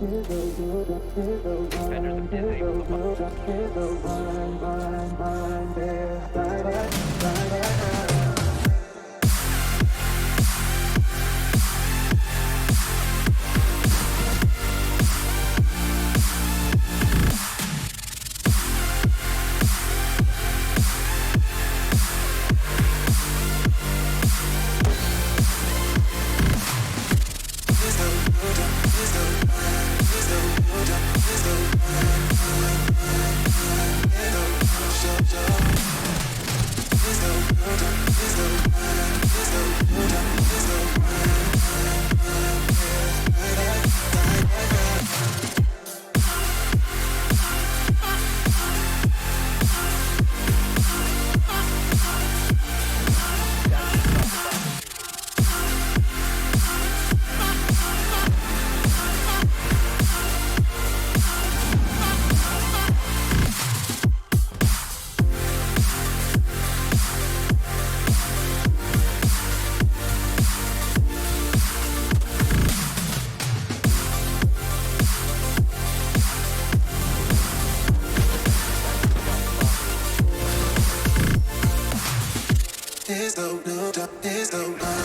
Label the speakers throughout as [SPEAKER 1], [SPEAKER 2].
[SPEAKER 1] Vendors have disabled the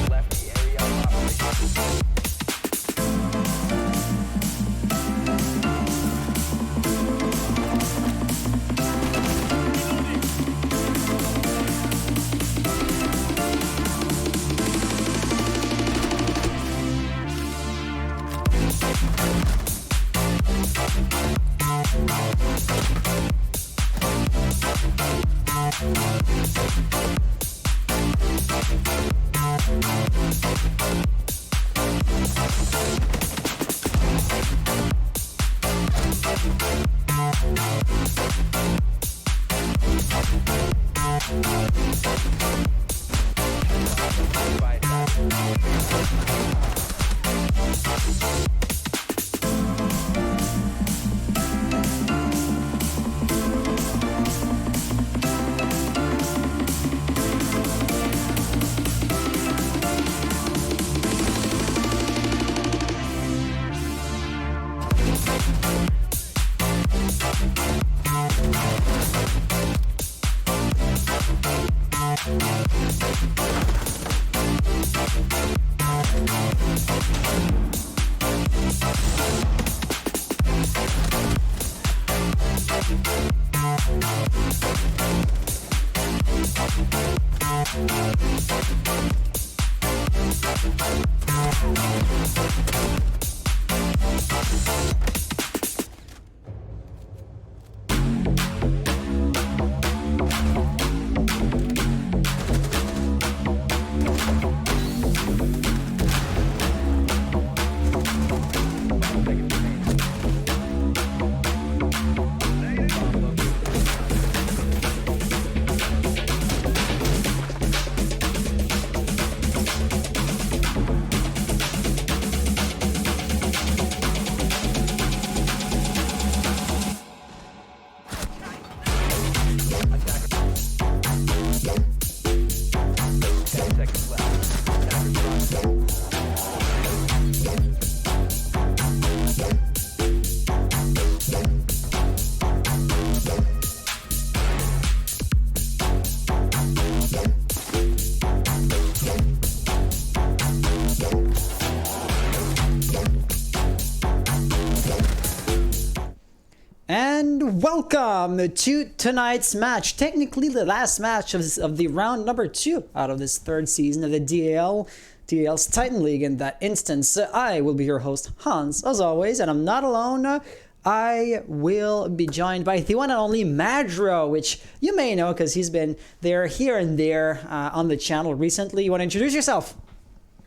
[SPEAKER 1] Left the area of operation.
[SPEAKER 2] And welcome to tonight's match, technically the last match of the round number 2 out of this third season of the DAL's Titan League. In that instance, I will be your host, Hans, as always, and I'm not alone. I will be joined by the one and only Madro, which you may know because he's been there here and there on the channel recently. You want to introduce yourself?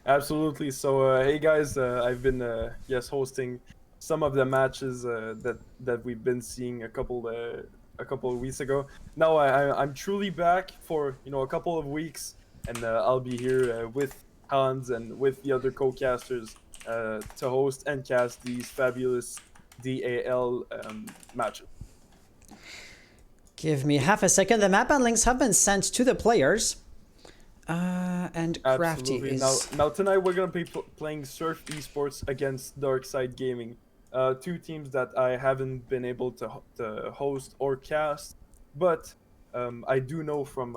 [SPEAKER 3] Absolutely. So, hey guys, I've been hosting some of the matches that we've been seeing a couple of weeks ago. Now I'm truly back for a couple of weeks, and I'll be here with Hans and with the other co-casters to host and cast these fabulous DAL matches.
[SPEAKER 2] Give me half a second. The map and links have been sent to the players. And Crafty
[SPEAKER 3] Absolutely.
[SPEAKER 2] is...
[SPEAKER 3] Now tonight we're gonna be playing Surf Esports against Darkside Gaming. Two teams that I haven't been able to host or cast, but I do know from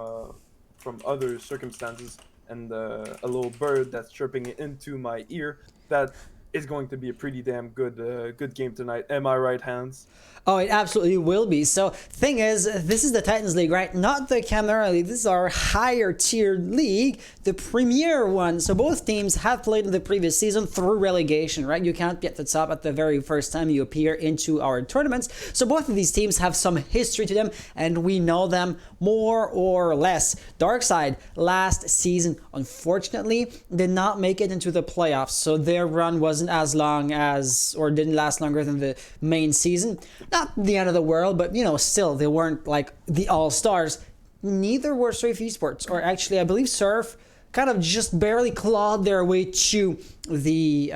[SPEAKER 3] other circumstances and a little bird that's chirping into my ear that it's going to be a pretty damn good game tonight. Am I right, Hans?
[SPEAKER 2] Oh, it absolutely will be. So, thing is, this is the Titans League, right? Not the Chimera League. This is our higher tiered league, the premier one. So both teams have played in the previous season through relegation, right? You can't be at the top at the very first time you appear into our tournaments. So both of these teams have some history to them, and we know them more or less. Darkside last season, unfortunately, did not make it into the playoffs. So their run wasn't as long as, or didn't last longer than the main season. Not the end of the world, but still, they weren't like the all-stars. Neither were Surf Esports, or actually, I believe Surf kind of just barely clawed their way to the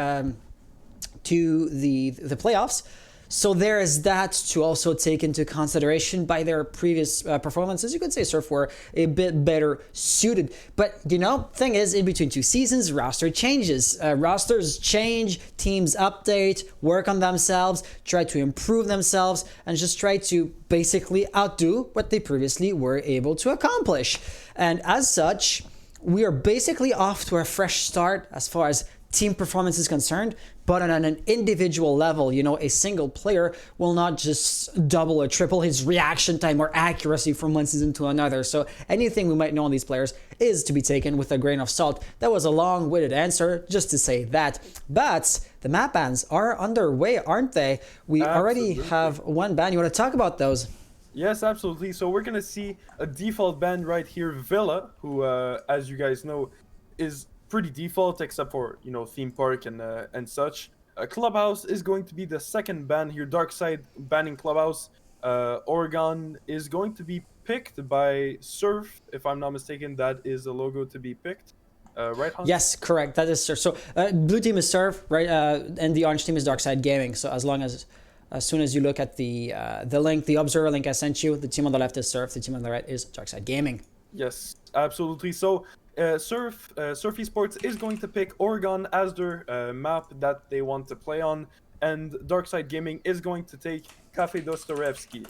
[SPEAKER 2] playoffs. So there is that to also take into consideration. By their previous performances, you could say Surf were a bit better suited. But, thing is, in between two seasons, roster changes. Rosters change, teams update, work on themselves, try to improve themselves, and just try to basically outdo what they previously were able to accomplish. And as such, we are basically off to a fresh start as far as team performance is concerned, but on an individual level, a single player will not just double or triple his reaction time or accuracy from one season to another. So anything we might know on these players is to be taken with a grain of salt. That was a long-winded answer just to say that. But the map bans are underway, aren't they? We already have one ban. You want to talk about those?
[SPEAKER 3] Yes, absolutely. So we're gonna see a default ban right here, Villa, who, as you guys know, is pretty default except for theme park and such. Clubhouse is going to be the second ban here. Darkside banning Clubhouse. Oregon is going to be picked by Surf, if I'm not mistaken. That is a logo to be picked, right, Hans?
[SPEAKER 2] Yes, correct. That is Surf. So blue team is Surf, right? And the orange team is Darkside Gaming. So as soon as you look at the link, the observer link I sent you, the team on the left is Surf, the team on the right is Darkside Gaming.
[SPEAKER 3] Yes, absolutely. So Surf Esports is going to pick Oregon as their map that they want to play on, and Darkside Gaming is going to take Cafe Dostoyevsky.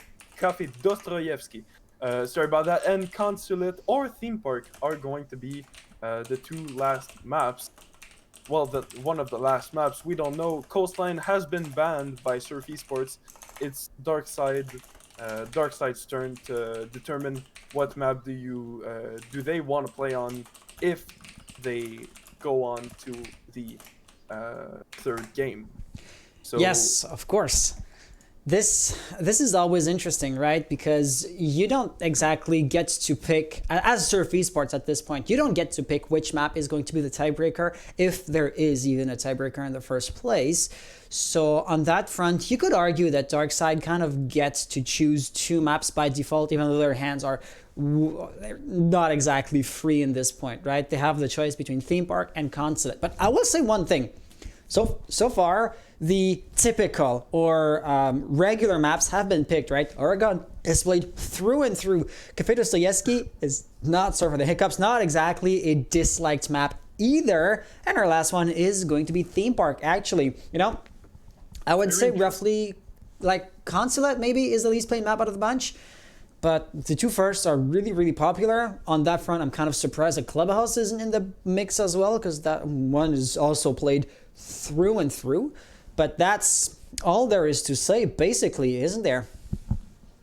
[SPEAKER 3] Sorry about that. And Consulate or Theme Park are going to be the two last maps. Well, one of the last maps. We don't know. Coastline has been banned by Surf Esports. It's Darkside's turn to determine what map do they want to play on if they go on to the third game. So
[SPEAKER 2] yes, of course. This is always interesting, right? Because you don't exactly get to pick, as Surf Esports at this point, you don't get to pick which map is going to be the tiebreaker, if there is even a tiebreaker in the first place. So on that front, you could argue that Darkside kind of gets to choose two maps by default, even though their hands are not exactly free in this point, right? They have the choice between Theme Park and Consulate. But I will say one thing. So far, the typical or regular maps have been picked, right? Oregon is played through and through. Café Dostoyevsky is not, sorry for the hiccups, not exactly a disliked map either. And our last one is going to be Theme Park, actually. I would say roughly, like, Consulate maybe is the least played map out of the bunch. But the two first are really, really popular. On that front, I'm kind of surprised that Clubhouse isn't in the mix as well, because that one is also played through and through. But that's all there is to say, basically, isn't there?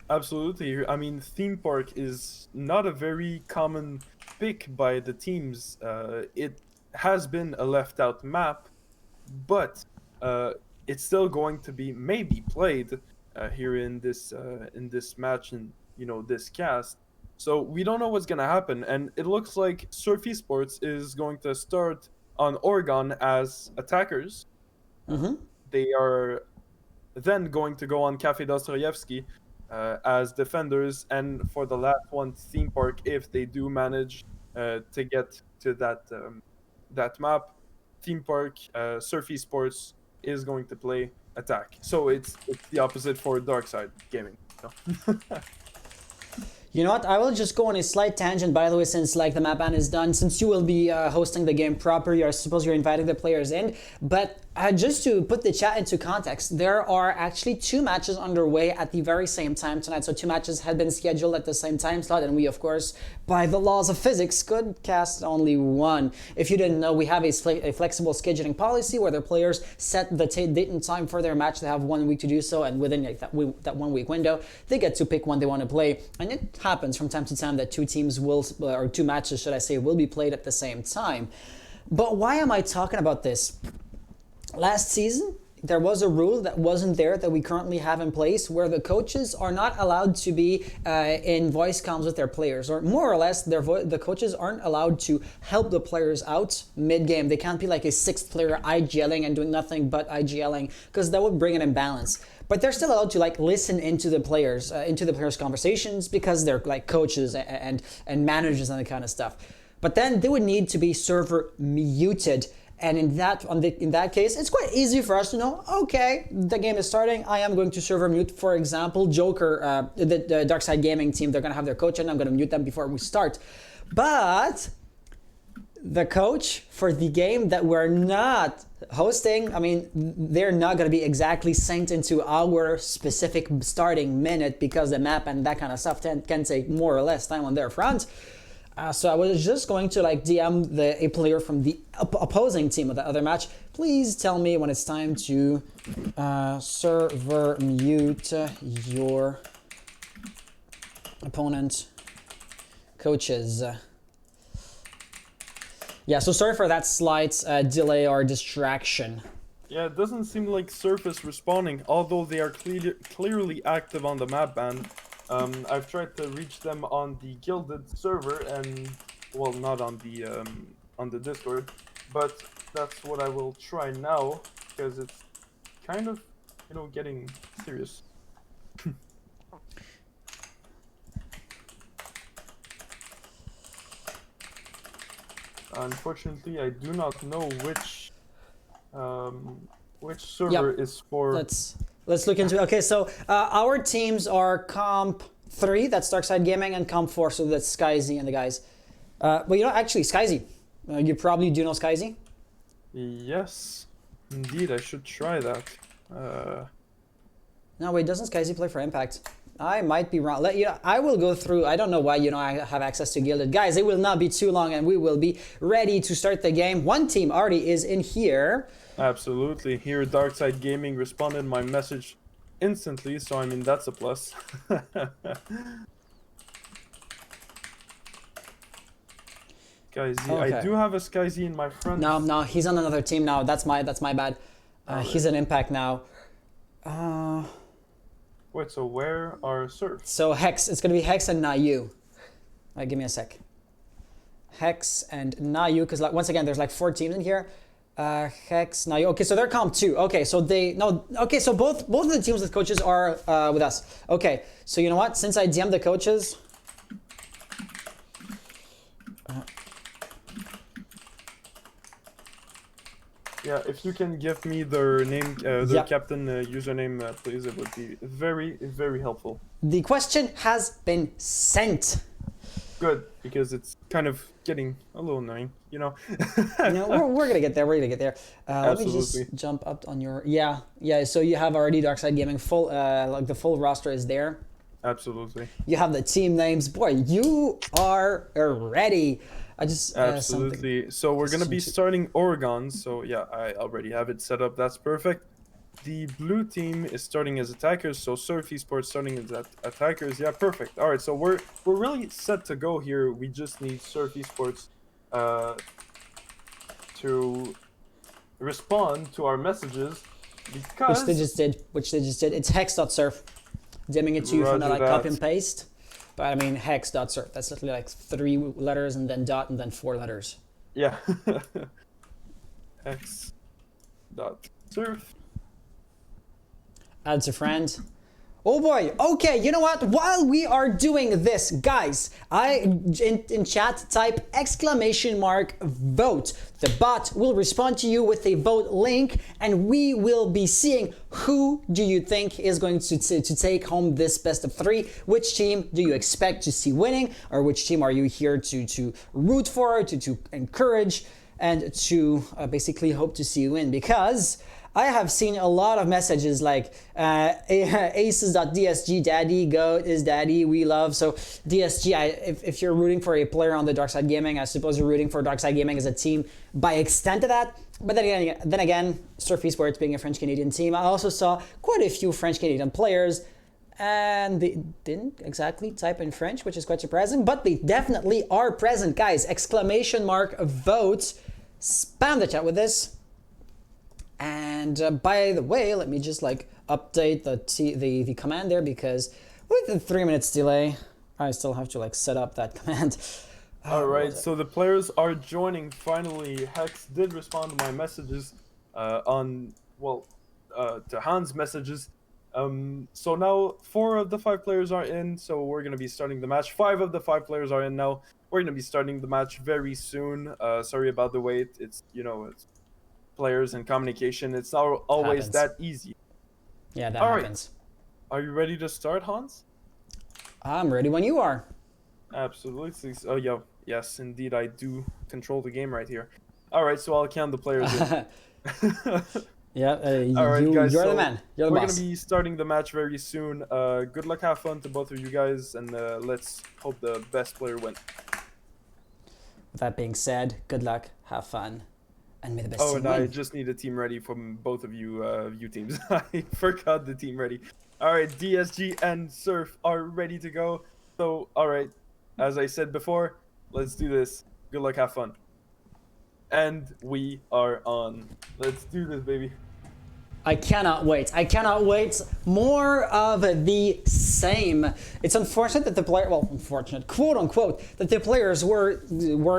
[SPEAKER 3] Absolutely. I mean, Theme Park is not a very common pick by the teams. It has been a left-out map, but it's still going to be maybe played here in this match and this cast. So we don't know what's gonna happen, and it looks like Surf Esports is going to start on Oregon as attackers.
[SPEAKER 2] Mm-hmm.
[SPEAKER 3] They are then going to go on Cafe Dostoyevsky as defenders, and for the last one, Theme Park, if they do manage to get to that map. Theme Park, Surf Esports is going to play attack. So it's the opposite for Darkside Gaming.
[SPEAKER 2] You know what? I will just go on a slight tangent, by the way, since the map ban is done. Since you will be hosting the game proper, I suppose you're inviting the players in. But just to put the chat into context, there are actually two matches underway at the very same time tonight. So two matches had been scheduled at the same time slot, and we, of course, by the laws of physics, could cast only one. If you didn't know, we have a flexible scheduling policy where the players set the date and time for their match. They have 1 week to do so, and within that 1 week window, they get to pick one they want to play. And it happens from time to time that two teams will, or two matches, should I say, will be played at the same time. But why am I talking about this? Last season, there was a rule that wasn't there that we currently have in place, where the coaches are not allowed to be in voice comms with their players, or more or less, the coaches aren't allowed to help the players out mid-game. They can't be like a sixth player IGLing and doing nothing but IGLing, because that would bring an imbalance. But they're still allowed to listen into the players' conversations, because they're like coaches and managers and that kind of stuff. But then they would need to be server muted. And in that case, it's quite easy for us to know, okay, the game is starting. I am going to server mute, for example, Joker, the Darkside Gaming team. They're going to have their coach, and I'm going to mute them before we start. But the coach for the game that we're not hosting, I mean, they're not going to be exactly synced into our specific starting minute because the map and that kind of stuff can take more or less time on their front. So I was just going to like DM a player from the opposing team of the other match. Please tell me when it's time to server mute your opponent coaches. Yeah, so sorry for that slight delay or distraction.
[SPEAKER 3] Yeah, it doesn't seem like Surf is responding, although they are clearly active on the map ban. I've tried to reach them on the Gilded server and, well, not on the Discord, but that's what I will try now because it's kind of, you know, getting serious. Unfortunately, I do not know which server is for.
[SPEAKER 2] Let's look into it. Okay, so our teams are Comp 3, that's Darkside Gaming, and Comp 4, so that's Skyzy and the guys. Well, you know, actually, Skyzy. You probably do know Skyzy?
[SPEAKER 3] Yes, indeed, I should try that.
[SPEAKER 2] No, wait, doesn't Skyzy play for Impact? I might be wrong. I will go through. I don't know why, I have access to Gilded. Guys, it will not be too long, and we will be ready to start the game. One team already is in here.
[SPEAKER 3] Absolutely. Here, Darkside Gaming responded my message instantly, so I mean, that's a plus. Skyzy. Okay. I do have a Skyzy in my front.
[SPEAKER 2] No, he's on another team now. That's my bad. He's an Impact now.
[SPEAKER 3] Wait, so where are Surf?
[SPEAKER 2] So Hex, it's gonna be Hex and Nayu. Give me a sec. Hex and Nayu, because like once again, there's like 4 teams in here. Hex, Nayu. Okay, so they're Comp 2. Okay, so so both of the teams with coaches are with us. Okay, so you know what? Since I DM'd the coaches.
[SPEAKER 3] Yeah, if you can give me their name, their captain username, please, it would be very, very helpful.
[SPEAKER 2] The question has been sent.
[SPEAKER 3] Good, because it's kind of getting a little annoying, you know.
[SPEAKER 2] We're gonna get there. We're gonna get there. Let me
[SPEAKER 3] Absolutely.
[SPEAKER 2] just jump up on your So you have already Darkside Gaming full. Like the full roster is there.
[SPEAKER 3] Absolutely.
[SPEAKER 2] You have the team names. Boy, you are ready. I just
[SPEAKER 3] absolutely. So we're gonna be starting Oregon. So yeah, I already have it set up. That's perfect. The blue team is starting as attackers. So Surf Esports starting as attackers. Yeah, perfect. All right. So we're really set to go here. We just need Surf Esports to respond to our messages because
[SPEAKER 2] which they just did. It's hex.surf. Dimming it to you from like copy and paste. But I mean hex.surf. That's literally like 3 letters and then dot and then 4 letters.
[SPEAKER 3] Yeah. Hex.surf.
[SPEAKER 2] Add to friend. Oh boy. Okay, you know what? While we are doing this, guys, in chat type !vote. The bot will respond to you with a vote link, and we will be seeing who do you think is going to take home this best of 3. Which team do you expect to see winning, or which team are you here to root for, to encourage, and to basically hope to see you win? Because I have seen a lot of messages like aces.dsg, daddy, goat is daddy, we love. So DSG, if you're rooting for a player on the Darkside Gaming, I suppose you're rooting for Darkside Gaming as a team by extent of that. But then again, Surf Esports being a French-Canadian team, I also saw quite a few French-Canadian players, and they didn't exactly type in French, which is quite surprising, but they definitely are present. Guys, ! Vote, spam the chat with this. And by the way, let me just like update the command there, because with the 3 minutes delay, I still have to like set up that command.
[SPEAKER 3] All right, so the players are joining finally. Hex did respond to my messages to Hans' messages. So now 4 of the 5 players are in, so we're going to be starting the match. 5 of the 5 players are in now. We're going to be starting the match very soon. Sorry about the wait. It's players and communication. It's not always
[SPEAKER 2] Happens.
[SPEAKER 3] that easy.
[SPEAKER 2] Yeah, that
[SPEAKER 3] All right.
[SPEAKER 2] happens.
[SPEAKER 3] Are you ready to start, Hans?
[SPEAKER 2] I'm ready when you are.
[SPEAKER 3] Absolutely. Oh, yeah. Yes, indeed, I do control the game right here. All right, so I'll count the players in.
[SPEAKER 2] Yeah,
[SPEAKER 3] All right, guys.
[SPEAKER 2] you're
[SPEAKER 3] so
[SPEAKER 2] the man. You're the
[SPEAKER 3] we're
[SPEAKER 2] boss.
[SPEAKER 3] gonna be starting the match very soon. Good luck, have fun to both of you guys, and let's hope the best player wins.
[SPEAKER 2] With that being said, good luck, have fun, and may the best
[SPEAKER 3] Oh,
[SPEAKER 2] team
[SPEAKER 3] and I
[SPEAKER 2] win.
[SPEAKER 3] just need a team ready from both of you, you teams. I forgot the team ready. All right, DSG and Surf are ready to go. So, all right, as I said before, let's do this. Good luck, have fun. And we are on. Let's do this, baby.
[SPEAKER 2] I cannot wait. I cannot wait. More of the same. It's unfortunate that the player, well, unfortunate, quote unquote, that the players were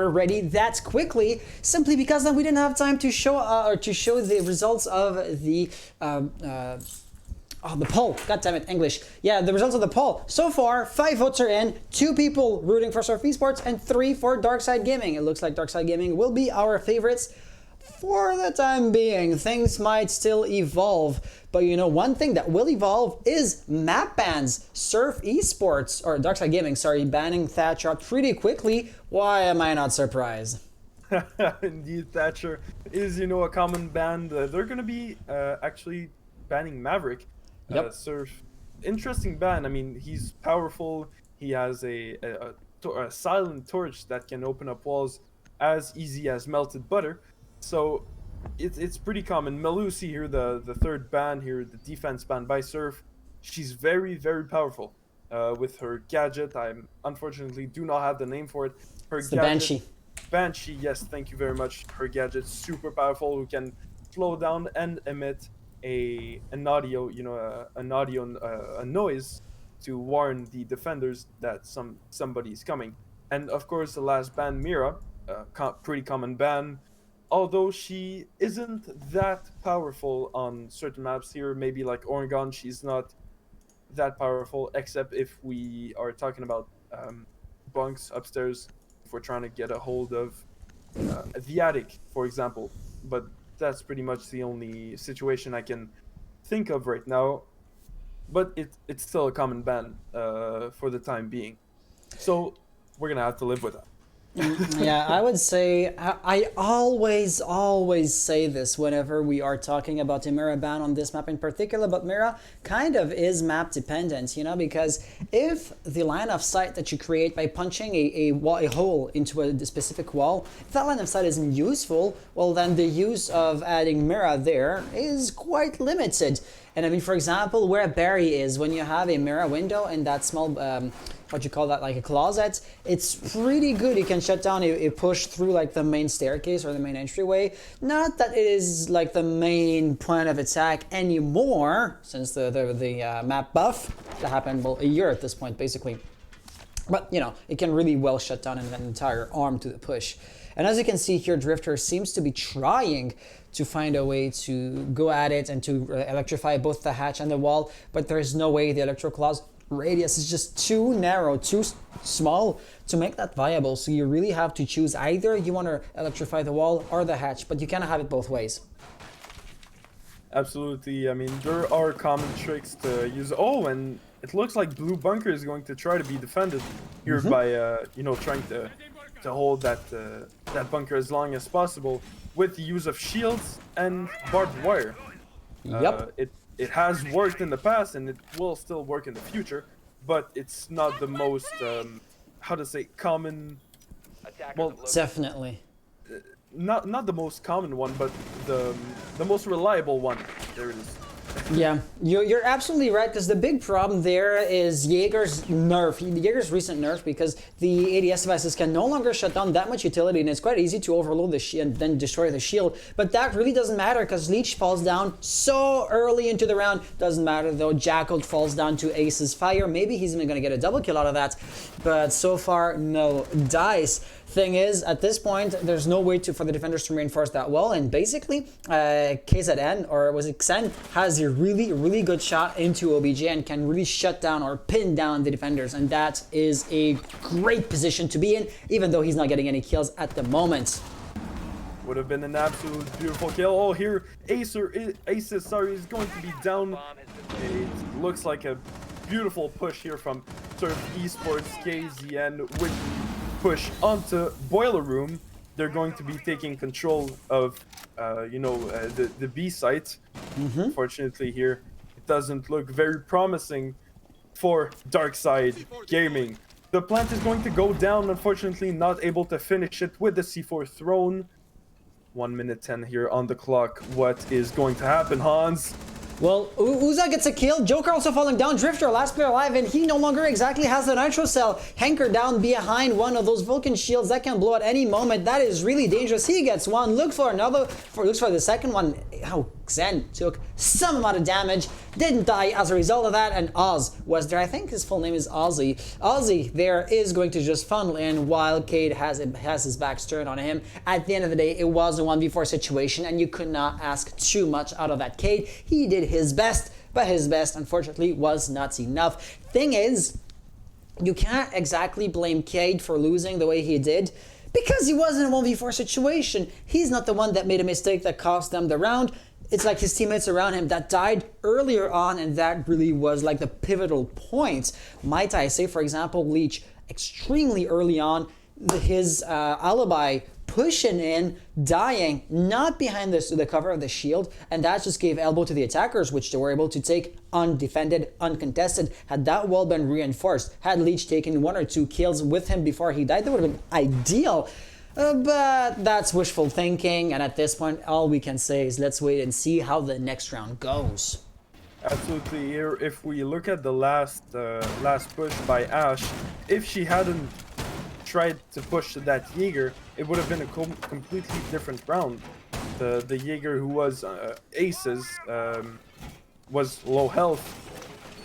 [SPEAKER 2] ready that quickly, simply because then we didn't have time to show the results of the the poll. God damn it, English. Yeah, the results of the poll. So far, 5 votes are in, 2 people rooting for Surf Esports, and 3 for Darkside Gaming. It looks like Darkside Gaming will be our favorites for the time being. Things might still evolve, but you know, one thing that will evolve is map bans. Surf Esports, or Darkside Gaming, sorry, banning Thatcher pretty quickly. Why am I not surprised?
[SPEAKER 3] Indeed, Thatcher is, you know, a common ban. They're gonna be actually banning Maverick.
[SPEAKER 2] Yep.
[SPEAKER 3] Surf, interesting ban. I mean, he's powerful. He has a silent torch that can open up walls as easy as melted butter. So it's pretty common. Melusi here, the third ban here, the defense ban by Surf. She's very, very powerful with her gadget. I unfortunately do not have the name for it. Her
[SPEAKER 2] It's the
[SPEAKER 3] gadget,
[SPEAKER 2] Banshee.
[SPEAKER 3] Banshee, yes, thank you very much. Her gadget's super powerful, who can slow down and emit an audio, you know, a noise to warn the defenders that somebody's coming. And of course, the last ban, Mira, pretty common ban. Although she isn't that powerful on certain maps here, maybe like Oregon, she's not that powerful, except if we are talking about bunks upstairs, if we're trying to get a hold of the attic, for example. But that's pretty much the only situation I can think of right now. But it's still a common ban for the time being. So we're going to have to live with that.
[SPEAKER 2] Yeah, I would say, I always say this whenever we are talking about a Mira ban on this map in particular, but Mira kind of is map dependent, you know, because if the line of sight that you create by punching a hole into a specific wall, if that line of sight isn't useful, well then the use of adding Mira there is quite limited. And I mean, for example, where Barry is, when you have a Mira window in that small, what you call that, like a closet, it's pretty good. You can shut down a push through like the main staircase or the main entryway. Not that it is like the main point of attack anymore, since the map buff that happened, well, a year at this point, basically. But, you know, it can really well shut down an entire arm to the push. And as you can see here, Drifter seems to be trying to find a way to go at it and to electrify both the hatch and the wall, but there is no way. The electroclaw's radius is just too narrow, too small to make that viable. So you really have to choose either you want to electrify the wall or the hatch, but you cannot have it both ways.
[SPEAKER 3] Absolutely. I mean, there are common tricks to use. Oh, and it looks like Blue Bunker is going to try to be defended here by, you know, trying to hold that bunker as long as possible with the use of shields and barbed wire.
[SPEAKER 2] Yep.
[SPEAKER 3] It has worked in the past and it will still work in the future, but it's not the most, how to say, common. Well,
[SPEAKER 2] Definitely.
[SPEAKER 3] not the most common one, but the most reliable one. There it is.
[SPEAKER 2] Yeah, you're absolutely right, because the big problem there is Jaeger's recent nerf, because the ADS devices can no longer shut down that much utility, and it's quite easy to overload the shield and then destroy the shield. But that really doesn't matter, because Leech falls down so early into the round. Doesn't matter though, Jackal falls down to Ace's fire. Maybe he's even gonna get a double kill out of that, but so far no dice. Thing is, at this point, there's no way for the defenders to reinforce that wall, and basically, KZN, or was it Xen, has a really good shot into OBJ and can really shut down or pin down the defenders, and that is a great position to be in, even though he's not getting any kills at the moment.
[SPEAKER 3] Would have been an absolute beautiful kill. Oh, here Aces, sorry, is going to be down. It looks like a beautiful push here from Surf Esports KZN with push onto Boiler Room. They're going to be taking control of, the B site. Unfortunately, here it doesn't look very promising for Darkside Gaming. The plant is going to go down, unfortunately not able to finish it with the C4 thrown. 1 minute 10 here on the clock. What is going to happen, Hans?
[SPEAKER 2] Well, Uza gets a kill, Joker also falling down, Drifter last player alive, and he no longer exactly has the nitro cell. Hanker down behind one of those Vulcan shields that can blow at any moment. That is really dangerous. He gets one, looks for the second one. Oh, Xen took some amount of damage, didn't die as a result of that, and Oz was there. I think his full name is Ozzy. Ozzy there is going to just funnel in while Cade has his back turned on him. At the end of the day, it was a 1v4 situation, and you could not ask too much out of that Cade. He did his best, but his best, unfortunately, was not enough. Thing is, you can't exactly blame Cade for losing the way he did, because he was in a 1v4 situation. He's not the one that made a mistake that cost them the round. It's like his teammates around him that died earlier on, and that really was like the pivotal point. Might I say, for example, Leech, extremely early on, his alibi pushing in, dying, not behind the cover of the shield, and that just gave elbow to the attackers, which they were able to take undefended, uncontested. Had that wall been reinforced, had Leech taken 1 or 2 kills with him before he died, that would have been ideal. But that's wishful thinking, and at this point, all we can say is let's wait and see how the next round goes.
[SPEAKER 3] Absolutely. Here, if we look at the last push by Ash, if she hadn't tried to push that Jaeger, it would have been a completely different round. The Jaeger, who was Aces, was low health.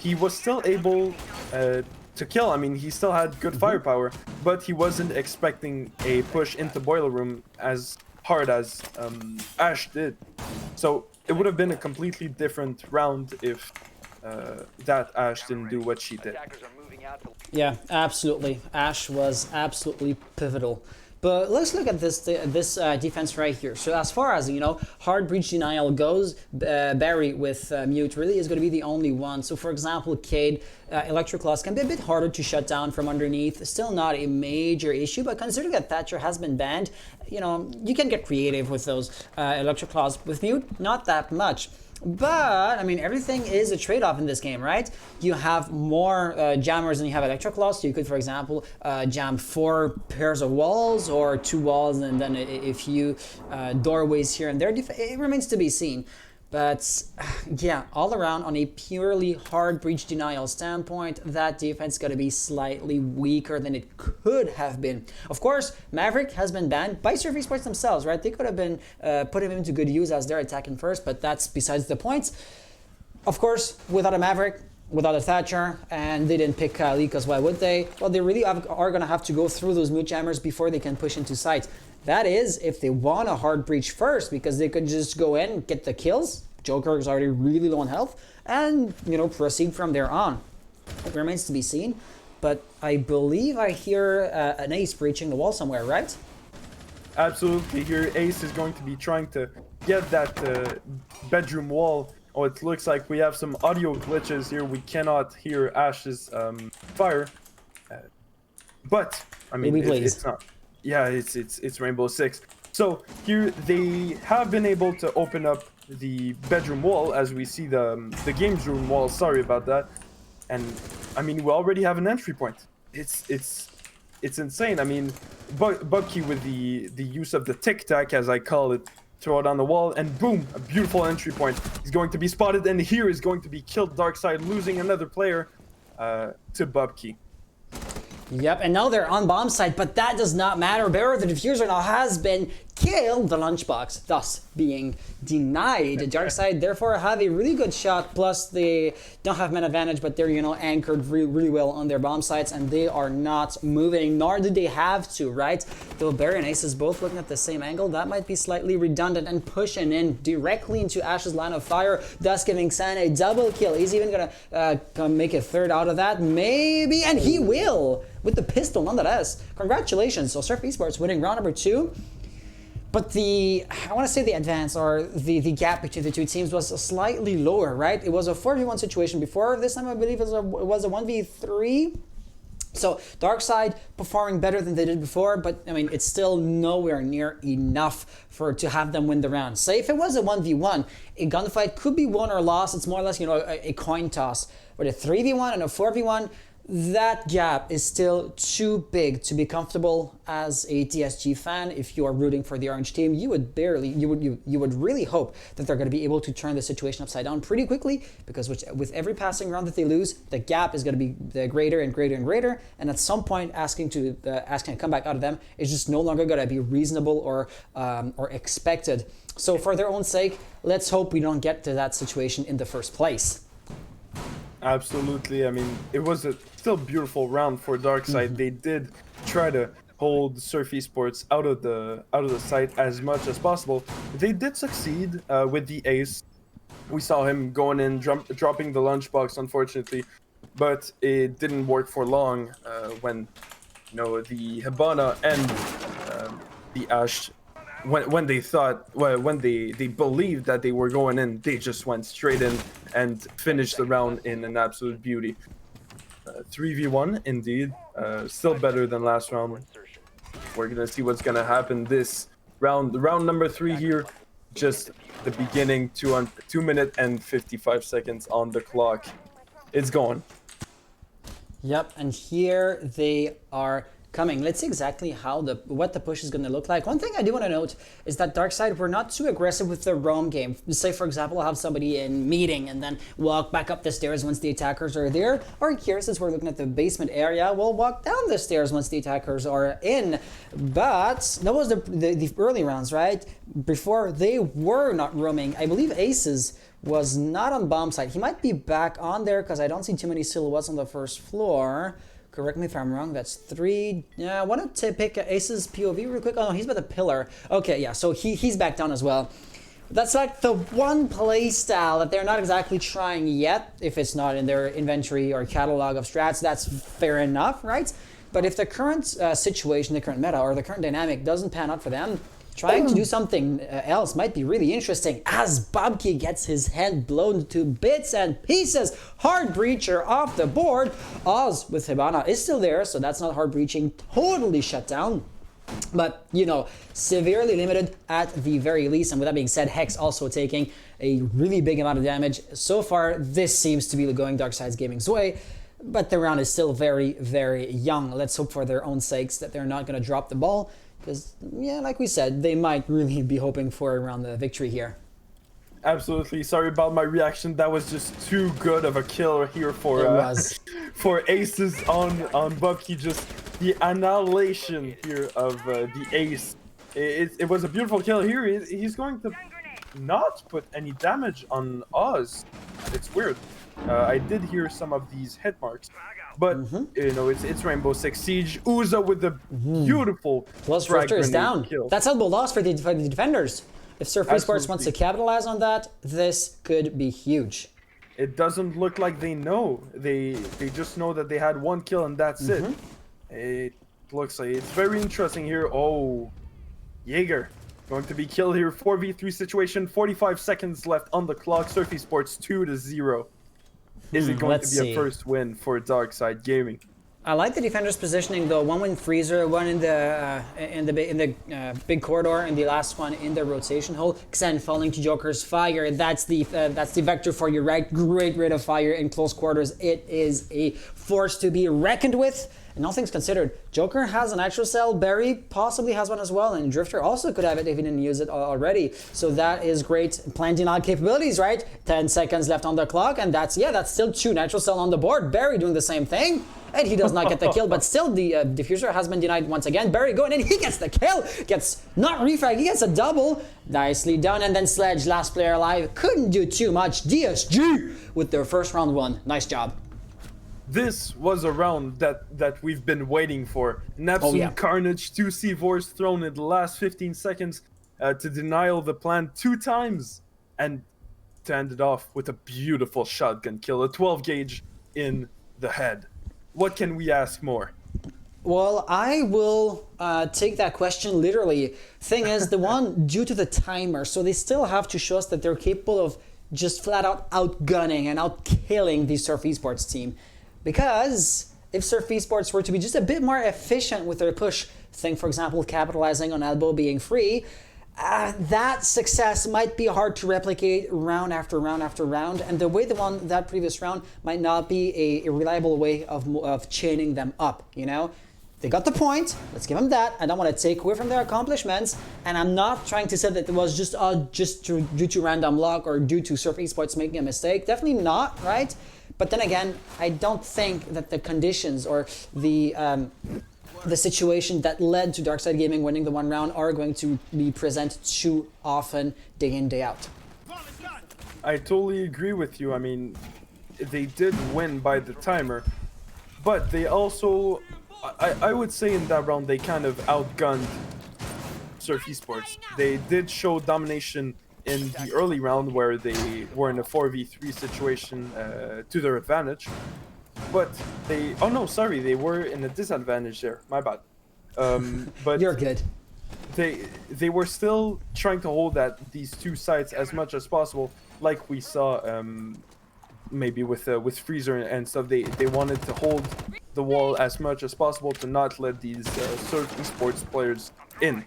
[SPEAKER 3] He was still able to kill. I mean, he still had good firepower, but he wasn't expecting a push into Boiler Room as hard as Ash did. So it would have been a completely different round if that Ash didn't do what she did.
[SPEAKER 2] Yeah, absolutely. Ash was absolutely pivotal. But let's look at this defense right here. So as far as, hard breach denial goes, Barry with mute really is going to be the only one. So for example, Cade, Electric Claws can be a bit harder to shut down from underneath. Still not a major issue, but considering that Thatcher has been banned, you can get creative with those Electric Claws. With mute, not that much. But, I mean, everything is a trade-off in this game, right? You have more jammers than you have Electric Claws, so you could, for example, jam 4 pairs of walls or 2 walls and then a few doorways here and there. It remains to be seen. But, yeah, all around, on a purely hard breach denial standpoint, that defense is going to be slightly weaker than it could have been. Of course, Maverick has been banned by Surf Esports themselves, right? They could have been putting him into good use as they're attacking first, but that's besides the point. Of course, without a Maverick, without a Thatcher, and they didn't pick Kali, because why would they? Well, they really are going to have to go through those moot jammers before they can push into sight. That is, if they want a hard breach first, because they could just go in, get the kills. Joker is already really low on health, and, proceed from there on. It remains to be seen, but I believe I hear an Ace breaching the wall somewhere, right?
[SPEAKER 3] Absolutely. Here, Ace is going to be trying to get that bedroom wall. Oh, it looks like we have some audio glitches here. We cannot hear Ash's fire. But, I mean, it's not. Yeah, it's Rainbow Six. So here they have been able to open up the bedroom wall, as we see the games room wall. Sorry about that. And I mean, we already have an entry point. It's insane. I mean, Bucky with the use of the tic tac, as I call it, throw it on the wall, and boom, a beautiful entry point. He's going to be spotted, and here is going to be killed. Darkside losing another player to Bucky.
[SPEAKER 2] Yep, and now they're on bomb site, but that does not matter. Bearer, the diffuser now has been killed, the lunchbox, thus being denied. Darkside therefore have a really good shot, plus they don't have man advantage, but they're, anchored really well on their bomb sites, and they are not moving, nor do they have to, right? Though Barry and Ace is both looking at the same angle, that might be slightly redundant and pushing in directly into Ash's line of fire, thus giving San a double kill. He's even gonna make a third out of that, maybe, and he will! With the pistol nonetheless. Congratulations. So Surf Esports winning round number 2. but I want to say the advance or the gap between the two teams was slightly lower, right? It was a 4v1 situation before. This time I believe it was a 1v3. So Darkside performing better than they did before, but I mean, it's still nowhere near enough to have them win the round. Say if it was a 1v1, a gunfight could be won or lost. It's more or less, a coin toss. But a 3v1 and a 4v1, that gap is still too big to be comfortable as a TSG fan. If you are rooting for the orange team, you would really hope that they're going to be able to turn the situation upside down pretty quickly, because with every passing round that they lose, the gap is going to be greater and greater and greater, and at some point asking a comeback out of them is just no longer going to be reasonable or expected. So for their own sake, let's hope we don't get to that situation in the first place.
[SPEAKER 3] Absolutely. I mean, it was a still beautiful round for Darkside. They did try to hold Surf Esports out of the site as much as possible. They did succeed with the ace. We saw him going in, dropping the lunchbox, unfortunately, but it didn't work for long when the Hibana and the Ash. When they believed that they were going in, they just went straight in and finished the round in an absolute beauty. 3v1 indeed, still better than last round. We're gonna see what's gonna happen this round. Round number 3 here, just the beginning. 2 minute and 55 seconds on the clock. It's gone.
[SPEAKER 2] Yep, and here they are coming. Let's see exactly what the push is going to look like. One thing I do want to note is that Darkside were not too aggressive with the roam game. Say, for example, I'll have somebody in meeting and then walk back up the stairs once the attackers are there. Or here, since we're looking at the basement area, we'll walk down the stairs once the attackers are in. But that was the early rounds, right? Before, they were not roaming. I believe Aces was not on bomb site. He might be back on there because I don't see too many silhouettes on the first floor. Correct me if I'm wrong, that's 3. Yeah, I wanted to pick Ace's POV real quick. Oh no, he's by the pillar. Okay, yeah, so he's back down as well. That's like the one play style that they're not exactly trying yet. If it's not in their inventory or catalog of strats, that's fair enough, right? But if the current situation, the current meta, or the current dynamic doesn't pan out for them, trying to do something else might be really interesting, as Bobke gets his head blown to bits and pieces. Hard breacher off the board. Oz with Hibana is still there, so that's not hard breaching. Totally shut down. But, severely limited at the very least. And with that being said, Hex also taking a really big amount of damage. So far, this seems to be going Darkside's Gaming's way. But the round is still very, very young. Let's hope for their own sakes that they're not going to drop the ball. Because, yeah, like we said, they might really be hoping for around the victory here.
[SPEAKER 3] Absolutely. Sorry about my reaction. That was just too good of a kill here for for Aces on Bubkey. Just the annihilation here of the ace. It was a beautiful kill here. He's going to not put any damage on Oz. It's weird. I did hear some of these hit marks. But, it's Rainbow Six Siege. Uza with the beautiful
[SPEAKER 2] Plus, Rifter is down. Kill. That's elbow loss for the defenders. If Surf Esports wants to capitalize on that, this could be huge.
[SPEAKER 3] It doesn't look like they know. They just know that they had one kill and that's it. It looks like it's very interesting here. Oh, Jaeger going to be killed here. 4v3 situation. 45 seconds left on the clock. Surf Esports 2-0. Is it going to be a first win for Darkside Gaming?
[SPEAKER 2] I like the defender's positioning though. One in freezer, one in the big corridor, and the last one in the rotation hole. Xen falling to Joker's fire. That's the vector for you, right? Great rate of fire in close quarters. It is a force to be reckoned with. And all things considered, Joker has an actual cell, Barry possibly has one as well, and Drifter also could have it if he didn't use it already. So that is great planting out capabilities, right? 10 seconds left on the clock, and that's still 2 natural cell on the board. Barry doing the same thing, and he does not get the kill, but still the diffuser has been denied once again. Barry going in, he gets the kill, gets not refrag, he gets a double. Nicely done, and then Sledge, last player alive, couldn't do too much. DSG with their first round won. Nice job.
[SPEAKER 3] This was a round that we've been waiting for. An absolute carnage. 2 C4s thrown in the last 15 seconds to denial the plan 2 times. And to end it off with a beautiful shotgun kill. A 12 gauge in the head. What can we ask more?
[SPEAKER 2] Well, I will take that question literally. Thing is, the one due to the timer, so they still have to show us that they're capable of just flat out outgunning and outkilling the Surf Esports team. Because if Surf Esports were to be just a bit more efficient with their push, think for example capitalizing on elbow being free, that success might be hard to replicate round after round after round, and the way they won that previous round might not be a reliable way of chaining them up, you know? They got the point, let's give them that. I don't want to take away from their accomplishments, and I'm not trying to say that it was just due to random luck or due to Surf Esports making a mistake. Definitely not, right? But then again, I don't think that the conditions or the situation that led to Darkside Gaming winning the one round are going to be present too often, day in, day out.
[SPEAKER 3] I totally agree with you. I mean, they did win by the timer, but they also, I would say in that round, they kind of outgunned Surf Esports. They did show domination in the early round where they were in a 4v3 situation to their advantage. But they, oh no, sorry, they were in a disadvantage there. My bad. But
[SPEAKER 2] You're good.
[SPEAKER 3] They were still trying to hold at these two sides as much as possible, like we saw maybe with Freezer and stuff. They wanted to hold the wall as much as possible to not let these Surf Esports players in.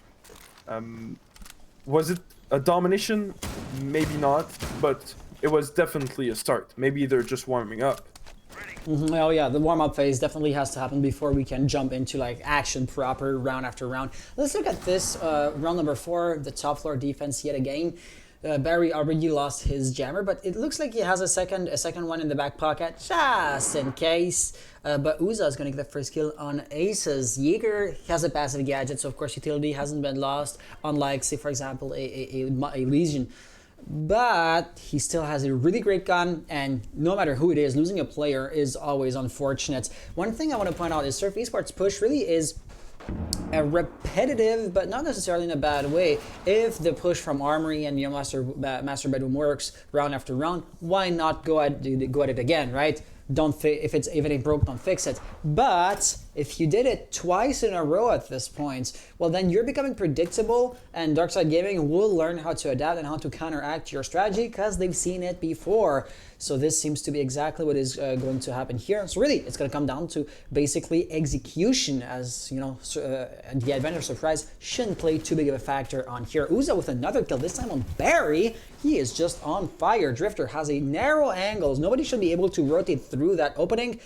[SPEAKER 3] Was it a domination? Maybe not, but it was definitely a start. Maybe they're just warming up.
[SPEAKER 2] Oh yeah, the warm-up phase definitely has to happen before we can jump into like action proper round after round. Let's look at this round number 4, the top floor defense yet again. Barry already lost his jammer, but it looks like he has a second one in the back pocket just in case. But Uza is going to get the first kill on Aces. Jaeger has a passive gadget, so of course utility hasn't been lost, unlike say for example a Legion. But he still has a really great gun, and no matter who it is, losing a player is always unfortunate. One thing I want to point out is Surf Esports push really is a repetitive, but not necessarily in a bad way. If the push from Armory and Master Bedroom works round after round, why not go at it again, right? If it ain't broke, don't fix it. But if you did it twice in a row at this point, well then you're becoming predictable, and Darkside Gaming will learn how to adapt and how to counteract your strategy because they've seen it before. So this seems to be exactly what is going to happen here. So really, it's going to come down to basically execution, as you know, the advantage surprise shouldn't play too big of a factor on here. Uza with another kill, this time on Barry. He is just on fire. Drifter has a narrow angles. Nobody should be able to rotate through that opening.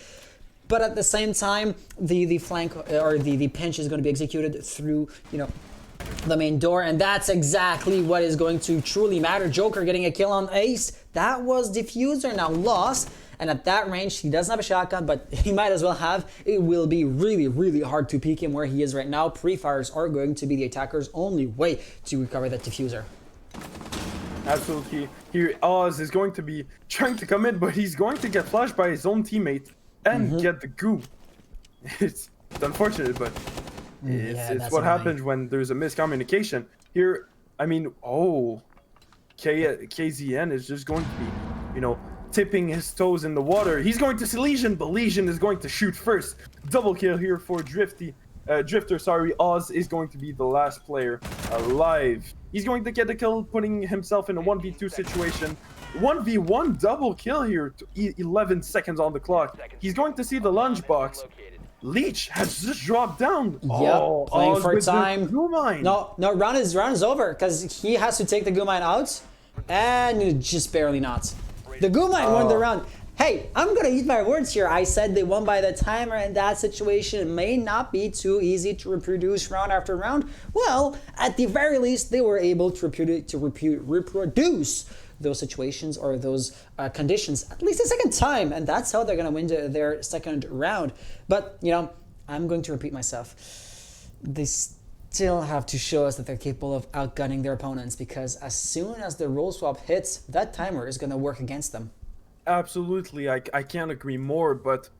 [SPEAKER 2] But at the same time, the flank or the pinch is going to be executed through, you know, the main door, and that's exactly what is going to truly matter. Joker getting a kill on Ace. That was Diffuser now lost, and at that range he doesn't have a shotgun, but he might as well have. It will be really, really hard to peek him where he is right now. Pre-fires are going to be the attacker's only way to recover that Diffuser.
[SPEAKER 3] Absolutely. Here, Oz is going to be trying to come in, but he's going to get flashed by his own teammate and get the goo. It's unfortunate, but it's what happens when there's a miscommunication. Here, I mean, KZN is just going to be, you know, tipping his toes in the water. He's going to see Legion, but Legion is going to shoot first. Double kill here for Drifter, sorry. Oz is going to be the last player alive. He's going to get the kill, putting himself in a 1v2 situation. 1v1 double kill here, 11 seconds on the clock. He's going to see the lunchbox. Leech has just dropped down.
[SPEAKER 2] Yep, playing for time.
[SPEAKER 3] No,
[SPEAKER 2] round is over because he has to take the Goo Mine out, and just barely not. The Goo Mine won the round. Hey, I'm gonna eat my words here. I said they won by the timer, and that situation may not be too easy to reproduce round after round. Well, at the very least, they were able to reproduce those situations or those conditions at least a second time, and that's how they're gonna win their second round. But you know, I'm going to repeat myself. They still have to show us that they're capable of outgunning their opponents, because as soon as the role swap hits, that timer is gonna work against them.
[SPEAKER 3] Absolutely, I can't agree more, but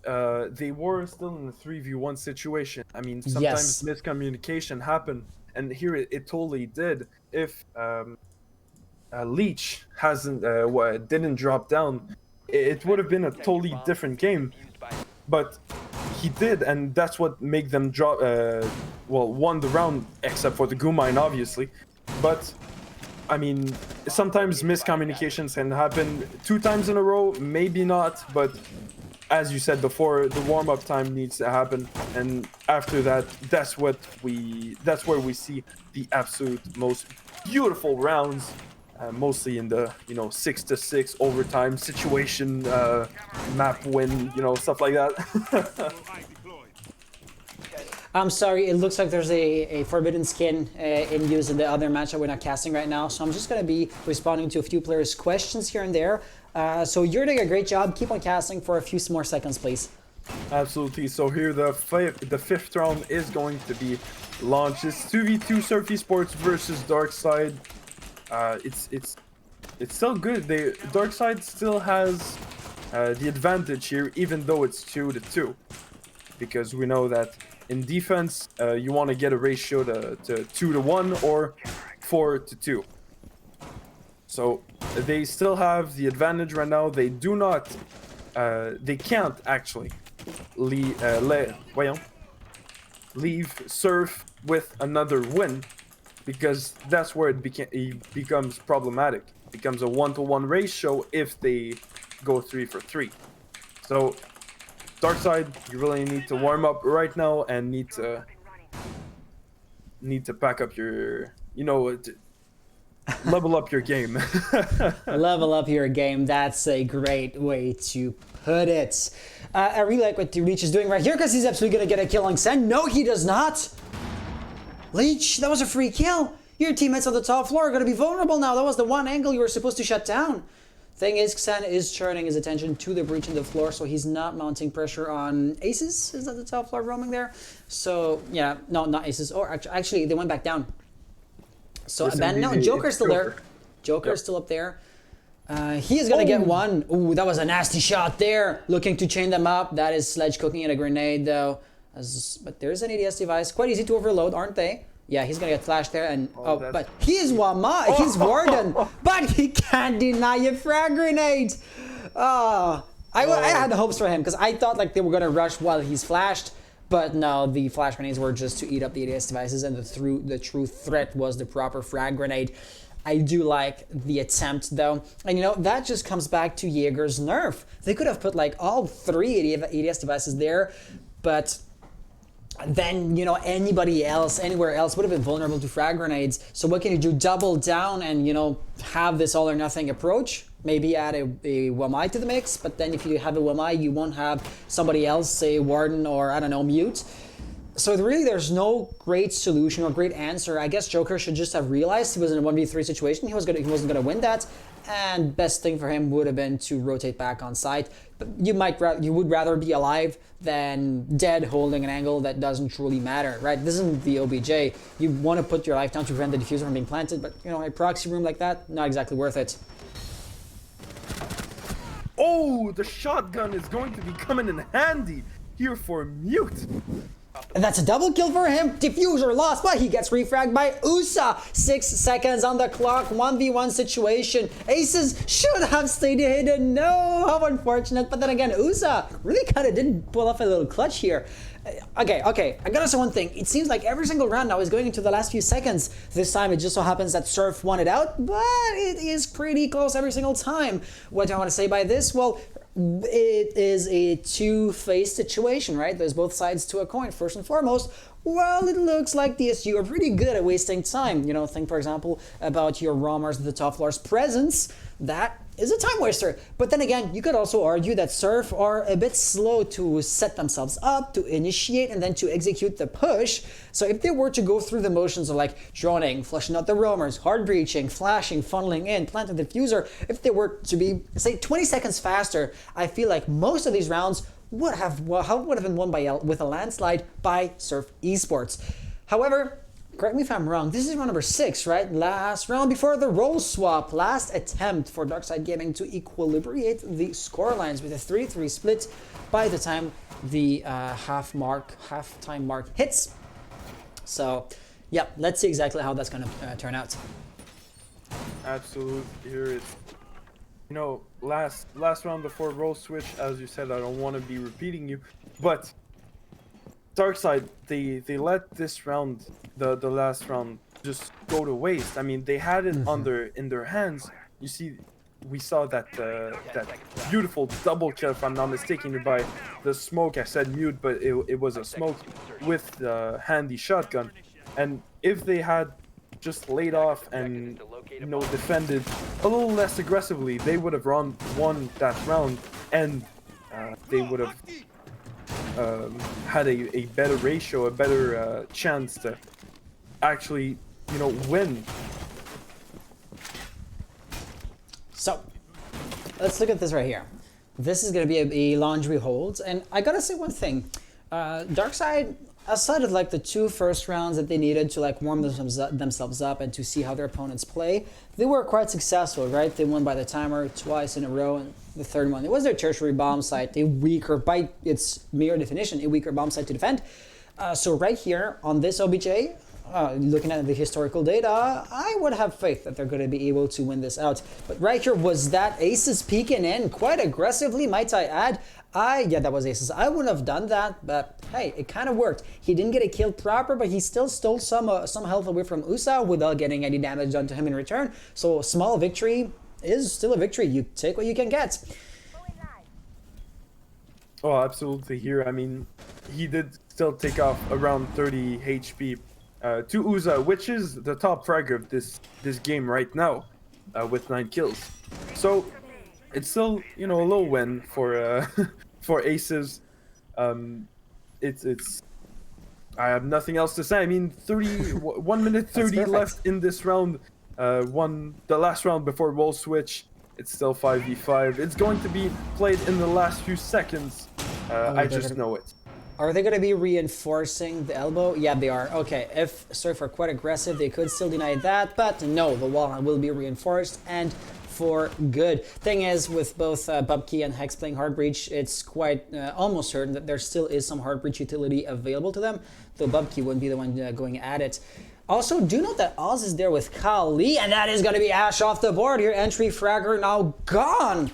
[SPEAKER 3] they were still in a 3v1 situation. I mean, sometimes miscommunication happened, and here it totally did. If Leech didn't drop down, it would have been a totally different game. But he did, and that's what made them drop. Well, won the round, except for the Gumine, obviously. But I mean, sometimes miscommunications can happen 2 times in a row, maybe not, but as you said before, the warm-up time needs to happen, and after that, that's where we see the absolute most beautiful rounds, mostly in the 6-6 overtime situation, map win, stuff like that.
[SPEAKER 2] I'm sorry, it looks like there's a forbidden skin in use in the other match that we're not casting right now, so I'm just going to be responding to a few players' questions here and there. So you're doing a great job. Keep on casting for a few more seconds, please.
[SPEAKER 3] Absolutely. So here the fifth round is going to be launched. It's 2v2 Surf Esports versus Darkside. It's still good. Darkside still has the advantage here, even though it's 2-2, because we know that in defense you want to get a ratio to 2-1 or 4-2. So they still have the advantage right now. They do not, they can't actually leave Surf with another win, because that's where it becomes problematic. It becomes a 1-to-1 ratio if they go 3-for-3. So Darkside, you really need to warm up right now and need to pack up your, level up your game.
[SPEAKER 2] Level up your game. That's a great way to put it. I really like what Leech is doing right here, because he's absolutely going to get a kill on Xen. No, he does not. Leech, that was a free kill. Your teammates on the top floor are going to be vulnerable now. That was the one angle you were supposed to shut down. Thing is, Xen is turning his attention to the breach in the floor, so he's not mounting pressure on Aces. Is that the top floor roaming there? So, yeah, no, not Aces. Or actually, they went back down. So, no, Joker's still there. Joker's still up there. He is going to get one. Ooh, that was a nasty shot there. Looking to chain them up. That is Sledge cooking in a grenade, though. But there's an ADS device. Quite easy to overload, aren't they? Yeah, he's going to get flashed there. And but he is Wama. He's Warden. But he can't deny a frag grenade. I had hopes for him, because I thought like they were going to rush while he's flashed. But no, the flash grenades were just to eat up the ADS devices, and the true threat was the proper frag grenade. I do like the attempt, though. And, that just comes back to Jaeger's nerf. They could have put, like, all 3 ADS devices there, but then, anybody else, anywhere else would have been vulnerable to frag grenades. So what can you do? Double down and, have this all or nothing approach? Maybe add a WMI to the mix, but then if you have a WMI, you won't have somebody else, say Warden or, I don't know, Mute. So really, there's no great solution or great answer. I guess Joker should just have realized he was in a 1v3 situation. He wasn't gonna win that, and best thing for him would have been to rotate back on site. But you would rather be alive than dead, holding an angle that doesn't truly matter, right? This isn't the OBJ. You want to put your life down to prevent the diffuser from being planted, but a proxy room like that, not exactly worth it.
[SPEAKER 3] Oh, the shotgun is going to be coming in handy here for Mute.
[SPEAKER 2] And that's a double kill for him. Diffuser lost, but he gets refragged by USA. 6 seconds on the clock, 1v1 situation. Aces should have stayed hidden. No, how unfortunate. But then again, USA really kind of did pull off a little clutch here. Okay, I gotta say one thing. It seems like every single round now is going into the last few seconds. This time it just so happens that Surf won it out, but it is pretty close every single time. What do I want to say by this? Well, it is a two-faced situation, right? There's both sides to a coin. First and foremost, well, it looks like DSU are pretty good at wasting time. Think, for example, about your roamers at the top floor's presence. That is a time waster. But then again, you could also argue that Surf are a bit slow to set themselves up, to initiate, and then to execute the push. So if they were to go through the motions of like droning, flushing out the roamers, hard breaching, flashing, funneling in, planting the diffuser, if they were to be, say, 20 seconds faster, I feel like most of these rounds would have been won with a landslide by Surf Esports. However, correct me if I'm wrong, this is round number 6, right? Last round before the role swap. Last attempt for Darkside Gaming to equilibrate the scorelines with a 3-3 split by the time the halftime mark hits. So, yeah, let's see exactly how that's going to turn out.
[SPEAKER 3] Absolutely. Here it's, last round before role switch, as you said, I don't want to be repeating you, but Darkside, they let this round, the last round, just go to waste. I mean, they had it in their hands. You see, we saw that that beautiful double kill, if I'm not mistaken, by the smoke. I said mute, but it was a smoke with the handy shotgun. And if they had just laid off and defended a little less aggressively, they would have won that round, and they would have had a better ratio, a better chance to actually, win.
[SPEAKER 2] So, let's look at this right here. This is going to be a laundry hold, and I gotta say one thing. Darkside, aside of like the 2 first rounds that they needed to like warm themselves up and to see how their opponents play, they were quite successful, right? They won by the timer twice in a row, and the third one, it was their tertiary bomb site, a weaker, by its mere definition, a weaker bomb site to defend. So right here on this OBJ, looking at the historical data, I would have faith that they're going to be able to win this out. But right here, was that Aces peeking in quite aggressively, might I add? Yeah, that was Aces. I wouldn't have done that, but hey, it kind of worked. He didn't get a kill proper, but he still stole some health away from USA without getting any damage done to him in return. So a small victory is still a victory. You take what you can get.
[SPEAKER 3] Oh, absolutely. Here, I mean, he did still take off around 30 HP to USA, which is the top fragger of this game right now, with 9 kills. So it's still, a low win for for Aces. It's I have nothing else to say. I mean, 1 minute 30 left in this round. The last round before wall switch. It's still 5v5. It's going to be played in the last few seconds. I just know it.
[SPEAKER 2] Are they going to be reinforcing the elbow? Yeah, they are. Okay, if Surf are quite aggressive, they could still deny that, but no, the wall will be reinforced, and for good. Thing is, with both Bubkey and Hex playing Hard Breach, it's quite almost certain that there still is some Hard Breach utility available to them, though Bubkey wouldn't be the one going at it. Also, do note that Oz is there with Kali, and that is going to be Ash off the board here. Entry fragger now gone.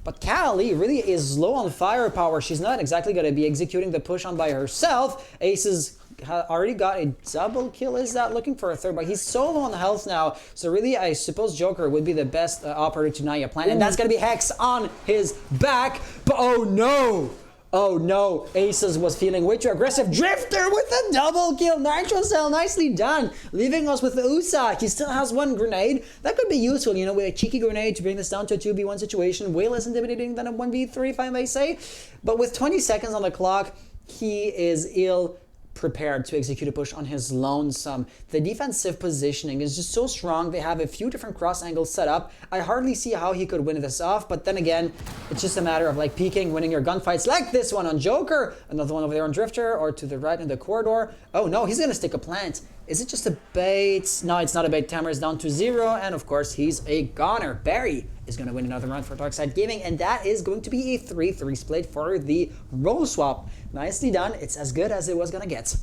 [SPEAKER 2] But Kali really is low on firepower. She's not exactly going to be executing the push on by herself. Aces already got a double kill. Is that looking for a third? But he's so low on health now. So really, I suppose Joker would be the best operator to deny a plan. And that's going to be Hex on his back. But oh no! Oh no, Aces was feeling way too aggressive. Drifter with a double kill. Nitro Cell, nicely done. Leaving us with the Usak. He still has 1 grenade. That could be useful, with a cheeky grenade to bring this down to a 2v1 situation. Way less intimidating than a 1v3, if I may say. But with 20 seconds on the clock, he is ill prepared to execute a push on his lonesome. The defensive positioning is just so strong. They have a few different cross angles set up. I hardly see how he could win this off, but then again, it's just a matter of like peeking, winning your gunfights like this one on Joker, another one over there on Drifter, or to the right in the corridor. Oh no, he's gonna stick a plant. Is it just a bait? No, it's not a bait. Timer is down to 0, and of course, he's a goner. Barry is going to win another round for Darkside Gaming, and that is going to be a 3-3 split for the role swap. Nicely done. It's as good as it was going to get.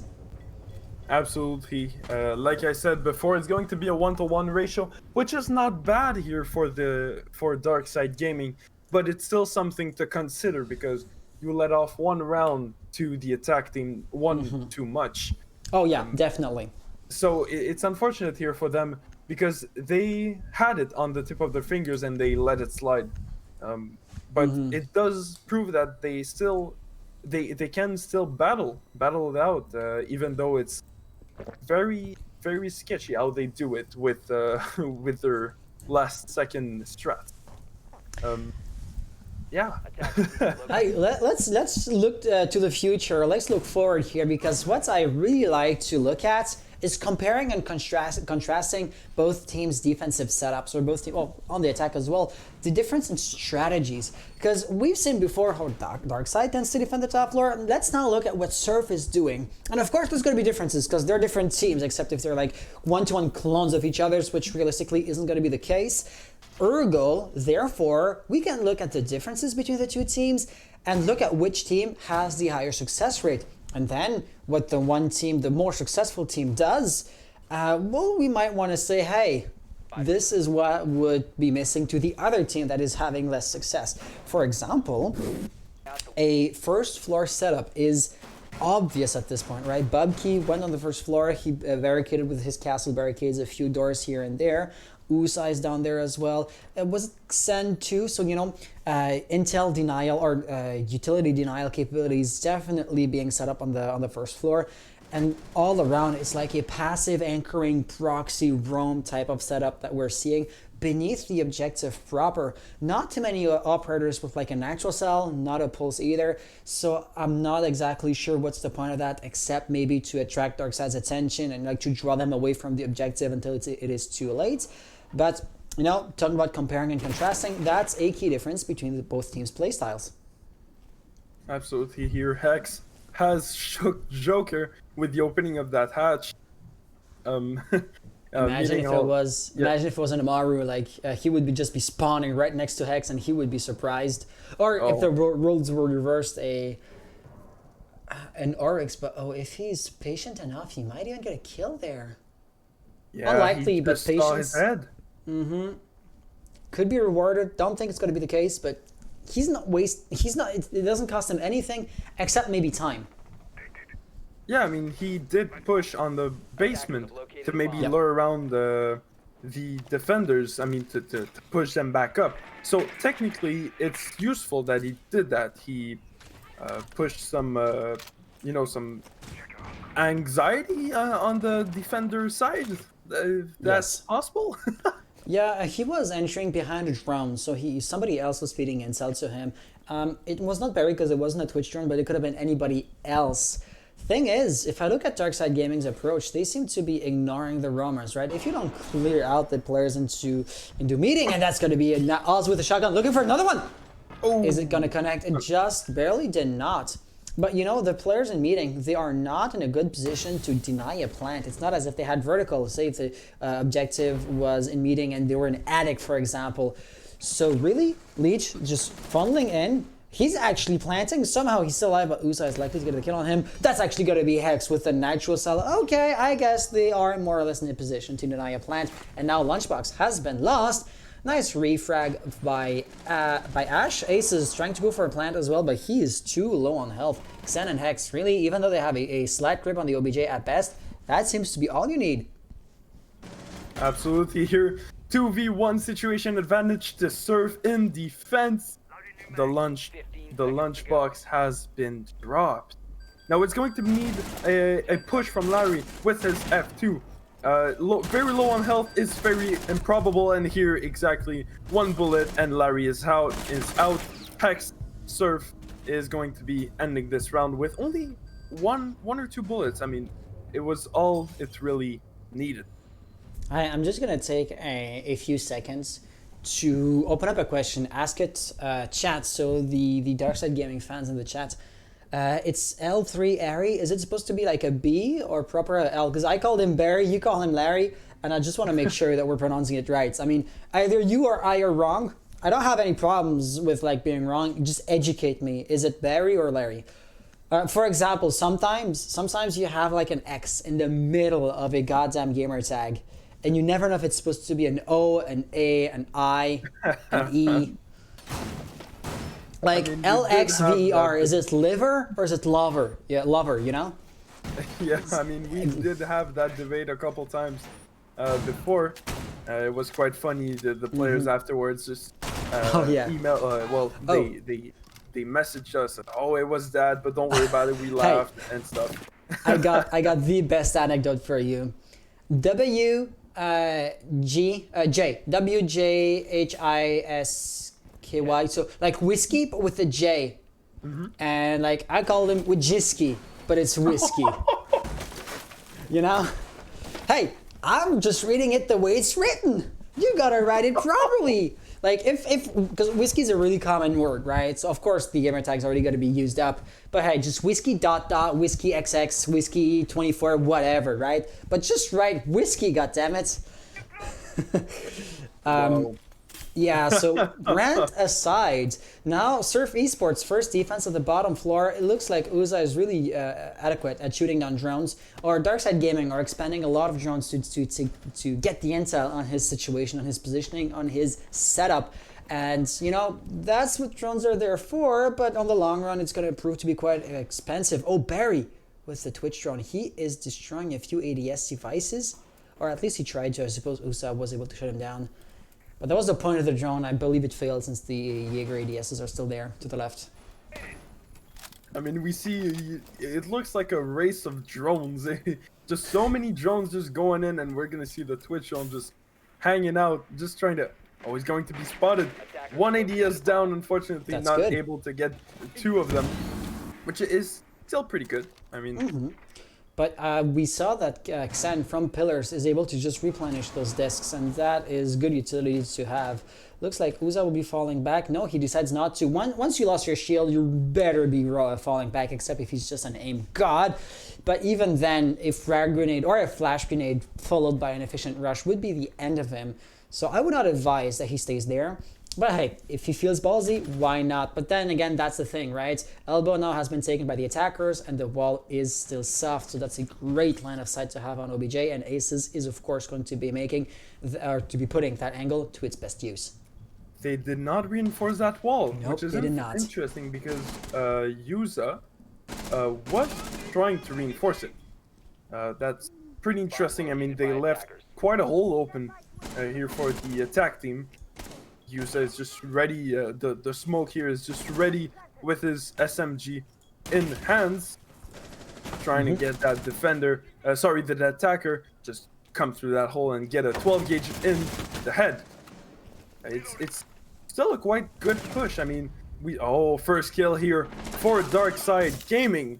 [SPEAKER 3] Absolutely. Like I said before, it's going to be a 1-to-1 ratio, which is not bad here for Darkside Gaming, but it's still something to consider because you let off 1 round to the attack team, one too much.
[SPEAKER 2] Oh yeah, definitely.
[SPEAKER 3] So it's unfortunate here for them because they had it on the tip of their fingers and they let it slide. But it does prove that they can still battle it out, even though it's very, very sketchy how they do it with with their last second strat. Yeah.
[SPEAKER 2] Let's look to the future. Let's look forward here, because what I really like to look at is comparing and contrasting both teams' defensive setups, or both teams, well, on the attack as well, the difference in strategies. Because we've seen before how Darkside tends to defend the top floor. Let's now look at what Surf is doing. And of course, there's going to be differences because they're different teams, except if they're like one-to-one clones of each other's, which realistically isn't going to be the case. Ergo, therefore, we can look at the differences between the two teams and look at which team has the higher success rate. And then what the one team, the more successful team does, well, we might want to say, hey, this is what would be missing to the other team that is having less success. For example, a first floor setup is obvious at this point, right? Bubkey went on the first floor. He barricaded with his castle barricades a few doors here and there. Usai's down there as well. It was Xen too, so you know, intel denial or utility denial capabilities definitely being set up on the first floor. And all around, it's like a passive anchoring proxy roam type of setup that we're seeing beneath the objective proper. Not too many operators with like an actual cell, not a pulse either. So I'm not exactly sure what's the point of that, except maybe to attract Darkside's attention and like to draw them away from the objective until it is too late. But you know, talking about comparing and contrasting, that's a key difference between both teams' playstyles.
[SPEAKER 3] Absolutely. Here, Hex has shook Joker with the opening of that hatch.
[SPEAKER 2] Imagine if it was, imagine if it was an Amaru, like he would just be spawning right next to Hex, and he would be surprised. Or if the roles were reversed, an Oryx. But if he's patient enough, he might even get a kill there.
[SPEAKER 3] Yeah,
[SPEAKER 2] unlikely, but
[SPEAKER 3] saw his
[SPEAKER 2] patience.
[SPEAKER 3] head.
[SPEAKER 2] Could be rewarded. Don't think it's going to be the case, but he's not it doesn't cost him anything except maybe time.
[SPEAKER 3] Yeah, I mean, he did push on the basement to maybe lure around the defenders. I mean, to push them back up. So technically, it's useful that he did that. He pushed some, you know, some anxiety on the defender side. That's possible.
[SPEAKER 2] Yeah, he was entering behind a drone, so somebody else was feeding intel to him. It was not Barry because it wasn't a Twitch drone, but it could have been anybody else. Thing is, if I look at Darkside Gaming's approach, they seem to be ignoring the roamers, right? If you don't clear out the players into meeting, and that's going to be Oz with a shotgun looking for another one. Oh. Is it going to connect? It just barely did not. But you know, the players in meeting, they are not in a good position to deny a plant. It's not as if they had vertical, say if the objective was in meeting and they were in attic, for example. So really, Leech just funneling in. He's actually planting. Somehow he's still alive, but Usai is likely to get a kill on him. That's actually going to be Hex with the Nitro Cell. Okay, I guess they are more or less in a position to deny a plant. And now Lunchbox has been lost. Nice refrag by Ash. Ace is trying to go for a plant as well, but he is too low on health. Xen and Hex, really, even though they have a slight grip on the OBJ at best, that seems to be all you need.
[SPEAKER 3] Absolutely. Here, 2v1 situation advantage to Surf in defense. The lunchbox has been dropped. Now it's going to need a push from Larry with his F2. Very low on health is very improbable, and here exactly one bullet and Larry is out. Hex Surf is going to be ending this round with only one or two bullets. I mean, it was all it really needed.
[SPEAKER 2] I'm just gonna take a few seconds to open up a question, ask it chat, so the Darkside Gaming fans in the chat. It's L3 Ari. Is it supposed to be like a B or proper L? Because I called him Barry, you call him Larry, and I just want to make sure that we're pronouncing it right. I mean, either you or I are wrong. I don't have any problems with like being wrong. Just educate me. Is it Barry or Larry? For example, sometimes you have like an X in the middle of a goddamn gamer tag, and you never know if it's supposed to be an O, an A, an I, an E. Like, I mean, LXVER, is it liver or is it lover? Yeah, lover, you know?
[SPEAKER 3] Yeah, I mean, we did have that debate a couple times before. It was quite funny, the players afterwards just email, they messaged us, oh, it was that, but don't worry about it, we laughed and stuff.
[SPEAKER 2] I got the best anecdote for you. WJHISKY, so like whiskey but with a J. And like I call him Wojcicki, but it's whiskey. You know? Hey, I'm just reading it the way it's written. You gotta write it properly. Like because whiskey is a really common word, right? So of course the gamer tag's already gonna be used up. But hey, just whiskey ... whiskey XX, whiskey 24, whatever, right? But just write whiskey, goddammit. Yeah, so rant aside, now Surf Esports first defense of the bottom floor. It looks like Uza is really adequate at shooting down drones, or Darkside Gaming are expanding a lot of drones to get the intel on his situation, on his positioning, on his setup. And, you know, that's what drones are there for, but on the long run, it's going to prove to be quite expensive. Oh, Barry with the Twitch drone. He is destroying a few ADS devices, or at least he tried to. I suppose USA was able to shut him down. But that was the point of the drone. I believe it failed since the Jaeger ADSs are still there to the left.
[SPEAKER 3] I mean, we see it looks like a race of drones. Just so many drones just going in, and we're going to see the Twitch drone just hanging out, just trying to... Oh, he's going to be spotted. One ADS down, unfortunately,
[SPEAKER 2] That's
[SPEAKER 3] not
[SPEAKER 2] good.
[SPEAKER 3] able to get two of them, which is still pretty good. I mean,
[SPEAKER 2] But we saw that Xan from Pillars is able to just replenish those discs, and that is good utility to have. Looks like Uza will be falling back. No, he decides not to. Once you lost your shield, you better be falling back, except if he's just an aim god. But even then, a frag grenade or a flash grenade followed by an efficient rush would be the end of him. So I would not advise that he stays there. But hey, if he feels ballsy, why not? But then again, that's the thing, right? Elbow now has been taken by the attackers, and the wall is still soft. So that's a great line of sight to have on OBJ. And Aces is, of course, going to be putting that angle to its best use.
[SPEAKER 3] they did not reinforce that wall,
[SPEAKER 2] Nope,
[SPEAKER 3] which is
[SPEAKER 2] they did not.
[SPEAKER 3] interesting because Yuza was trying to reinforce it. That's pretty interesting. I mean, they left quite a hole open here for the attack team. Yuza is just ready. The smoke here is just ready with his SMG in hands, trying to get that defender, the attacker, just come through that hole and get a 12 gauge in the head. It's still a quite good push. I mean, first kill here for Darkside Gaming.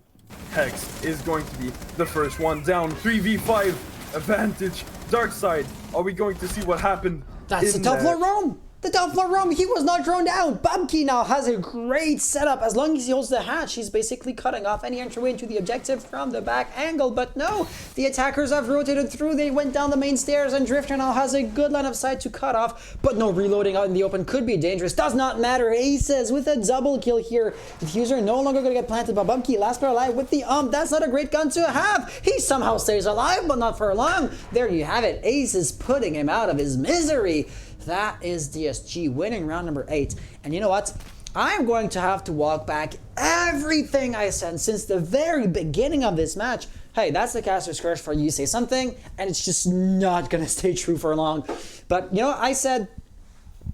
[SPEAKER 3] Hex is going to be the first one down. 3v5 advantage. Darkside, are we going to see what happened?
[SPEAKER 2] That's the top floor roam! The top floor roam, he was not drawn down. Bubkey now has a great setup. As long as he holds the hatch, he's basically cutting off any entryway into the objective from the back angle. But no, the attackers have rotated through. They went down the main stairs, and Drifter now has a good line of sight to cut off. But no, reloading out in the open could be dangerous. Does not matter. Aces with a double kill here. Diffuser no longer going to get planted by Bubkey. Last player alive with the That's not a great gun to have. He somehow stays alive, but not for long. There you have it. Aces putting him out of his misery. That is DSG winning round number 8. And you know what? I'm going to have to walk back everything I said since the very beginning of this match. Hey, that's the caster's curse for you say something, and it's just not going to stay true for long. But, you know, I said,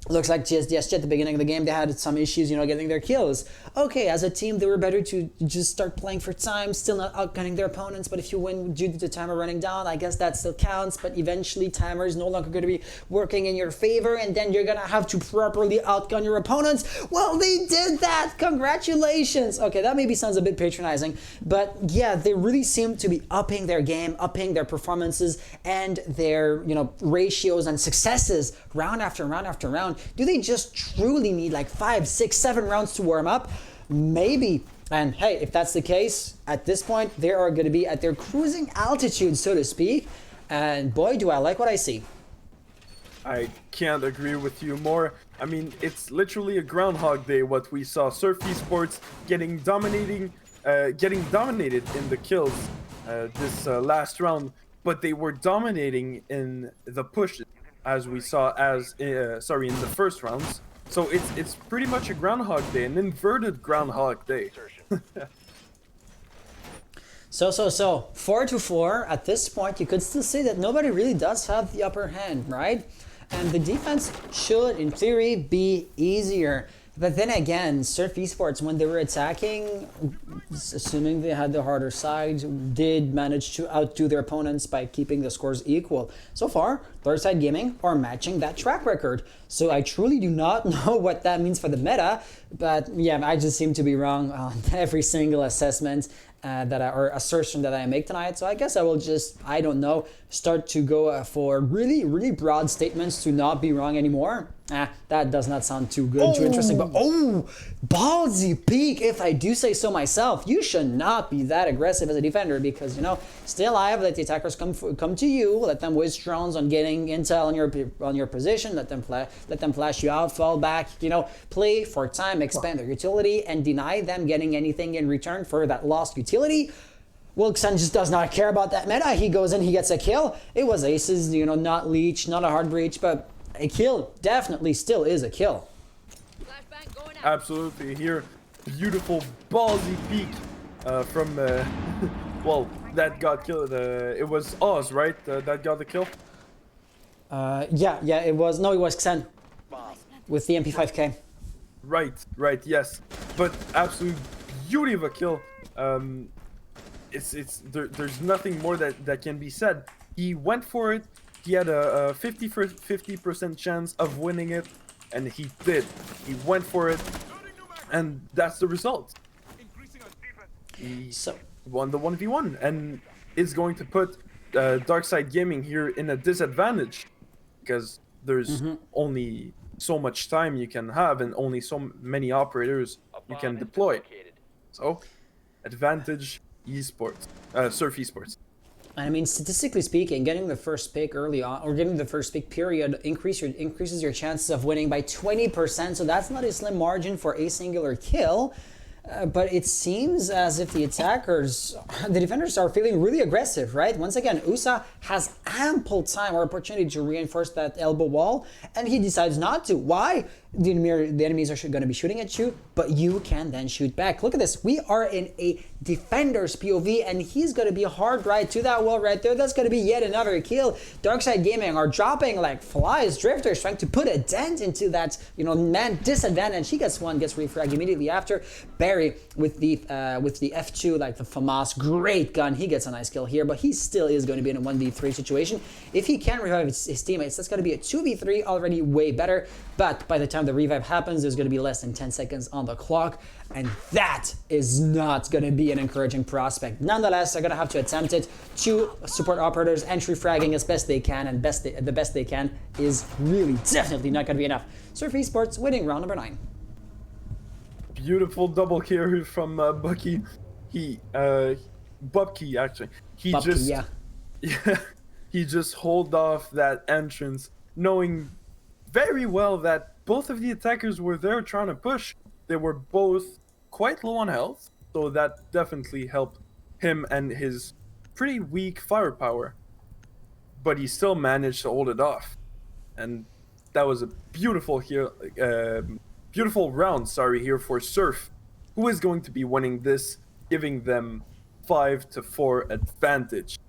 [SPEAKER 2] looks like DSG at the beginning of the game, they had some issues, getting their kills. Okay, as a team, they were better to just start playing for time, still not outgunning their opponents, but if you win due to the timer running down, I guess that still counts, but eventually timer is no longer going to be working in your favor, and then you're going to have to properly outgun your opponents. Well, they did that! Congratulations! Okay, that maybe sounds a bit patronizing, but yeah, they really seem to be upping their game, upping their performances, and their, ratios and successes round after round after round. Do they just truly need like 5, 6, 7 rounds to warm up? Maybe. And hey, if that's the case, at this point, they are going to be at their cruising altitude, so to speak. And boy, do I like what I see.
[SPEAKER 3] I can't agree with you more. I mean, it's literally a Groundhog Day what we saw. Surf Esports getting dominated in the kills this last round, but they were dominating in the push as we saw in the first rounds. So it's pretty much a Groundhog Day, an inverted Groundhog Day.
[SPEAKER 2] So 4-4 at this point, you could still say that nobody really does have the upper hand, right? And the defense should, in theory, be easier. But then again, Surf Esports, when they were attacking, assuming they had the harder side, did manage to outdo their opponents by keeping the scores equal. So far, Darkside Gaming are matching that track record. So I truly do not know what that means for the meta, but yeah, I just seem to be wrong on every single assessment or assertion that I make tonight. So I guess I will just, I don't know, start to go for really, really broad statements to not be wrong anymore. That does not sound too good, too interesting, but ballsy peak, if I do say so myself. You should not be that aggressive as a defender because, stay alive, let the attackers come to you, let them waste drones on getting intel on your position, let them flash you out, fall back, play for time, expand their utility, and deny them getting anything in return for that lost utility. Wilkson just does not care about that meta. He goes in, he gets a kill. It was aces, not leech, not a hard breach, but a kill definitely still is a kill.
[SPEAKER 3] Absolutely. Here, beautiful ballsy peek from well, that got killed. It was Oz, right? That got the kill.
[SPEAKER 2] Yeah, it was Xen with the MP5K.
[SPEAKER 3] Right, yes. But absolute beauty of a kill. There's nothing more that can be said. He went for it. He had a 50% chance of winning it, and he did. He went for it, and that's the result. He won the 1v1, and is going to put Darkside Gaming here in a disadvantage because there's only so much time you can have and only so many operators you can deploy. So, advantage Esports, Surf Esports.
[SPEAKER 2] And I mean, statistically speaking, getting the first pick early on, or getting the first pick period, increases your chances of winning by 20%. So that's not a slim margin for a singular kill. But it seems as if the defenders are feeling really aggressive, right? Once again, USA has ample time or opportunity to reinforce that elbow wall, and he decides not to. Why? The enemies are going to be shooting at you, but you can then shoot back. Look at this. We are in a defender's POV, and he's going to be hard right to that wall right there. That's going to be yet another kill. Darkside Gaming are dropping like flies. Drifters trying to put a dent into that, man disadvantage. He gets one, gets refragged immediately after. Barry with the F2, like the FAMAS, great gun. He gets a nice kill here, but he still is going to be in a 1v3 situation. If he can revive his teammates, that's going to be a 2v3, already way better. But by the time the revive happens, there's going to be less than 10 seconds on the clock, and that is not going to be an encouraging prospect. Nonetheless, they're going to have to attempt it. 2 support operators entry fragging as best they can, and the best they can is really definitely not going to be enough. Surf Esports winning round number 9.
[SPEAKER 3] Beautiful double kill from Bucky. Bubkey actually. He just hold off that entrance, knowing very well that both of the attackers were there trying to push. They were both quite low on health, so that definitely helped him and his pretty weak firepower. But he still managed to hold it off, and that was a beautiful round. Here for Surf, who is going to be winning this, giving them 5-4 advantage.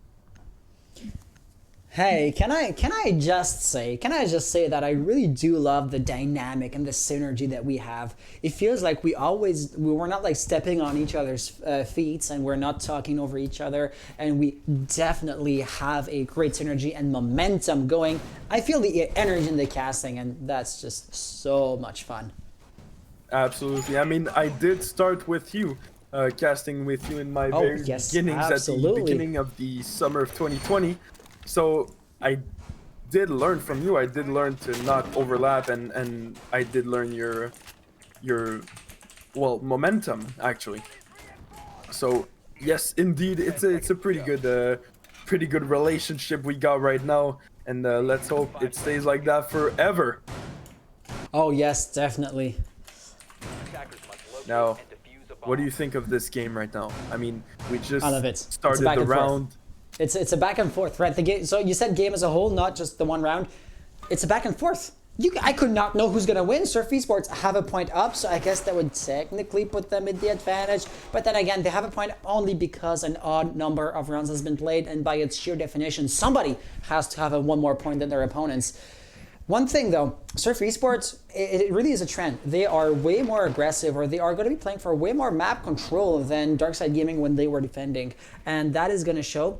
[SPEAKER 2] Hey, can I just say that I really do love the dynamic and the synergy that we have. It feels like we're not like stepping on each other's feet, and we're not talking over each other, and we definitely have a great synergy and momentum going. I feel the energy in the casting, and that's just so much fun.
[SPEAKER 3] Absolutely. I mean, I did start with you, casting with you in my beginnings
[SPEAKER 2] absolutely.
[SPEAKER 3] At the beginning of the summer of 2020. So I did learn from you. I did learn to not overlap, and I did learn your momentum actually. So yes, indeed, it's a pretty good relationship we got right now, and let's hope it stays like that forever.
[SPEAKER 2] Oh yes, definitely.
[SPEAKER 3] Now, what do you think of this game right now? I mean, we just
[SPEAKER 2] I love it.
[SPEAKER 3] started the round.
[SPEAKER 2] It's a back and forth, right? The game. So you said game as a whole, not just the one round. It's a back and forth. I could not know who's gonna win. Surf Esports have a point up, so I guess that would technically put them in the advantage. But then again, they have a point only because an odd number of rounds has been played, and by its sheer definition, somebody has to have one more point than their opponents. One thing though, Surf Esports, it really is a trend. They are way more aggressive, or they are going to be playing for way more map control than Darkside Gaming when they were defending, and that is going to show.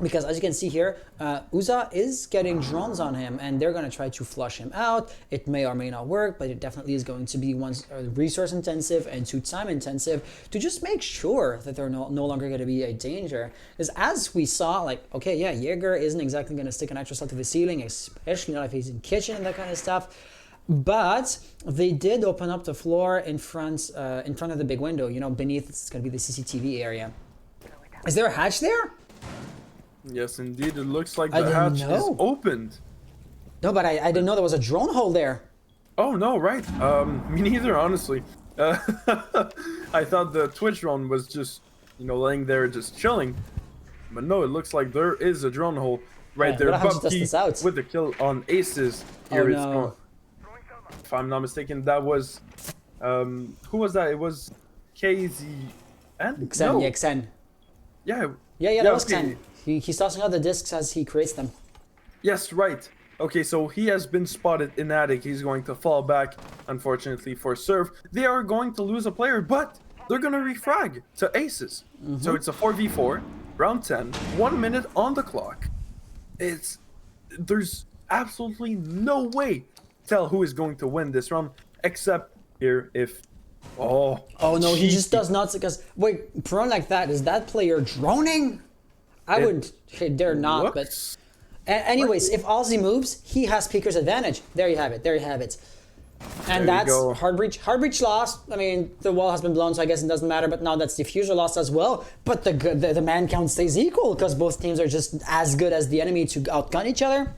[SPEAKER 2] Because as you can see here, Uza is getting drones on him, and they're going to try to flush him out. It may or may not work, but it definitely is going to be resource intensive and time intensive to just make sure that they're no longer going to be a danger. Because as we saw, like, okay, yeah, Jaeger isn't exactly going to stick an extra shot to the ceiling, especially not if he's in kitchen and that kind of stuff. But they did open up the floor in front of the big window. Beneath it's going to be the CCTV area. Is there a hatch there?
[SPEAKER 3] Yes, indeed. It looks like the hatch is opened.
[SPEAKER 2] No, but I didn't know there was a drone hole there.
[SPEAKER 3] Oh, no, right. Me neither, honestly. I thought the Twitch drone was just, laying there just chilling. But no, it looks like there is a drone hole right there. Bubkey with the kill on Aces. Here if I'm not mistaken, that was who was that? It was KZ and
[SPEAKER 2] Xen,
[SPEAKER 3] no.
[SPEAKER 2] yeah, Xen.
[SPEAKER 3] Yeah.
[SPEAKER 2] Yeah, that was
[SPEAKER 3] okay.
[SPEAKER 2] Xen. He's tossing out the discs as he creates them.
[SPEAKER 3] Yes, right. Okay, so he has been spotted in attic. He's going to fall back, unfortunately, for Surf. They are going to lose a player, but they're going to refrag to aces. So it's a 4v4, round 10, 1 minute on the clock. There's absolutely no way to tell who is going to win this round, except here if... Oh
[SPEAKER 2] no, he just
[SPEAKER 3] jeez.
[SPEAKER 2] does not, because, wait, prone like that, is that player droning? I would dare not, but...
[SPEAKER 3] Looks-
[SPEAKER 2] Anyways, if Aussie moves, he has Speaker's advantage. There you have it. There you have it. And
[SPEAKER 3] There you
[SPEAKER 2] that's
[SPEAKER 3] go.
[SPEAKER 2] hard breach. Hard breach lost. I mean, the wall has been blown, so I guess it doesn't matter. But now that's diffuser lost as well. But the man count stays equal because both teams are just as good as the enemy to outgun each other.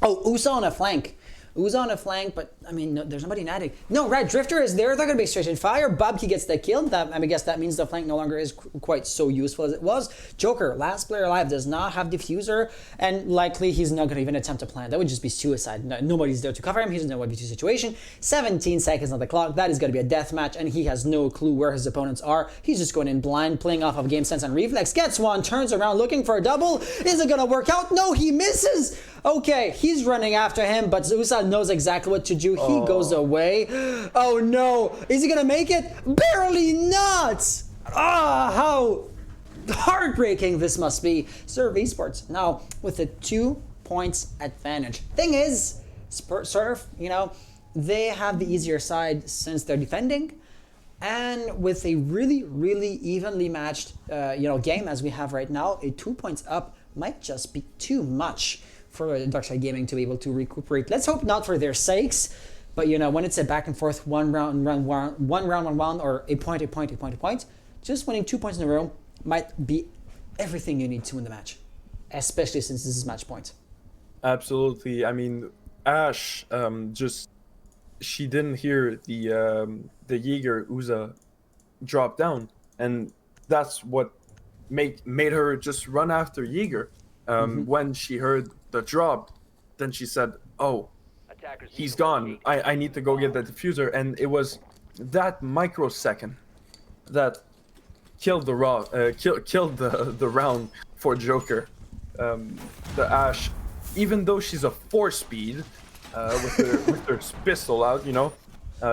[SPEAKER 2] Oh, Usa on a flank. Usa on a flank, but I mean, no, there's nobody in attic. No, Red Drifter is there. They're gonna be straight in fire. Bubkey gets the kill. I guess that means the flank no longer is quite so useful as it was. Joker, last player alive, does not have diffuser, and likely he's not gonna even attempt to plant. That would just be suicide. Nobody's there to cover him. He's in a 1v2 situation. 17 seconds on the clock. That is gonna be a death match, and he has no clue where his opponents are. He's just going in blind, playing off of game sense and reflex. Gets one, turns around, looking for a double. Is it gonna work out? No, he misses. Okay, he's running after him, but Usa knows exactly what to do. He goes away. Oh no, is he gonna make it? Barely not! Ah, how heartbreaking this must be. Serve Esports now with a 2 points advantage. Thing is, Surf, you know, they have the easier side since they're defending. And with a really, really evenly matched, game as we have right now, a 2 points up might just be too much for Darkside Gaming to be able to recuperate. Let's hope not for their sakes, but you know, when it's a back and forth one round, or a point, just winning 2 points in a row might be everything you need to win the match, especially since this is match point.
[SPEAKER 3] Absolutely. I mean, Ash she didn't hear the Jaeger Uza drop down, and that's what made her just run after Jaeger. When she heard the drop, then she said, "Oh,
[SPEAKER 1] Attackers
[SPEAKER 3] he's
[SPEAKER 1] need to
[SPEAKER 3] gone.
[SPEAKER 1] locate-
[SPEAKER 3] I need to go get the diffuser." And it was that microsecond that killed the round for Joker. The Ash, even though she's a 4-speed with her pistol out,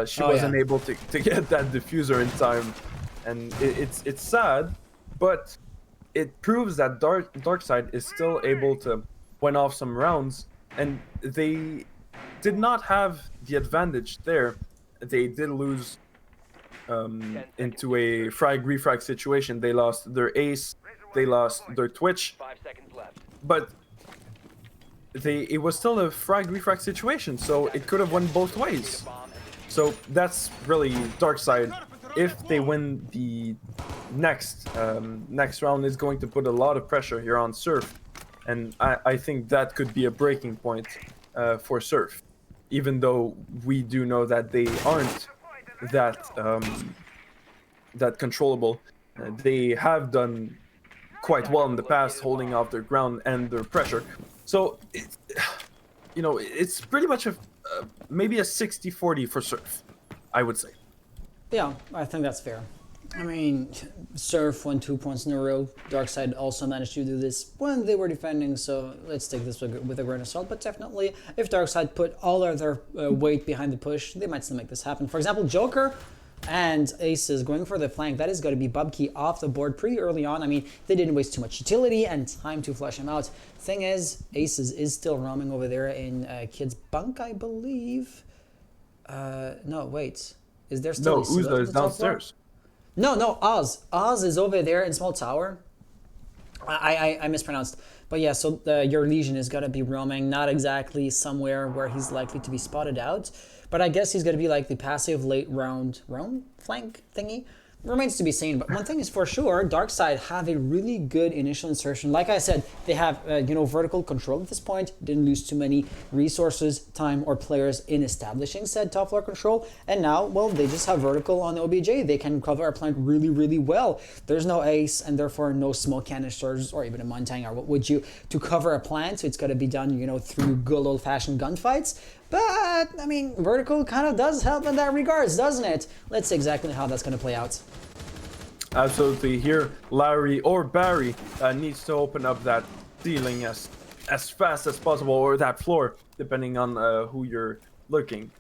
[SPEAKER 3] she wasn't able to get that diffuser in time, and it's sad, but it proves that Darkside is still able to win off some rounds, and they did not have the advantage there. They did lose into a refrag situation. They lost their ace, they lost their Twitch,
[SPEAKER 1] 5 seconds left.
[SPEAKER 3] but it was still a refrag situation, so it could have went both ways.
[SPEAKER 1] Bomb and
[SPEAKER 3] So that's really Darkside. If they win the next round, is going to put a lot of pressure here on Surf, and I think that could be a breaking point for Surf, even though we do know that they aren't that controllable. They have done quite well in the past, holding off their ground and their pressure. So it's pretty much maybe a 60-40 for Surf, I would say.
[SPEAKER 2] Yeah, I think that's fair. I mean, Surf won 2 points in a row. Darkside also managed to do this when they were defending, so let's take this with a grain of salt. But definitely, if Darkside put all of their weight behind the push, they might still make this happen. For example, Joker and Aces going for the flank. That is going to be Bubkey off the board pretty early on. I mean, they didn't waste too much utility and time to flush him out. Thing is, Aces is still roaming over there in Kid's bunk, I believe. No, wait. Is there still
[SPEAKER 3] No,
[SPEAKER 2] a Sula
[SPEAKER 3] Uza
[SPEAKER 2] on
[SPEAKER 3] is
[SPEAKER 2] the top floor?
[SPEAKER 3] downstairs.
[SPEAKER 2] No, Oz. Oz is over there in small tower. I mispronounced. But yeah, so your Legion is going to be roaming, not exactly somewhere where he's likely to be spotted out. But I guess he's going to be like the passive late round flank thingy. remains to be seen. But one thing is for sure, Darkside have a really good initial insertion. Like I said, they have vertical control at this point. Didn't lose too many resources, time, or players in establishing said top floor control. And now, well, they just have vertical on OBJ. They can cover a plant really, really well. There's no ace, and therefore no smoke canisters or even a Montang or what would you to cover a plant. So it's got to be done, through good old-fashioned gunfights. But, I mean, vertical kind of does help in that regards, doesn't it? Let's see exactly how that's going to play out.
[SPEAKER 3] Absolutely. Here, Larry or Barry needs to open up that ceiling as fast as possible, or that floor, depending on who you're looking.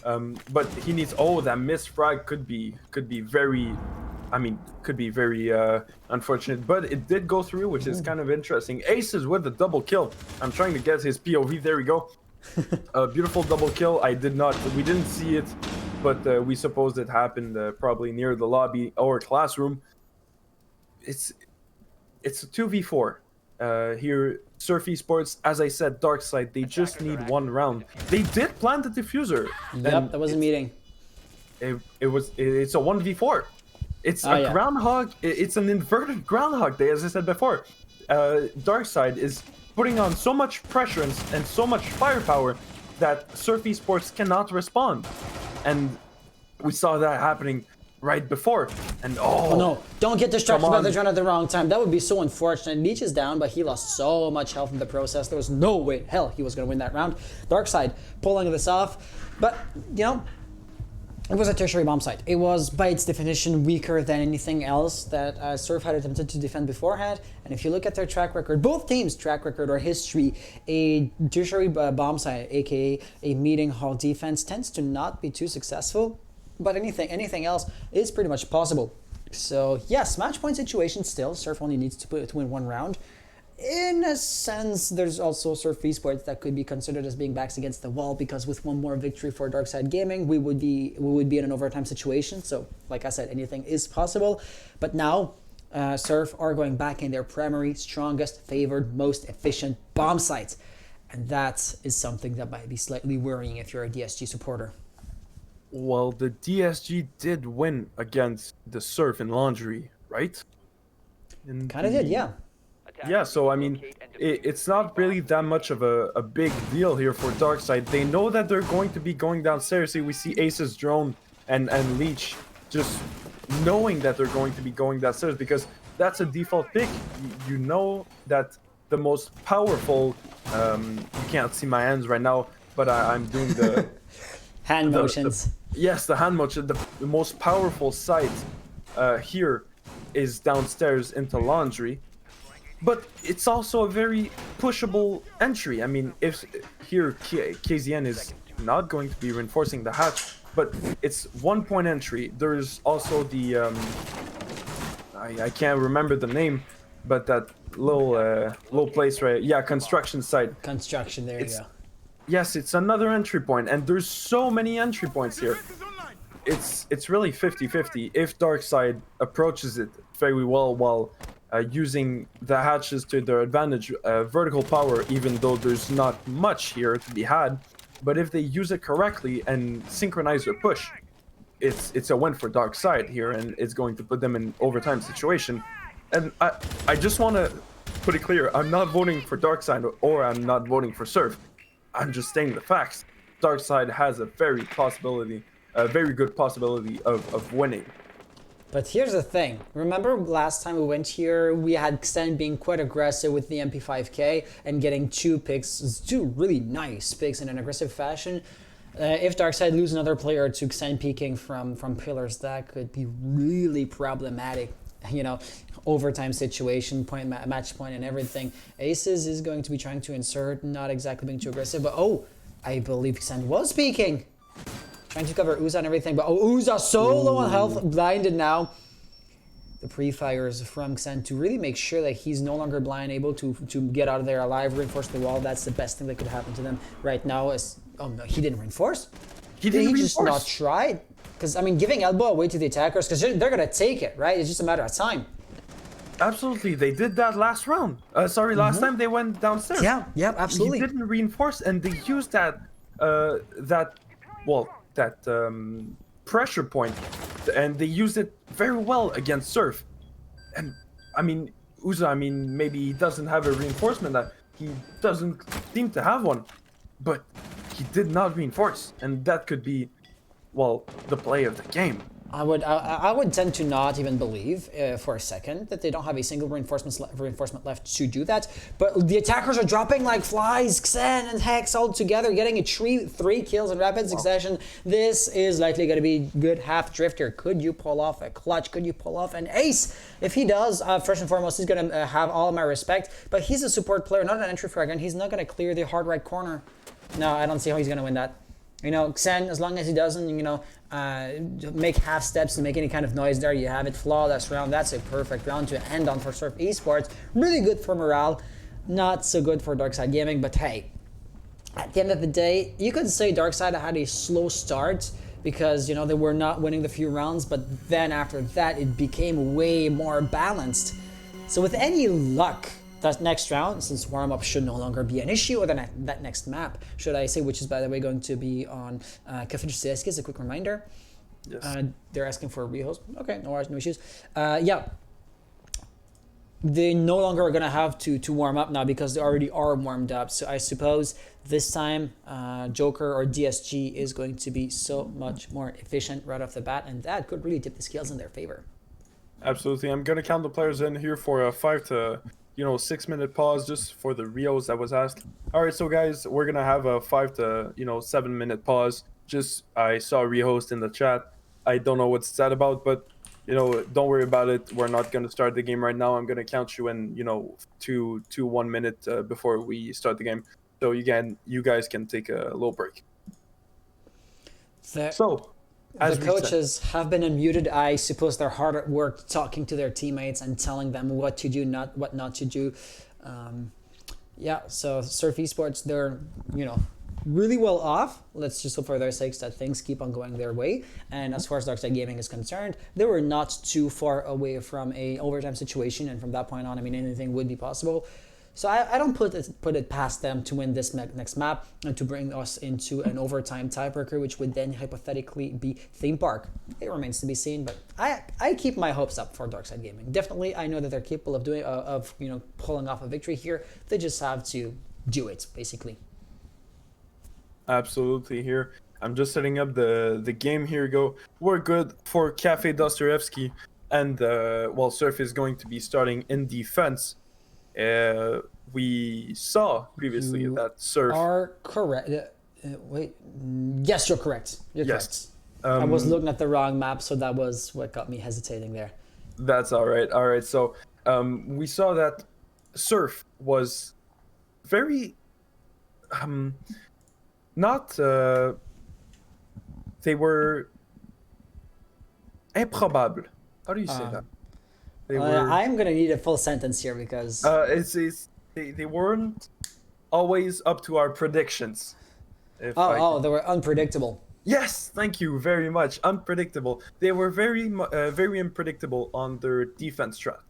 [SPEAKER 3] But he needs. Oh, that missed frag could be very. Could be very unfortunate, but it did go through, which is kind of interesting. Aces with the double kill. I'm trying to get his POV. There we go. A beautiful double kill. We didn't see it, but we supposed it happened probably near the lobby or classroom. It's a 2v4 here. Surf Esports, as I said, Darkside, they just need one round. They did plant the diffuser.
[SPEAKER 2] Yep, that was a meeting.
[SPEAKER 3] It's a 1v4. It's a groundhog. It's an inverted groundhog day, as I said before. Darkside is putting on so much pressure and so much firepower that Surf Esports cannot respond. And we saw that happening right before. And
[SPEAKER 2] oh no, don't get distracted by the drone at the wrong time. That would be so unfortunate. Leech is down, but he lost so much health in the process. There was no way hell he was going to win that round. Darkside pulling this off. But, it was a tertiary bomb site. It was, by its definition, weaker than anything else that Surf had attempted to defend beforehand. And if you look at their track record, both teams' track record or history, a tertiary bomb site, aka a meeting hall defense, tends to not be too successful. But anything else is pretty much possible. So yes, match point situation still. Surf only needs to win one round. In a sense, there's also Surf Esports that could be considered as being backs against the wall, because with one more victory for Darkside Gaming, we would be in an overtime situation. So, like I said, anything is possible. But now, Surf are going back in their primary, strongest, favored, most efficient bomb sites, and that is something that might be slightly worrying if you're a DSG supporter.
[SPEAKER 3] Well, the DSG did win against the Surf in Laundry, right?
[SPEAKER 2] Kind of did, yeah.
[SPEAKER 3] Yeah, so I mean, it's not really that much of a big deal here for Darkside. They know that they're going to be going downstairs. See, we see Ace's drone and Leech just knowing that they're going to be going downstairs, because that's a default pick. You know that the most powerful, you can't see my hands right now, but I'm doing the
[SPEAKER 2] hand motions.
[SPEAKER 3] Yes, the hand motion. The most powerful site here is downstairs into Laundry. But it's also a very pushable entry. I mean, if here KZN is not going to be reinforcing the hatch, but it's 1 point entry. There's also the I can't remember the name, but that little place, right? Yeah, construction site.
[SPEAKER 2] Construction, there you go.
[SPEAKER 3] Yes, it's another entry point, and there's so many entry points here. It's really 50-50 if Darkside approaches it very well while using the hatches to their advantage, vertical power, even though there's not much here to be had. But if they use it correctly and synchronize their push, it's a win for Darkside here, and it's going to put them in overtime situation. And I just want to put it clear, I'm not voting for Darkside or I'm not voting for Surf. I'm just stating the facts. Darkside has a very good possibility of winning.
[SPEAKER 2] But here's the thing. Remember last time we went here, we had Xen being quite aggressive with the MP5K and getting two really nice picks in an aggressive fashion. If Darkside lose another player to Xen peeking from pillars, that could be really problematic. Overtime situation, match point and everything. Aces is going to be trying to insert, not exactly being too aggressive, but I believe Xen was peeking. Trying to cover Uza and everything, but Uza so low on health, blinded now. The pre-fires from Xen to really make sure that he's no longer blind, able to get out of there alive, reinforce the wall. That's the best thing that could happen to them right now. Oh no, he didn't reinforce? Did he just not try? Because, I mean, giving elbow away to the attackers, because they're going to take it, right? It's just a matter of time.
[SPEAKER 3] Absolutely, they did that last round. Last time they went downstairs.
[SPEAKER 2] Yeah, absolutely.
[SPEAKER 3] He didn't reinforce, and they used that pressure point, and they used it very well against Surf. And I mean, Uza, I mean, maybe he doesn't have a reinforcement that he doesn't seem to have one, but he did not reinforce, and that could be, well, the play of the game.
[SPEAKER 2] I would tend to not even believe for a second that they don't have a single reinforcement left to do that. But the attackers are dropping like flies, Xen and Hex all together, getting a three kills in rapid succession. This is likely going to be good half drifter. Could you pull off a clutch? Could you pull off an ace? If he does, first and foremost, he's going to have all of my respect. But he's a support player, not an entry frag, and he's not going to clear the hard right corner. No, I don't see how he's going to win that. You know, Xen, as long as he doesn't, you know, make half steps to make any kind of noise there, you have it. Flawless round. That's a perfect round to end on for Surf Esports. Really good for morale. Not so good for Darkside Gaming, but hey, at the end of the day, you could say Darkside had a slow start because, you know, they were not winning the few rounds, but then after that, it became way more balanced. So with any luck, that next round, since warm-up should no longer be an issue, or that next map, should I say, which is, by the way, going to be on Café du CSK, as a quick reminder.
[SPEAKER 3] Yes.
[SPEAKER 2] They're asking for a rehost. Okay, no worries, no issues. Yeah. They no longer are going to have to warm up now because they already are warmed up. So I suppose this time Joker or DSG is going to be so much more efficient right off the bat, and that could really tip the scales in their favor.
[SPEAKER 3] Absolutely. I'm going to count the players in here for a 5 to 6 minute pause just for the Rios that was asked. All right, so guys, we're going to have a 5 to 7 minute pause. Just, I saw rehost in the chat. I don't know what's that about, but, don't worry about it. We're not going to start the game right now. I'm going to count you in, 1 minute before we start the game. So you guys can take a little break.
[SPEAKER 2] The coaches have been unmuted. I suppose they're hard at work talking to their teammates and telling them what to do, what not to do. Yeah, so Surf Esports, they're, really well off. Let's just hope for their sakes that things keep on going their way. And as far as Darkside Gaming is concerned, they were not too far away from a overtime situation. And from that point on, I mean, anything would be possible. So I don't put it past them to win this next map and to bring us into an overtime tiebreaker, which would then hypothetically be Theme Park. It remains to be seen, but I keep my hopes up for Darkside Gaming. Definitely, I know that they're capable of pulling off a victory here. They just have to do it, basically.
[SPEAKER 3] Absolutely. Here, I'm just setting up the game. Here we go. We're good for Cafe Dostoevsky, and Surf is going to be starting in defense. We saw previously that Surf
[SPEAKER 2] are correct. Wait, yes, you're correct. You're
[SPEAKER 3] yes.
[SPEAKER 2] correct. I was looking at the wrong map, so that was what got me hesitating there.
[SPEAKER 3] That's all right. All right. So we saw that Surf was very not. They were improbable. How do you say that?
[SPEAKER 2] I'm gonna need a full sentence here because
[SPEAKER 3] they weren't always up to our predictions.
[SPEAKER 2] They were unpredictable.
[SPEAKER 3] Yes, thank you very much. Unpredictable. They were very unpredictable on their defense strat.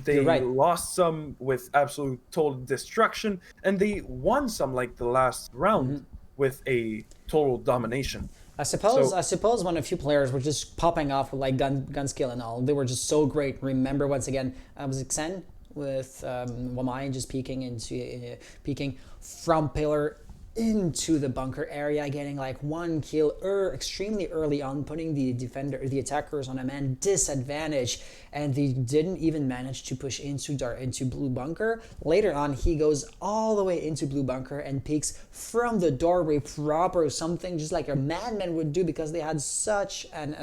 [SPEAKER 3] They lost some with absolute total destruction, and they won some like the last round with a total domination.
[SPEAKER 2] I suppose when a few players were just popping off with like gun skill and all, they were just so great. Remember once again, was Xen with Wamai just peeking from pillar into the bunker area, getting like one kill extremely early on, putting the attackers on a man disadvantage, and they didn't even manage to push into blue bunker. Later on, he goes all the way into blue bunker and peeks from the doorway proper, something just like a madman would do, because they had such an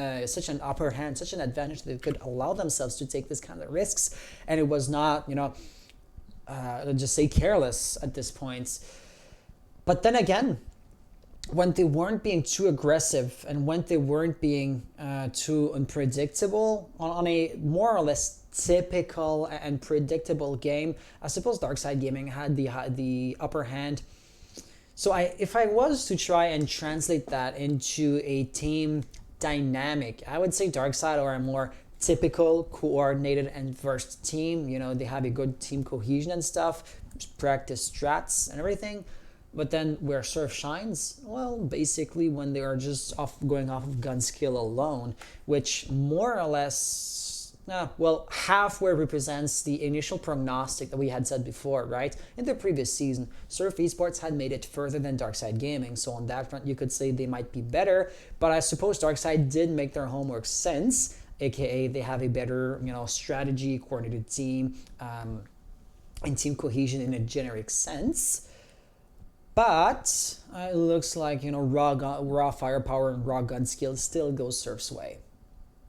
[SPEAKER 2] upper hand, such an advantage that they could allow themselves to take this kind of risks, and it was not, just say careless at this point. But then again, when they weren't being too aggressive and when they weren't being too unpredictable on a more or less typical and predictable game, I suppose Darkside Gaming had the upper hand. So if I was to try and translate that into a team dynamic, I would say Darkside are a more typical, coordinated, and versed team. They have a good team cohesion and stuff, practice strats and everything. But then where Surf shines, well, basically when they are just going off of gun skill alone, which more or less, well, halfway represents the initial prognostic that we had said before, right? In the previous season, Surf Esports had made it further than Darkside Gaming, so on that front you could say they might be better, but I suppose Darkside did make their homework since, aka they have a better, strategy, coordinated team, and team cohesion in a generic sense. But it looks like, raw firepower and raw gun skill still goes Surf's way.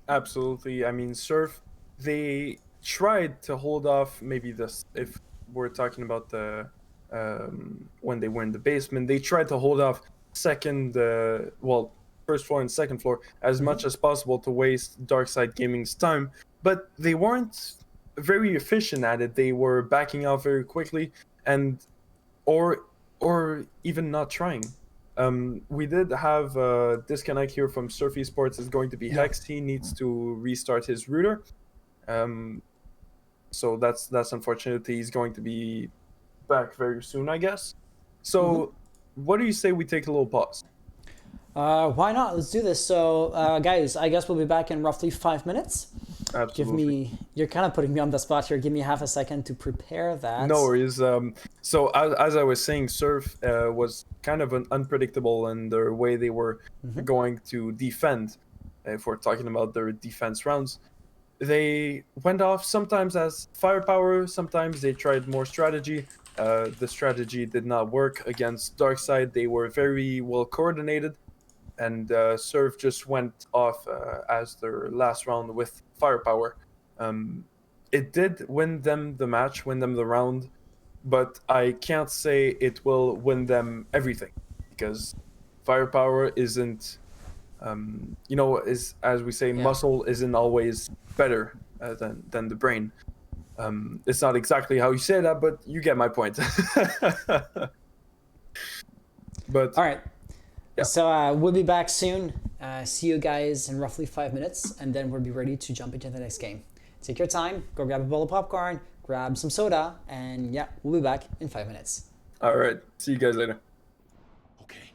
[SPEAKER 3] Absolutely. I mean, Surf, they tried to hold off maybe this, if we're talking about the when they were in the basement, they tried to hold off first floor and second floor as much as possible to waste Darkside Gaming's time, but they weren't very efficient at it. They were backing off very quickly, and or even not trying. We did have a disconnect here from Surf Esports. Is going to be Hex. He needs to restart his router. So that's unfortunate. He's going to be back very soon, I guess. So what do you say we take a little pause?
[SPEAKER 2] Why not? Let's do this. So, guys, I guess we'll be back in roughly 5 minutes.
[SPEAKER 3] Absolutely.
[SPEAKER 2] You're kind of putting me on the spot here. Give me half a second to prepare that.
[SPEAKER 3] No worries. So as I was saying, Surf was kind of unpredictable in the way they were going to defend. If we're talking about their defense rounds, they went off sometimes as firepower, sometimes they tried more strategy. The strategy did not work against Darkside. They were very well coordinated, and Surf just went off as their last round with firepower. It did win them the match, win them the round, but I can't say it will win them everything, because firepower isn't, is, as we say, muscle isn't always better than the brain. It's not exactly how you say that, but you get my point. But
[SPEAKER 2] all right.
[SPEAKER 3] Yeah.
[SPEAKER 2] So we'll be back soon. See you guys in roughly 5 minutes, and then we'll be ready to jump into the next game. Take your time, go grab a bowl of popcorn, grab some soda, and yeah, we'll be back in 5 minutes.
[SPEAKER 3] All right. See you guys later.
[SPEAKER 4] Okay.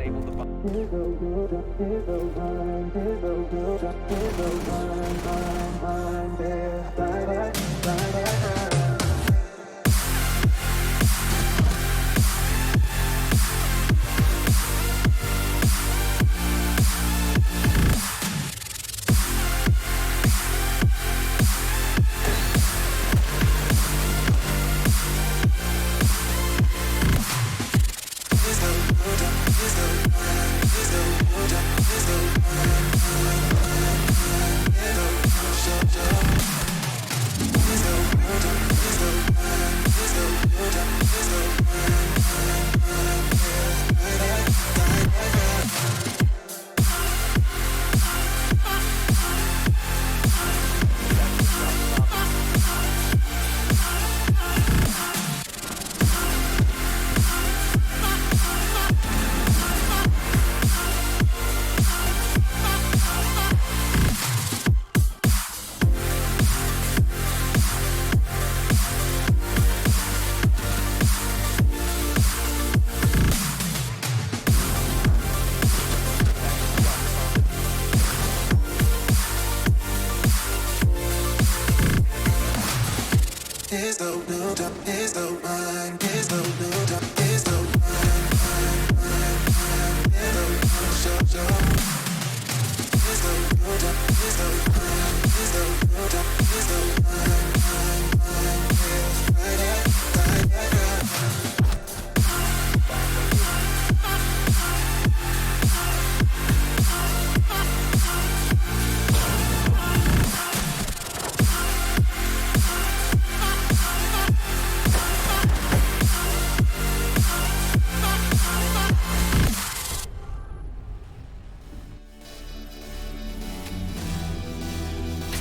[SPEAKER 1] disable the bomb.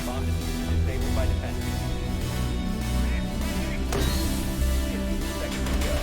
[SPEAKER 1] Bomb diffuser disabled by defenders. 15 seconds to go.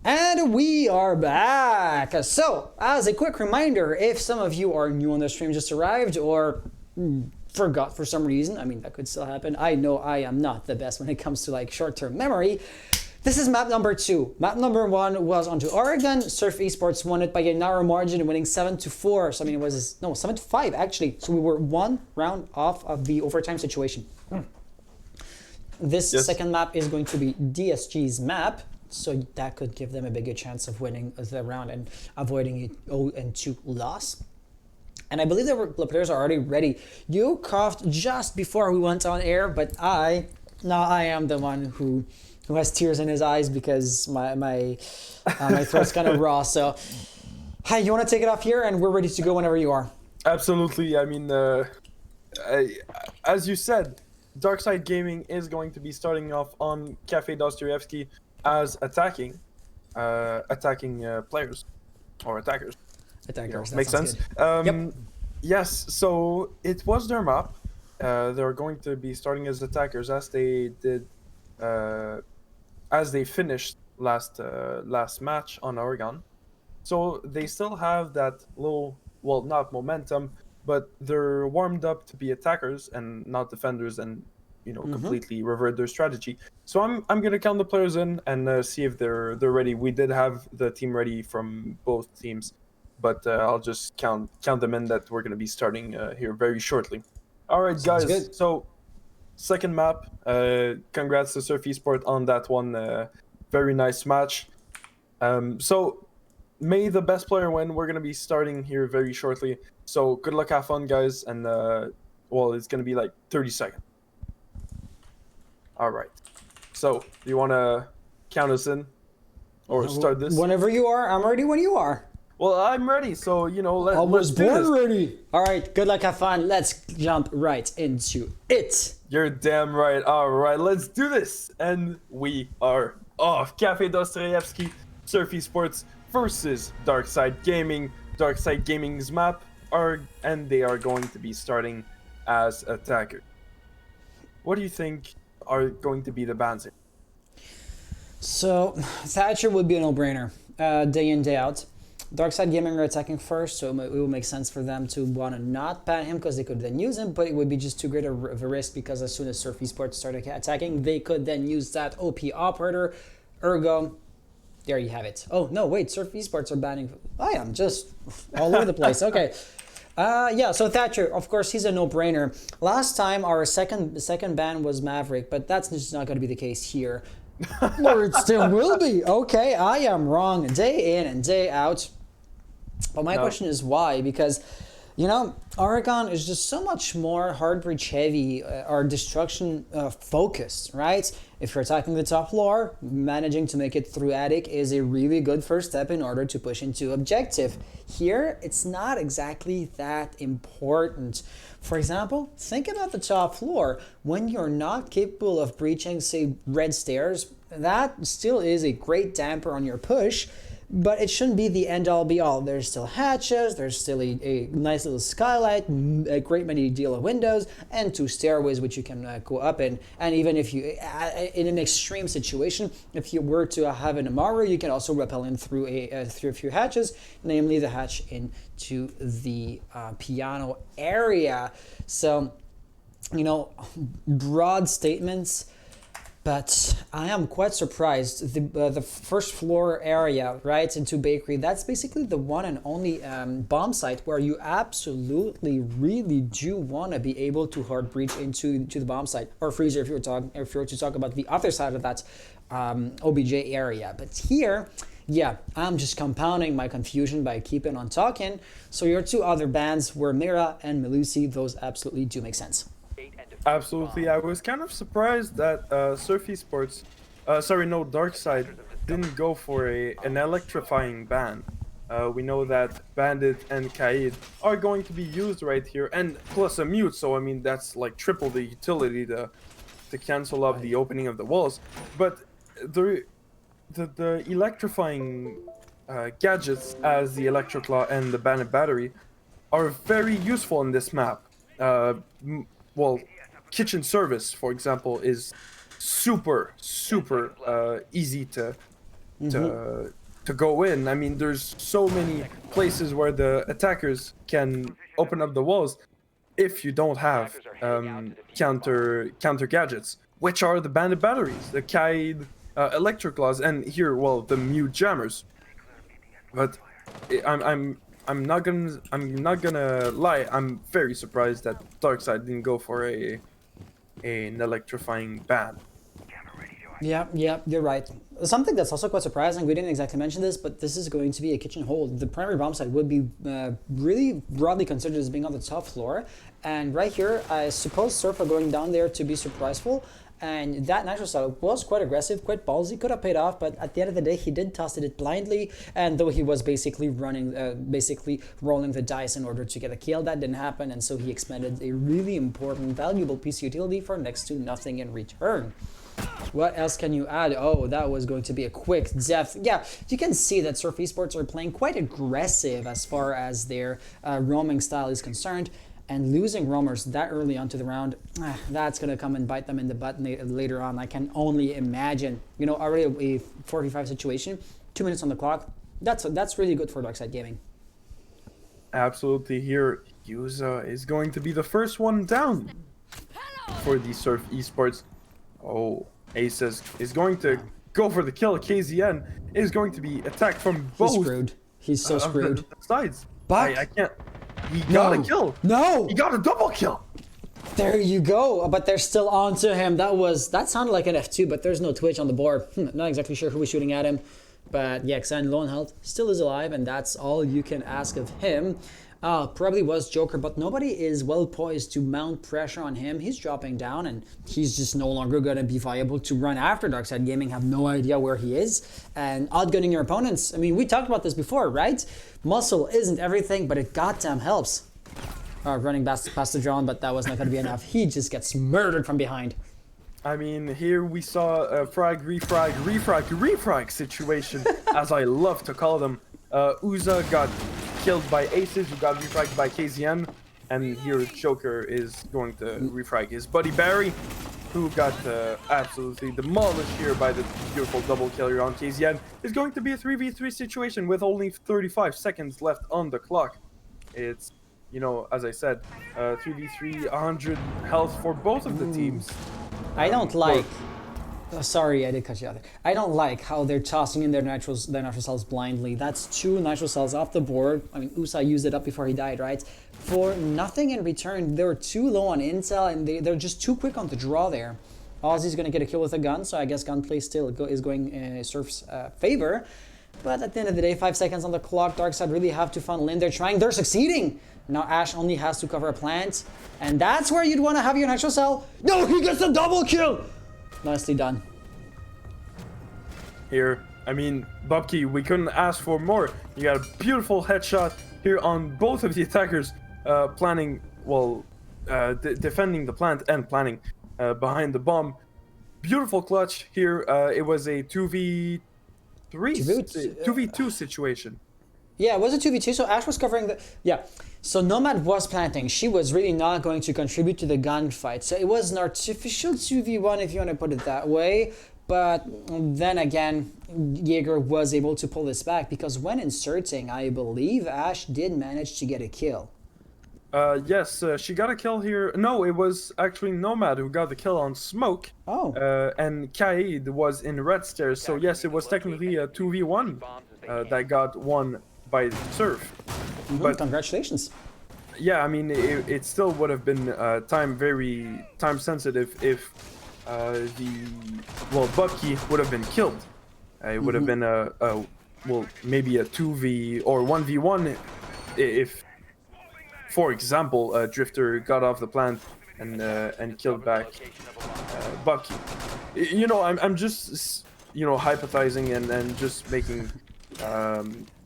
[SPEAKER 2] And we are back. So, as a quick reminder, if some of you are new on the stream, just arrived, or forgot for some reason, I mean, that could still happen. I know I am not the best when it comes to like short-term memory. This is map number 2. Map number 1 was onto Oregon. Surf Esports won it by a narrow margin, winning 7-4. So I mean, it was 7-5 actually. So we were 1 round off of the overtime situation. This second map is going to be DSG's map. So that could give them a bigger chance of winning the round and avoiding a 0-2 loss. And I believe the players are already ready. You coughed just before we went on air, but I am the one who has tears in his eyes because my throat's kind of raw. So, hi, you want to take it off here, and we're ready to go whenever you are.
[SPEAKER 3] Absolutely. I mean, as you said, Darkside Gaming is going to be starting off on Cafe Dostoyevsky as attacking players or attackers.
[SPEAKER 2] Attackers,
[SPEAKER 3] makes sense.
[SPEAKER 2] Yep.
[SPEAKER 3] Yes, so it was their map. They're going to be starting as attackers as they did, as they finished last match on Oregon. So they still have that little, well, not momentum, but they're warmed up to be attackers and not defenders, and completely revert their strategy. So I'm gonna count the players in and see if they're ready. We did have the team ready from both teams, but I'll just count them in that we're gonna be starting here very shortly. All right, guys.
[SPEAKER 2] Good.
[SPEAKER 3] So second map. Congrats to Surf Esports on that one. Very nice match. So may the best player win. We're gonna be starting here very shortly. So good luck, have fun, guys, and well, it's gonna be like 30 seconds. All right. So, do you want to count us in or start this?
[SPEAKER 2] Whenever you are, I'm ready when you are.
[SPEAKER 3] Well, I'm ready. So
[SPEAKER 2] I was
[SPEAKER 3] let's do
[SPEAKER 2] born
[SPEAKER 3] this.
[SPEAKER 2] ready. All right, good luck, have fun. Let's jump right into it.
[SPEAKER 3] You're damn right. All right, let's do this. And we are off. Cafe Dostoevsky, Surf Esports versus Darkside Gaming. Darkside Gaming's map they are going to be starting as attacker. What do you think are going to be the bans here?
[SPEAKER 2] So Thatcher would be a no-brainer, day in, day out. Darkside Gaming are attacking first, so it will make sense for them to want to not ban him because they could then use him, but it would be just too great of a risk because as soon as Surf Esports started attacking, they could then use that OP operator. Ergo, there you have it. Oh, no, wait, Surf Esports are banning... I am just all over the place. Okay. Yeah, so Thatcher, of course, he's a no-brainer. Last time, our second ban was Maverick, but that's just not going to be the case here. Or it still will be. Okay, I am wrong day in and day out. But my question is why? Because, Oregon is just so much more hard breach heavy or destruction focused, right? If you're attacking the top floor, managing to make it through attic is a really good first step in order to push into objective. Here, it's not exactly that important. For example, think about the top floor. When you're not capable of breaching, say, red stairs, that still is a great damper on your push, but it shouldn't be the end-all be-all. There's still hatches, there's still a nice little skylight, a great many deal of windows, and 2 stairways which you can go up in. And even if you, in an extreme situation, if you were to have an Amaru, you can also rappel in through a few hatches, namely the hatch into the piano area. So, broad statements. But I am quite surprised. The first floor area, right, into bakery, that's basically the one and only bomb site where you absolutely really do want to be able to hard breach into the bomb site, or freezer if you were to talk about the other side of that OBJ area. But here, yeah, I'm just compounding my confusion by keeping on talking. So your 2 other bans were Mira and Melusi. Those absolutely do make sense.
[SPEAKER 3] Absolutely, I was kind of surprised that Surf Esports, Darkside didn't go for an electrifying ban. We know that Bandit and Kaid are going to be used right here, and plus a mute, so I mean that's like triple the utility to cancel up the opening of the walls. But the electrifying gadgets as the Electro Claw and the Bandit Battery are very useful in this map. Kitchen service, for example, is super easy to go in. I mean, there's so many places where the attackers can open up the walls if you don't have counter gadgets, which are the Bandit Batteries, the Kaid Electric Claws, and here, the Mute Jammers. But I'm not gonna lie. I'm very surprised that Darkside didn't go for an electrifying ban.
[SPEAKER 2] Yeah, you're right. Something that's also quite surprising, we didn't exactly mention this, but this is going to be a kitchen hold. The primary bomb site would be really broadly considered as being on the top floor. And right here, I suppose Surf are going down there to be surpriseful. And that natural style was quite aggressive, quite ballsy, could have paid off, but at the end of the day, he did toss it blindly. And though he was basically rolling the dice in order to get a kill, that didn't happen. And so he expended a really important, valuable piece of utility for next to nothing in return. What else can you add? Oh, that was going to be a quick death. Yeah, you can see that Surf Esports are playing quite aggressive as far as their roaming style is concerned. And losing roamers that early onto the round, that's going to come and bite them in the butt later on. I can only imagine. Already a 4v5 situation, 2 minutes on the clock. That's really good for Darkside Gaming.
[SPEAKER 3] Absolutely. Here, Yuza is going to be the first one down for the Surf Esports. Oh, Aces is going to go for the kill. KZN is going to be attacked from both.
[SPEAKER 2] He's screwed. He's so screwed.
[SPEAKER 3] The sides.
[SPEAKER 2] But
[SPEAKER 3] I can't. He got a kill.
[SPEAKER 2] No.
[SPEAKER 3] He got a double kill.
[SPEAKER 2] There you go. But they're still on to him. That sounded like an F2, but there's no Twitch on the board. Not exactly sure who was shooting at him. But yeah, Xan Lone Health still is alive, and that's all you can ask of him. Probably was Joker, but nobody is well poised to mount pressure on him. He's dropping down, and he's just no longer going to be viable to run after Darkside Gaming. Have no idea where he is, and outgunning your opponents. I mean, we talked about this before, right? Muscle isn't everything, but it goddamn helps. Running past the drone, but that was not going to be enough. He just gets murdered from behind.
[SPEAKER 3] I mean, here we saw a refrag situation, as I love to call them. Uza got killed by Aces, who got refragged by KZM, and here Joker is going to refrag his buddy Barry, who got absolutely demolished here by the beautiful double kill here on KZM. It's going to be a 3v3 situation with only 35 seconds left on the clock. It's, you know, as I said, 3v3, 100 health for both of the teams.
[SPEAKER 2] I don't like... Oh, sorry, I did cut you out there. I don't like how they're tossing in their nitro cells blindly. That's 2 nitro cells off the board. I mean, Usa used it up before he died, right? For nothing in return. They were too low on intel, and they're just too quick on the draw there. Ozzy's going to get a kill with a gun, so I guess gunplay still is going in Surf's favor. But at the end of the day, 5 seconds on the clock. Darkside really have to funnel in. They're trying. They're succeeding. Now Ash only has to cover a plant. And that's where you'd want to have your nitro cell. No, he gets a double kill! Nicely done.
[SPEAKER 3] Here, I mean, Bubkey, we couldn't ask for more. You got a beautiful headshot here on both of the attackers, defending the plant and planning behind the bomb. Beautiful clutch here. It was a 2v2 situation.
[SPEAKER 2] Yeah, it was a 2v2, so Ash was covering the... Yeah, so Nomad was planting. She was really not going to contribute to the gunfight. So it was an artificial 2v1, if you want to put it that way. But then again, Jaeger was able to pull this back, because when inserting, I believe Ash did manage to get a kill.
[SPEAKER 3] Yes, she got a kill here. No, it was actually Nomad who got the kill on Smoke.
[SPEAKER 2] Oh.
[SPEAKER 3] And Kaid was in Red Stairs. So yes, it was technically a 2v1 that got won by Surf.
[SPEAKER 2] But congratulations.
[SPEAKER 3] Yeah, I mean, it still would have been very time sensitive if Bubkey would have been killed. It would have been maybe a 2v or 1v1 if, for example, Drifter got off the plant and killed back Bubkey. You know, I'm just, you know, hypothesizing and just making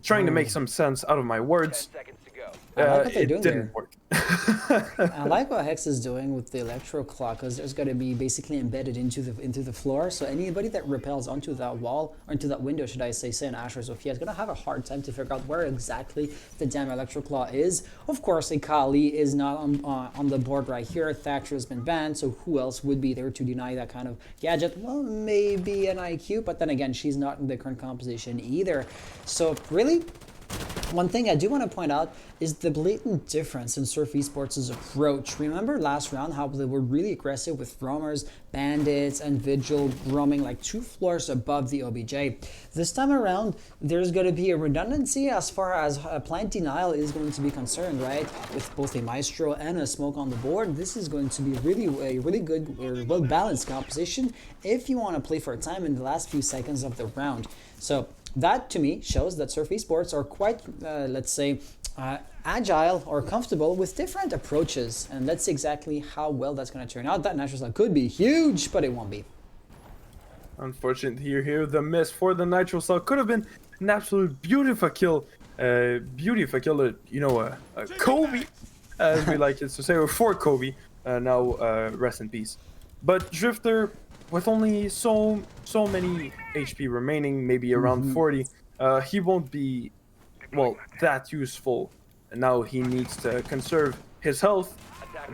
[SPEAKER 3] trying to make some sense out of my words.
[SPEAKER 2] I like what they're doing
[SPEAKER 3] didn't
[SPEAKER 2] there.
[SPEAKER 3] work.
[SPEAKER 2] I like what Hex is doing with the electro clock, because there's going to be basically embedded into the floor. So anybody that repels onto that wall, or into that window, should I say an Ash or Zofia, is going to have a hard time to figure out where exactly the damn electro claw is. Of course, a Kali is not on the board right here. Thatcher has been banned, so who else would be there to deny that kind of gadget? Well, maybe an IQ, but then again, she's not in the current composition either. So really, one thing I do want to point out is the blatant difference in Surf Esports' approach. Remember last round how they were really aggressive with roamers, bandits, and Vigil roaming like 2 floors above the OBJ. This time around, there's going to be a redundancy as far as plant denial is going to be concerned, right? With both a Maestro and a Smoke on the board, this is going to be a really good, well-balanced composition if you want to play for a time in the last few seconds of the round. So that, to me, shows that Surf Esports are quite, let's say, agile or comfortable with different approaches. And let's see exactly how well that's going to turn out. That natural cell could be huge, but it won't be.
[SPEAKER 3] Unfortunately, here the miss for the Nitro Cell could have been an absolute beautiful kill. You know, Kobe, as we like it to say, or for Kobe. Now, rest in peace. But Drifter, with only so many HP remaining, maybe around 40, he won't be, well, that useful. And now he needs to conserve his health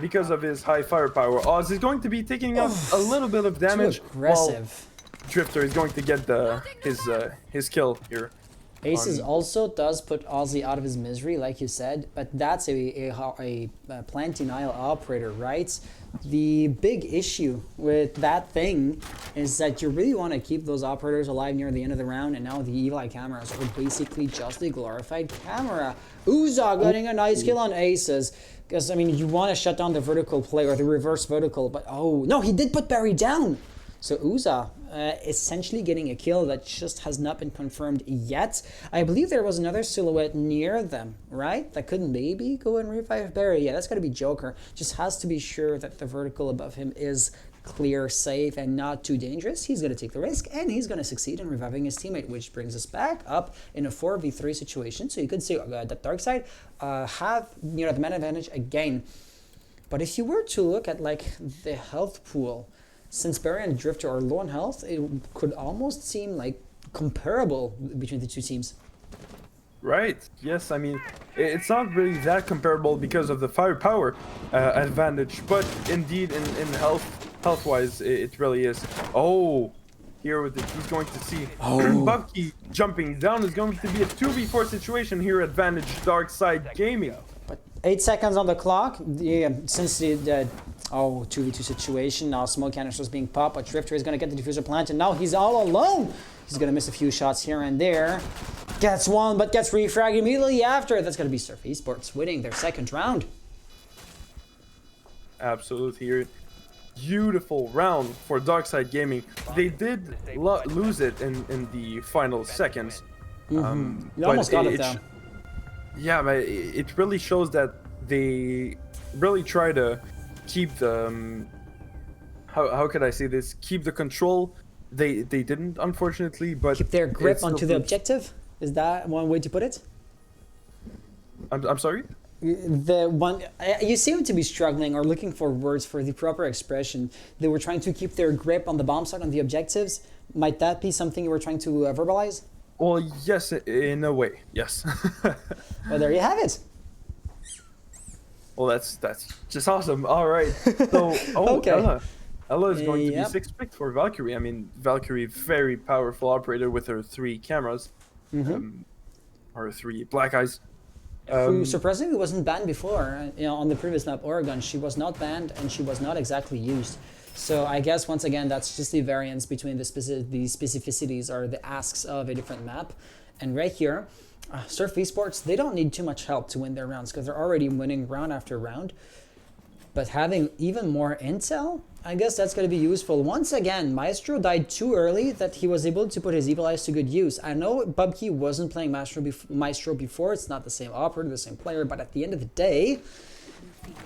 [SPEAKER 3] because of his high firepower. Oz is going to be taking up a little bit of damage.
[SPEAKER 2] Too aggressive.
[SPEAKER 3] Drifter is going to get his kill here.
[SPEAKER 2] Aces also does put Ozzy out of his misery, like you said, but that's a plant denial operator, right? The big issue with that thing is that you really want to keep those operators alive near the end of the round, and now the evil eye cameras are basically just a glorified camera. Uza getting a nice kill on Aces, because, I mean, you want to shut down the vertical play or the reverse vertical, but oh, no, he did put Barry down! So Uza essentially getting a kill that just has not been confirmed yet. I believe there was another silhouette near them, right? That could maybe go and revive Barry. Yeah, that's got to be Joker. Just has to be sure that the vertical above him is clear, safe, and not too dangerous. He's going to take the risk, and he's going to succeed in reviving his teammate, which brings us back up in a 4v3 situation. So you could say that Darkside have the man advantage again. But if you were to look at like the health pool, since Barry and Drifter are low on health, it could almost seem like comparable between the two teams.
[SPEAKER 3] Right. Yes. I mean, it's not really that comparable because of the firepower advantage, but indeed, in health-wise, it really is. Oh, here with it, he's going to see Bucky jumping down is going to be a 2v4 situation here. Advantage Darkside Gaming.
[SPEAKER 2] But 8 seconds on the clock. Yeah, since the 2v2 situation, now smoke canisters being popped, but Drifter is going to get the diffuser plant, and now he's all alone. He's going to miss a few shots here and there. Gets one, but gets refragged immediately after. That's going to be Surf Esports winning their second round.
[SPEAKER 3] Absolutely. Here. Beautiful round for Darkside Gaming. They did lose it in the final seconds.
[SPEAKER 2] You almost got it though.
[SPEAKER 3] Yeah, but it really shows that they really try to keep the how could I say this? Keep the control. They didn't, unfortunately, but
[SPEAKER 2] keep their grip onto the objective. Is that one way to put it?
[SPEAKER 3] I'm sorry?
[SPEAKER 2] The one you seem to be struggling or looking for words for the proper expression. They were trying to keep their grip on the bomb site, on the objectives. Might that be something you were trying to verbalize?
[SPEAKER 3] Well, yes, in a way, yes.
[SPEAKER 2] Well, there you have it.
[SPEAKER 3] Well, that's just awesome. All right. So,
[SPEAKER 2] okay.
[SPEAKER 3] Ella is going to be 6 picked for Valkyrie. I mean, Valkyrie, very powerful operator with her 3 cameras, or 3 black eyes.
[SPEAKER 2] Who surprisingly wasn't banned before. On the previous map, Oregon, she was not banned and she was not exactly used. So I guess once again, that's just the variance between the specificities or the asks of a different map. And right here, Surf Esports, they don't need too much help to win their rounds because they're already winning round after round. But having even more intel, I guess that's going to be useful. Once again, Maestro died too early that he was able to put his Evil Eyes to good use. I know Bubkey wasn't playing Maestro before. It's not the same operator, the same player. But at the end of the day,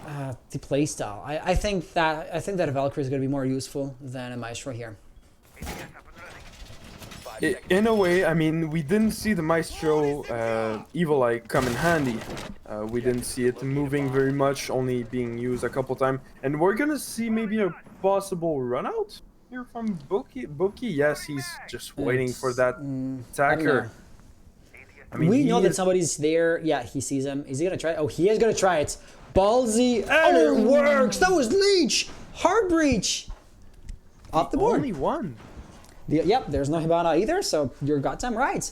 [SPEAKER 2] the playstyle. I think that a Valkyrie is going to be more useful than a Maestro here.
[SPEAKER 3] In a way, I mean, we didn't see the Maestro Evil Eye come in handy. We didn't see it moving very much, only being used a couple times. And we're gonna see maybe a possible run out here from Buki. Yes, he's just waiting for that attacker. I mean,
[SPEAKER 2] we know that somebody's there. Yeah, he sees him. Is he gonna try it? Oh, he is gonna try it. Ballsy, and it works! That was Leech! Hard breach! Off the board.
[SPEAKER 3] Only one.
[SPEAKER 2] Yep, there's no Hibana either, so you're goddamn right.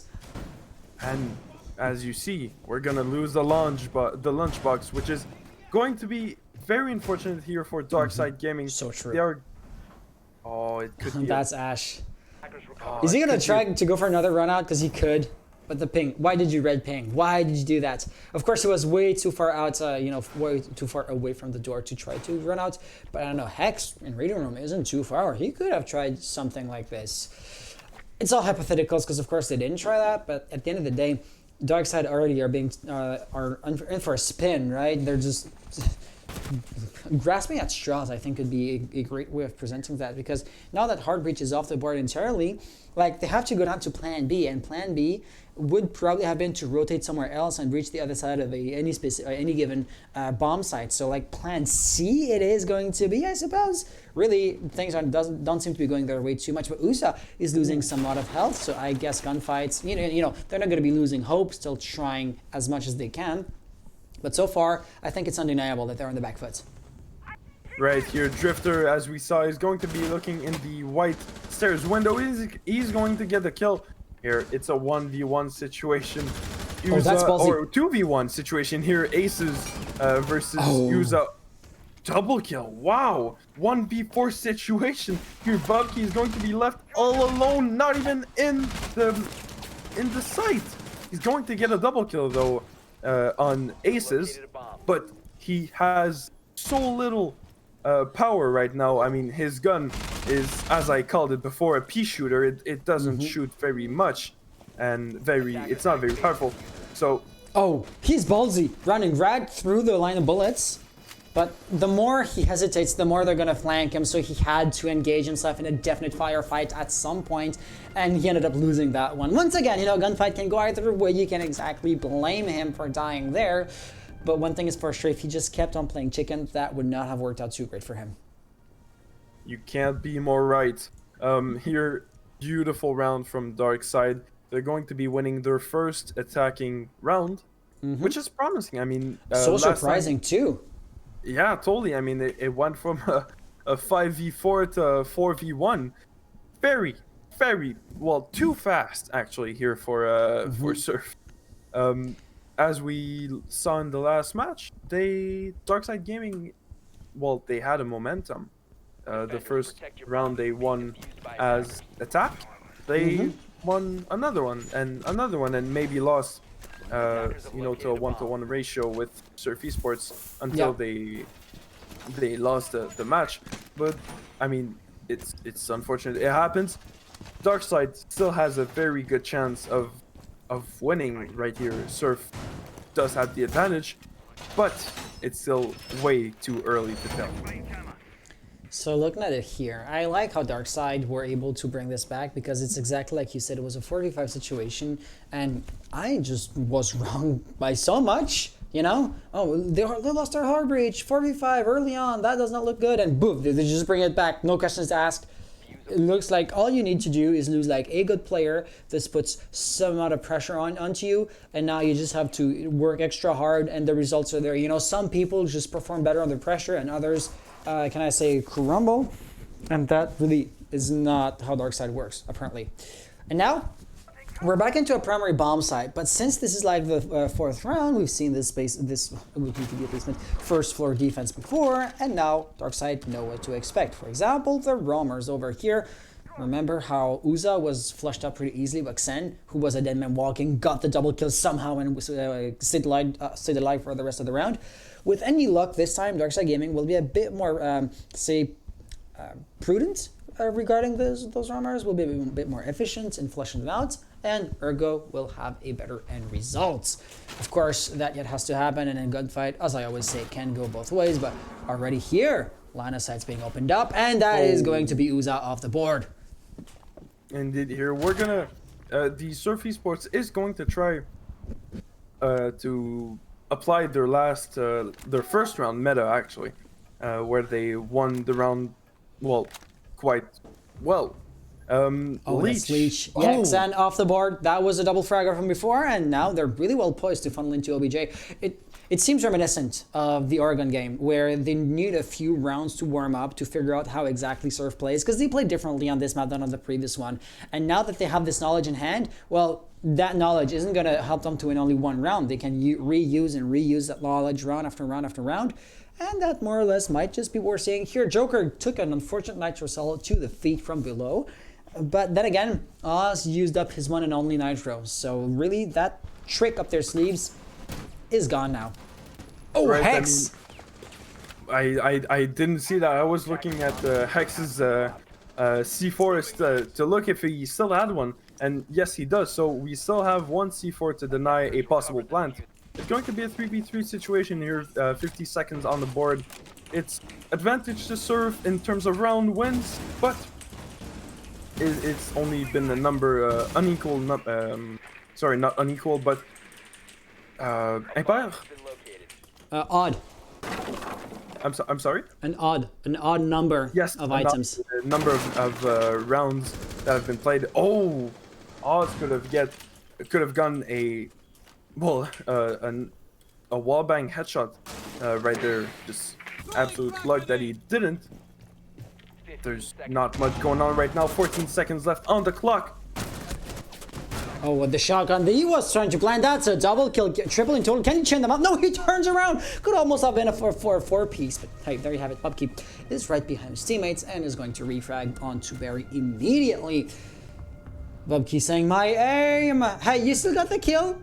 [SPEAKER 3] And as you see, we're gonna lose the lunchbox, which is going to be very unfortunate here for Darkside Gaming.
[SPEAKER 2] So true.
[SPEAKER 3] They are. Oh, it could be.
[SPEAKER 2] That's Ash. Is he gonna try to go for another run out? Because he could. But the ping. Why did you red ping? Why did you do that? Of course, he was way too far out. Way too far away from the door to try to run out. But I don't know. Hex in reading room isn't too far. He could have tried something like this. It's all hypotheticals because of course they didn't try that. But at the end of the day, Darkside already are in for a spin, right? They're just grasping at straws. I think could be a great way of presenting that, because now that Hard Breach is off the board entirely, like they have to go down to Plan B, and Plan B would probably have been to rotate somewhere else and reach the other side of any given bomb site. So like Plan C, it is going to be, I suppose. Really, things don't seem to be going their way too much. But USA is losing some lot of health, so I guess gunfights. They're not going to be losing hope. Still trying as much as they can. But so far, I think it's undeniable that they're on the back foot.
[SPEAKER 3] Right here, Drifter, as we saw, is going to be looking in the white stairs window. He's going to get the kill. Here, it's a 1v1 situation.
[SPEAKER 2] That's ballsy.
[SPEAKER 3] Or 2v1 situation here. Aces versus Yuza. Double kill. Wow. 1v4 situation. Here, Bucky is going to be left all alone, not even in the site. He's going to get a double kill, though, on Aces. But he has so little power right now. I mean, his gun is, as I called it before, a pea shooter. It doesn't shoot very much, and it's not very powerful. So
[SPEAKER 2] Oh, he's ballsy, running right through the line of bullets. But the more he hesitates, the more they're gonna flank him, so he had to engage himself in a definite firefight at some point, and he ended up losing that one. Once again, you know, gunfight can go either way. You can exactly blame him for dying there, but one thing is for sure, if he just kept on playing chicken, that would not have worked out too great for him.
[SPEAKER 3] you can't be more right. Here, beautiful round from Darkside. They're going to be winning their first attacking round, which is promising. I mean,
[SPEAKER 2] So
[SPEAKER 3] last
[SPEAKER 2] surprising too.
[SPEAKER 3] Yeah, totally. I mean, it went from a 5v4 to 4v1. Very, very, well, too fast, actually, here for Surf. As we saw in the last match, Darkside Gaming, well, they had a momentum. The first round they won as attack. They won another one, and maybe lost you know, to a 1-to-1 ratio with Surf Esports until they lost the match. But I mean, it's unfortunate. It happens. Darkside still has a very good chance of winning right here. Surf does have the advantage, but it's still way too early to tell.
[SPEAKER 2] So looking at it here, I like how Darkside were able to bring this back because it's exactly like you said, it was a 45 situation and I just was wrong by so much, you know? Oh, they lost their hard breach, 4v5 early on, that does not look good, and boom, they just bring it back, no questions asked. It looks like all you need to do is lose like a good player. This puts some amount of pressure onto you, and now you just have to work extra hard and the results are there. You know, some people just perform better under pressure and others can I say crumble, and that really is not how Darkside works apparently. And now we're back into a primary bomb site, but since this is like the fourth round, we've seen this first floor defense before, and now Darkside know what to expect. For example, the roamers over here. Remember how Uza was flushed up pretty easily, but Xen, who was a dead man walking, got the double kill somehow and stayed alive for the rest of the round. With any luck this time, Darkside Gaming will be a bit more, prudent regarding those roamers. Will be a bit more efficient in flushing them out, and ergo will have a better end result. Of course, that yet has to happen, and in gunfight, as I always say, can go both ways, but already here, line of sight's being opened up, and that is going to be Uza off the board.
[SPEAKER 3] Indeed, here we're gonna the Surf Esports is going to try to apply their first round meta actually, where they won the round, well, quite well. Leech.
[SPEAKER 2] Yeah, Xen off the board. That was a double fragger from before, and now they're really well poised to funnel into OBJ. It seems reminiscent of the Oregon game, where they need a few rounds to warm up to figure out how exactly Surf plays, because they play differently on this map than on the previous one. And now that they have this knowledge in hand, well, that knowledge isn't going to help them to win only one round. They can reuse that knowledge round after round after round. And that more or less might just be what we're seeing here. Joker took an unfortunate Nitro Cell to the feet from below. But then again, Oz used up his one and only Nitro. So really, that trick up their sleeves is gone now. Oh,
[SPEAKER 3] right,
[SPEAKER 2] Hex!
[SPEAKER 3] I didn't see that. I was looking at Hex's C4 to look if he still had one. And yes, he does. So we still have one C4 to deny a possible plant. It's going to be a 3v3 situation here. 50 seconds on the board. It's advantage to Surf in terms of round wins, but it's only been a number unequal. Sorry, not unequal, but impair.
[SPEAKER 2] Odd.
[SPEAKER 3] I'm sorry.
[SPEAKER 2] An odd number of items.
[SPEAKER 3] The number of rounds that have been played. Oh, Oz could have gone a wallbang headshot right there. Just absolute luck that he didn't. There's not much going on right now. 14 seconds left on the clock.
[SPEAKER 2] Oh, with the shotgun, he was trying to plan. That's a double kill, triple in total. Can he chain them up? No, he turns around. Could almost have been a 4 piece, but hey, there you have it. Bubkey is right behind his teammates and is going to refrag onto Barry immediately. Bubkey saying, my aim. Hey, you still got the kill.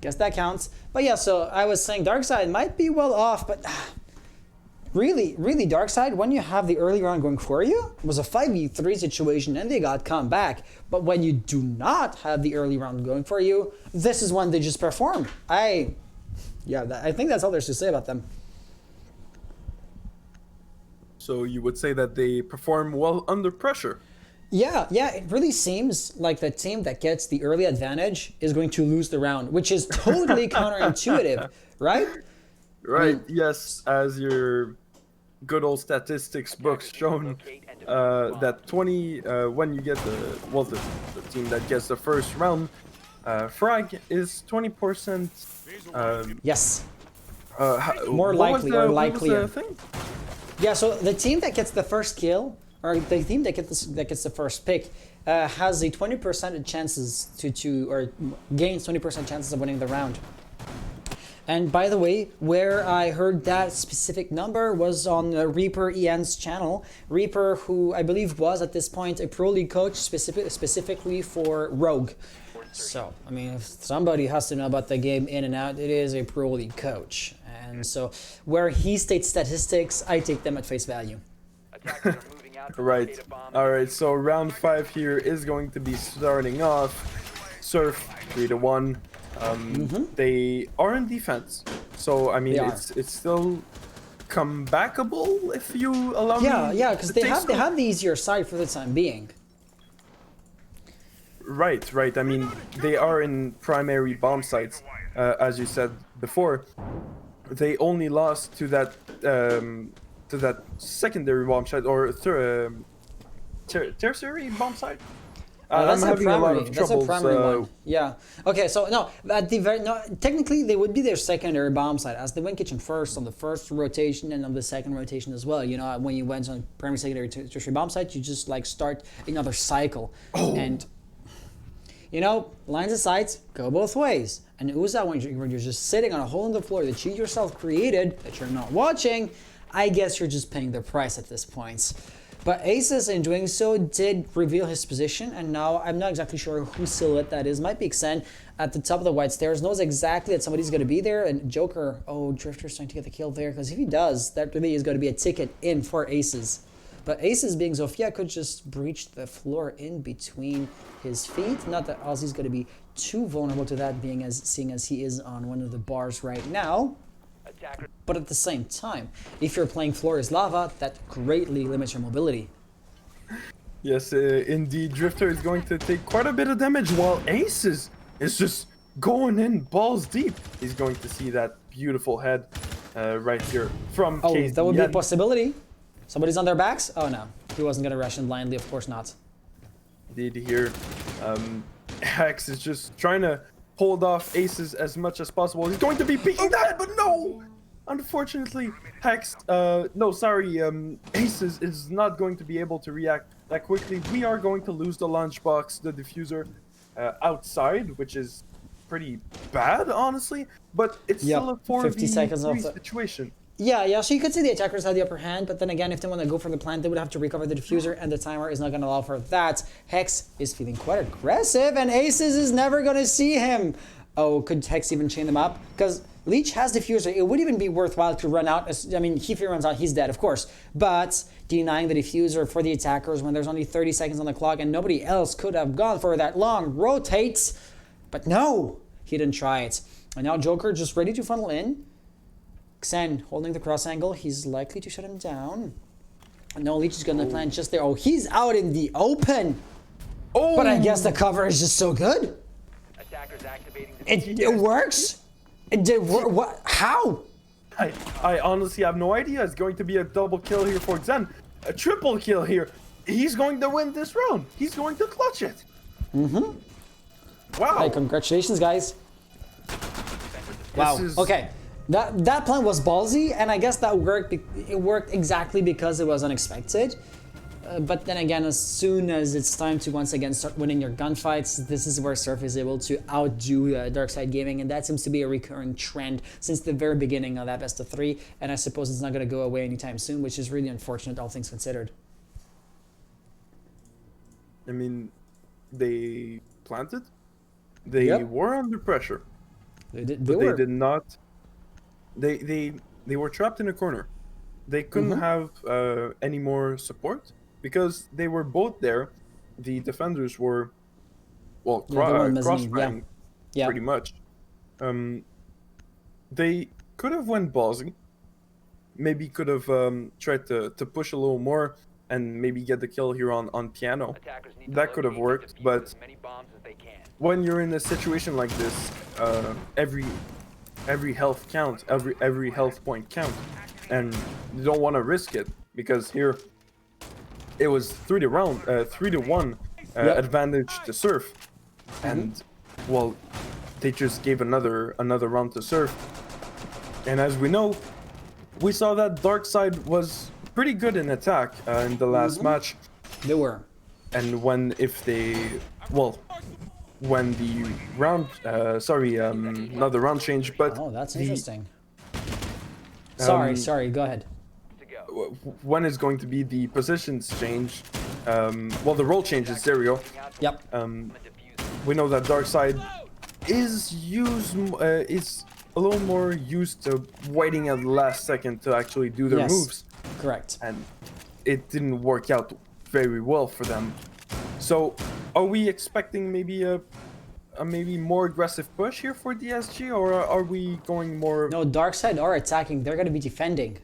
[SPEAKER 2] Guess that counts. But yeah, so I was saying Darkside might be well off, but really, really, Darkside, when you have the early round going for you, it was a 5v3 situation and they got come back. But when you do not have the early round going for you, this is when they just perform. I think that's all there's to say about them.
[SPEAKER 3] So you would say that they perform well under pressure.
[SPEAKER 2] Yeah, it really seems like the team that gets the early advantage is going to lose the round, which is totally counterintuitive, right?
[SPEAKER 3] Right, yes, as your good old statistics books shown, that 20, when you get the team that gets the first round, frag is 20%.
[SPEAKER 2] Yes.
[SPEAKER 3] More
[SPEAKER 2] likely or likelier.
[SPEAKER 3] Thing?
[SPEAKER 2] Yeah, so the team that gets the first kill, or the team that gets the first pick, has a 20% chances or gains 20% chances of winning the round. And by the way, where I heard that specific number was on Reaper Ian's channel. Reaper, who I believe was at this point a pro league coach specifically for Rogue. So, I mean, if somebody has to know about the game in and out, it is a pro league coach. And so, where he states statistics, I take them at face value.
[SPEAKER 3] Right. Alright, so round 5 here is going to be starting off. Surf 3-1. They are in defense. So, I mean, it's still comebackable if you allow me.
[SPEAKER 2] Yeah, because they have the easier side for the time being.
[SPEAKER 3] Right. I mean, they are in primary bomb sites, as you said before. They only lost to that secondary bomb site or tertiary bomb site.
[SPEAKER 2] That's
[SPEAKER 3] I'm having a lot of
[SPEAKER 2] That's a
[SPEAKER 3] troubles.
[SPEAKER 2] primary one. Yeah. Okay. So no, technically they would be their secondary bomb site as they went kitchen first on the first rotation and on the second rotation as well. You know, when you went on primary, secondary, tertiary bomb site, you just like start another cycle. And you know, lines of sight go both ways. And Uza, when you're just sitting on a hole in the floor that you yourself created, that you're not watching, I guess you're just paying the price at this point. But Aces, in doing so, did reveal his position, and now I'm not exactly sure whose silhouette that is. Might be Xen at the top of the white stairs. Knows exactly that somebody's going to be there, and Joker, Drifter's trying to get the kill there, because if he does, that really is going to be a ticket in for Aces. But Aces, being Zofia, could just breach the floor in between his feet. Not that Ozzy's going to be too vulnerable to that, seeing as he is on one of the bars right now. But at the same time, if you're playing Floor is Lava, that greatly limits your mobility.
[SPEAKER 3] Yes, indeed, Drifter is going to take quite a bit of damage while Aces is just going in balls deep. He's going to see that beautiful head right here from KZ.
[SPEAKER 2] That would be a possibility. Somebody's on their backs? Oh no, he wasn't going to rush in blindly, of course not.
[SPEAKER 3] Indeed, here, Hex is just trying to hold off Aces as much as possible. He's going to be peeking that, but no! Unfortunately, Aces is not going to be able to react that quickly. We are going to lose the lunchbox, the diffuser, outside, which is pretty bad, honestly. But it's still a 4v3 situation.
[SPEAKER 2] Yeah, so you could say the attackers had the upper hand, but then again, if they want to go for the plant, they would have to recover the diffuser, and the timer is not going to allow for that. Hex is feeling quite aggressive, and Aces is never going to see him. Oh, could Hex even chain them up? Because Leech has diffuser. It would even be worthwhile to run out. I mean, if he runs out, he's dead, of course. But denying the diffuser for the attackers when there's only 30 seconds on the clock and nobody else could have gone for that long rotates. But no, he didn't try it. And now Joker just ready to funnel in. Xen holding the cross angle. He's likely to shut him down. No, Leech is going to plant just there. Oh, he's out in the open. Oh, but I guess the cover is just so good.
[SPEAKER 1] Attackers activating
[SPEAKER 2] the it works? It did work? What? How?
[SPEAKER 3] I honestly have no idea. It's going to be a double kill here for Xen. A triple kill here. He's going to win this round. He's going to clutch it. Wow.
[SPEAKER 2] Hey, congratulations, guys. Wow. Okay. That plan was ballsy, and I guess that worked. It worked exactly because it was unexpected. But then again, as soon as it's time to once again start winning your gunfights, this is where Surf is able to outdo Darkside Gaming, and that seems to be a recurring trend since the very beginning of that best of 3. And I suppose it's not going to go away anytime soon, which is really unfortunate, all things considered.
[SPEAKER 3] I mean, they planted. They were under pressure.
[SPEAKER 2] They
[SPEAKER 3] did not. They were trapped in a corner. they couldn't have any more support because they were both there. The defenders were, well,
[SPEAKER 2] Yeah, they weren't missing,
[SPEAKER 3] cross-firing
[SPEAKER 2] yeah.
[SPEAKER 3] pretty much. They could have went ballsy. Maybe could have tried to push a little more and maybe get the kill here on piano.
[SPEAKER 1] Attackers need to
[SPEAKER 3] That could have
[SPEAKER 1] locate and
[SPEAKER 3] worked,
[SPEAKER 1] defuse
[SPEAKER 3] but
[SPEAKER 1] as many bombs as they can.
[SPEAKER 3] when you're in a situation like this, every health counts, every health point counts, and you don't want to risk it because here it was 3-1 advantage to Surf, and well, they just gave another round to Surf, and as we know, we saw that Darkside was pretty good in attack in the last match.
[SPEAKER 2] They were.
[SPEAKER 3] And when the round, not the round change, but
[SPEAKER 2] Oh, that's
[SPEAKER 3] the,
[SPEAKER 2] interesting. Sorry, go ahead.
[SPEAKER 1] To go.
[SPEAKER 3] when is going to be the positions change? Well, the role changes. There we go.
[SPEAKER 2] Yep.
[SPEAKER 3] We know that Darkside is a little more used to waiting at the last second to actually do their
[SPEAKER 2] Yes.
[SPEAKER 3] moves,
[SPEAKER 2] Correct.
[SPEAKER 3] and it didn't work out very well for them. So, are we expecting maybe a maybe more aggressive push here for DSG, or are we going more
[SPEAKER 2] No, Darkside are attacking. They're going to be defending.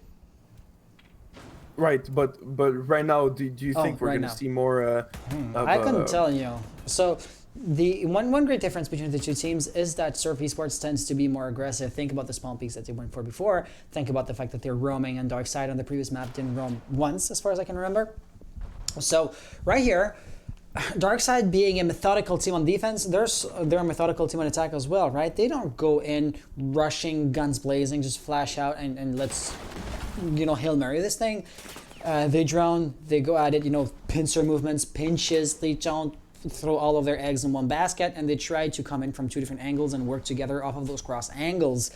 [SPEAKER 3] right? But right now, do you think we're
[SPEAKER 2] right
[SPEAKER 3] gonna
[SPEAKER 2] now.
[SPEAKER 3] see more?
[SPEAKER 2] I couldn't tell you. So the one great difference between the two teams is that Surf Esports tends to be more aggressive. Think about the spawn peaks that they went for before. Think about the fact that they're roaming, and Darkside on the previous map didn't roam once, as far as I can remember. So right here, Darkside being a methodical team on defense, they're a methodical team on attack as well, right? They don't go in rushing, guns blazing, just flash out and let's, Hail Mary this thing. They drone, they go at it, pincer movements, pinches, they don't throw all of their eggs in one basket, and they try to come in from two different angles and work together off of those cross angles.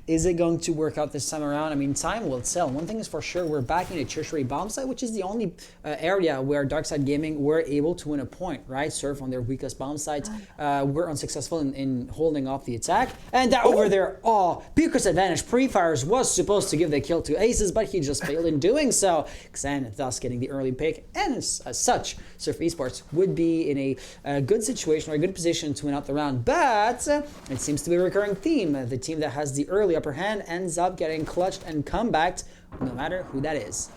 [SPEAKER 2] Is it going to work out this time around? I mean, time will tell. One thing is for sure, we're back in a tertiary bomb site, which is the only area where Darkside Gaming were able to win a point, right? Surf on their weakest bomb site were unsuccessful in holding off the attack. And that over there, Puker's advantage pre-fires was supposed to give the kill to Aces, but he just failed in doing so. Xan thus getting the early pick, and as such, Surf Esports would be in a good situation or a good position to win out the round. But it seems to be a recurring theme. The team that has the early upper hand ends up getting clutched and comebacked, no matter who that is.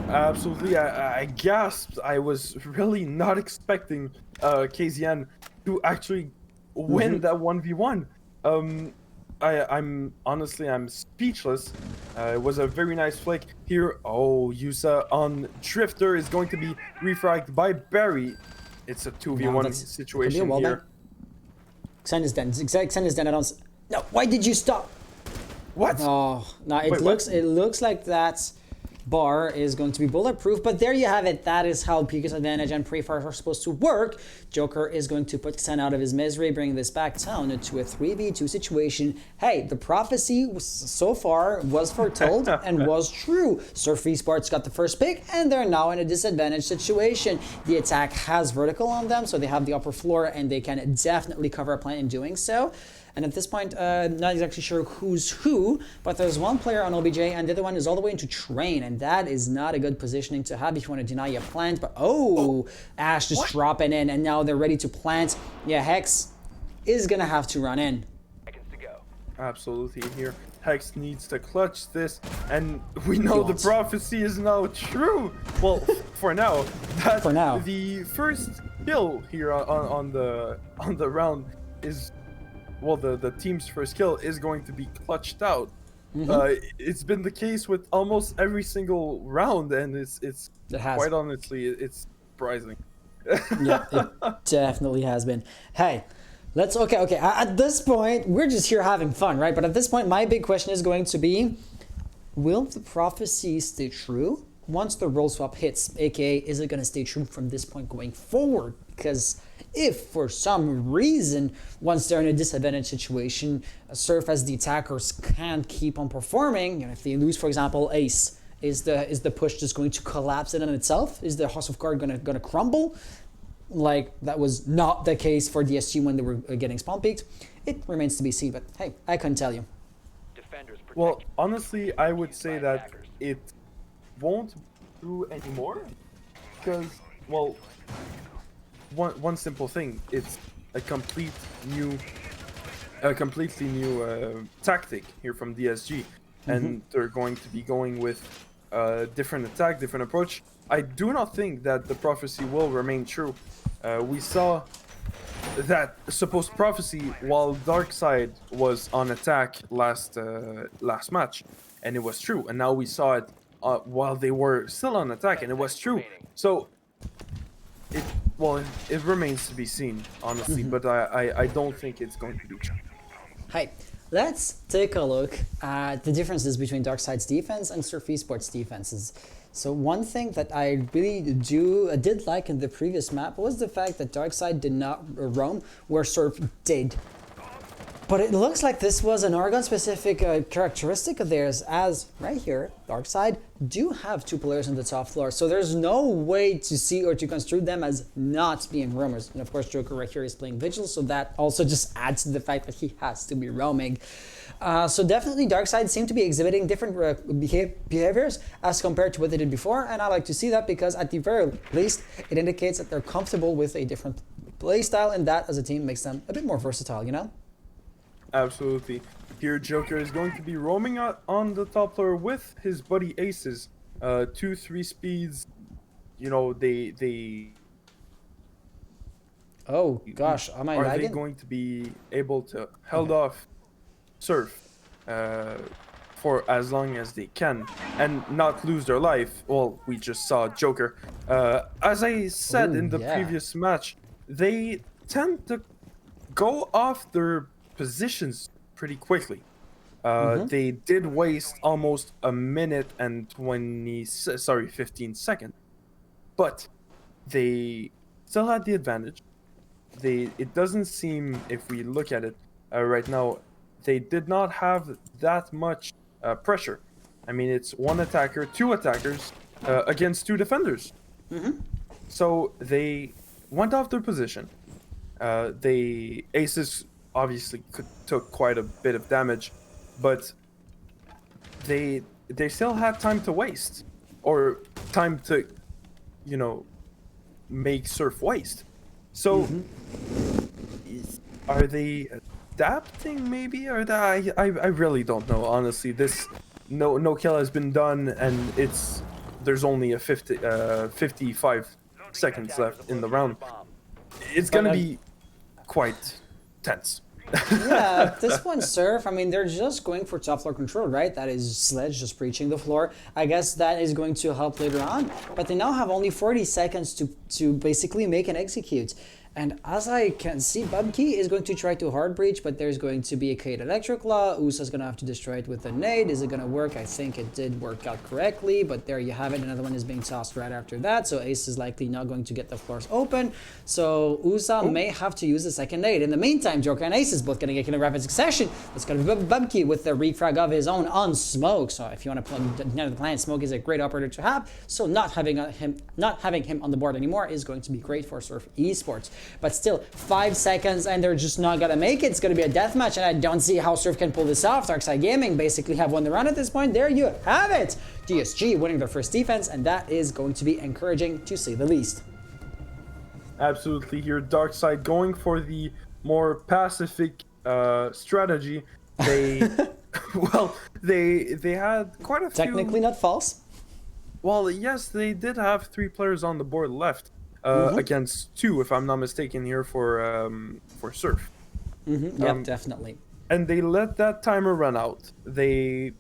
[SPEAKER 3] Absolutely, I gasped. I was really not expecting KZN to actually win that 1v1. I'm speechless. It was a very nice flick here. Oh, Yusa on Drifter is going to be refragged by Barry. It's a 2v1 situation here.
[SPEAKER 2] Xen is dead. Xen is dead. No, why did you stop?
[SPEAKER 3] What?
[SPEAKER 2] Oh, no, it looks like that bar is going to be bulletproof, but there you have it. That is how Pika's advantage and pre-fires are supposed to work. Joker is going to put Xen out of his misery, bringing this back down to a 3v2 situation. Hey, the prophecy so far was foretold and was true. Surf Esports got the first pick, and they're now in a disadvantaged situation. The attack has vertical on them, so they have the upper floor, and they can definitely cover a plant in doing so. And at this point, not exactly sure who's who, but there's one player on OBJ, and the other one is all the way into Train, and that is not a good positioning to have if you want to deny a plant. But Ash just dropping in, and now they're ready to plant. Yeah, Hex is gonna have to run in.
[SPEAKER 1] Seconds to go.
[SPEAKER 3] Absolutely here. Hex needs to clutch this, and we know the prophecy is now true. Well, for now.
[SPEAKER 2] For now.
[SPEAKER 3] The first kill here on the round is, well, the team's first kill is going to be clutched out. It's been the case with almost every single round, and it's quite honestly, it's surprising.
[SPEAKER 2] Yeah, it definitely has been. Hey, okay. At this point, we're just here having fun, right? But at this point, my big question is going to be, will the prophecy stay true once the role swap hits? AKA, is it going to stay true from this point going forward? Because if for some reason, once they're in a disadvantaged situation, Surf as the attackers can't keep on performing, if they lose, for example, Ace, is the push just going to collapse in on itself? Is the House of Cards gonna crumble? Like that was not the case for DSG when they were getting spawn peaked. It remains to be seen, but hey, I couldn't tell you.
[SPEAKER 1] Defenders protect
[SPEAKER 3] Well, honestly, I would say that won't do anymore because, well, one simple thing, it's a completely new tactic here from DSG, and they're going to be going with different attack, different approach. I do not think that the prophecy will remain true. We saw that supposed prophecy while Darkside was on attack last match, and it was true. And now we saw it while they were still on attack, and it was true. So it remains to be seen, honestly. But I don't think it's going to be true.
[SPEAKER 2] Hi, let's take a look at the differences between Darkside's defense and Surf Esports' defenses. So one thing that I really did like in the previous map was the fact that Darkside did not roam where Surf did. But it looks like this was an Oregon-specific characteristic of theirs, as right here, Darkside do have two players on the top floor, so there's no way to see or to construe them as not being roamers. And of course, Joker right here is playing Vigil, so that also just adds to the fact that he has to be roaming. So definitely Darkside seem to be exhibiting different behaviors as compared to what they did before, and I like to see that because at the very least, it indicates that they're comfortable with a different playstyle, and that as a team makes them a bit more versatile, you know?
[SPEAKER 3] Absolutely. Here, Joker is going to be roaming out on the top floor with his buddy Aces. 2-3 speeds. You know, they.
[SPEAKER 2] Oh gosh, am I
[SPEAKER 3] Are
[SPEAKER 2] lagging?
[SPEAKER 3] they going to be able to hold off Surf for as long as they can and not lose their life? Well, we just saw Joker. As I said in the previous match, they tend to go off their positions pretty quickly. They did waste almost a minute and 15 seconds, but they still had the advantage. It doesn't seem, if we look at it right now, they did not have that much pressure. I mean, it's one attacker, two attackers against two defenders. So they went off their position. Aces obviously took quite a bit of damage, but they still had time to waste, or time to, you know, make Surf waste. So are they adapting maybe, or that I really don't know, honestly. This no kill has been done, and there's only a 55 seconds left in the round. It's gonna be quite tense.
[SPEAKER 2] Yeah, at this point, Surf, I mean, they're just going for top floor control, right? That is Sledge just breaching the floor. I guess that is going to help later on, but they now have only 40 seconds to basically make and execute. And as I can see, Bubkey is going to try to hard breach, but there's going to be a Kate Electric Law. Usa's going to have to destroy it with a nade. Is it going to work? I think it did work out correctly, but there you have it. Another one is being tossed right after that, so Ace is likely not going to get the floors open. So Usa may have to use the second nade. In the meantime, Joker and Ace is both going to get killed in rapid succession. It's going to be Bubkey with the refrag of his own on Smoke. So if you want to plug down the client, Smoke is a great operator to have. So not having him on the board anymore is going to be great for Surf Esports. But still, 5 seconds and they're just not gonna make it. It's gonna be a deathmatch, and I don't see how Surf can pull this off. Darkside Gaming basically have won the round at this point. There you have it. DSG winning their first defense, and that is going to be encouraging to say the least.
[SPEAKER 3] Absolutely. Here, Darkside going for the more pacific strategy. They well, they had quite a few.
[SPEAKER 2] Technically not false.
[SPEAKER 3] Well, yes, they did have 3 players on the board left. Against 2, if I'm not mistaken, here for Surf.
[SPEAKER 2] Yep, definitely.
[SPEAKER 3] And they let that timer run out. They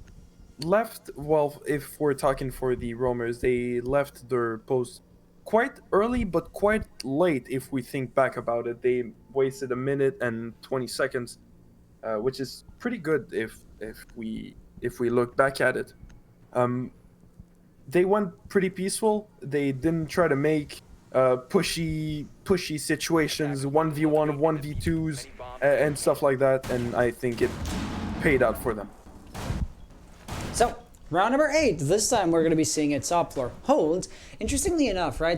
[SPEAKER 3] left, well, if we're talking for the roamers, they left their post quite early, but quite late if we think back about it. They wasted a minute and 20 seconds, which is pretty good if we look back at it. They went pretty peaceful. They didn't try to make pushy situations, 1v1, 1v2s, and stuff like that, and I think it paid out for them.
[SPEAKER 2] So, Round number 8. This time we're going to be seeing a top floor hold. Interestingly enough, right,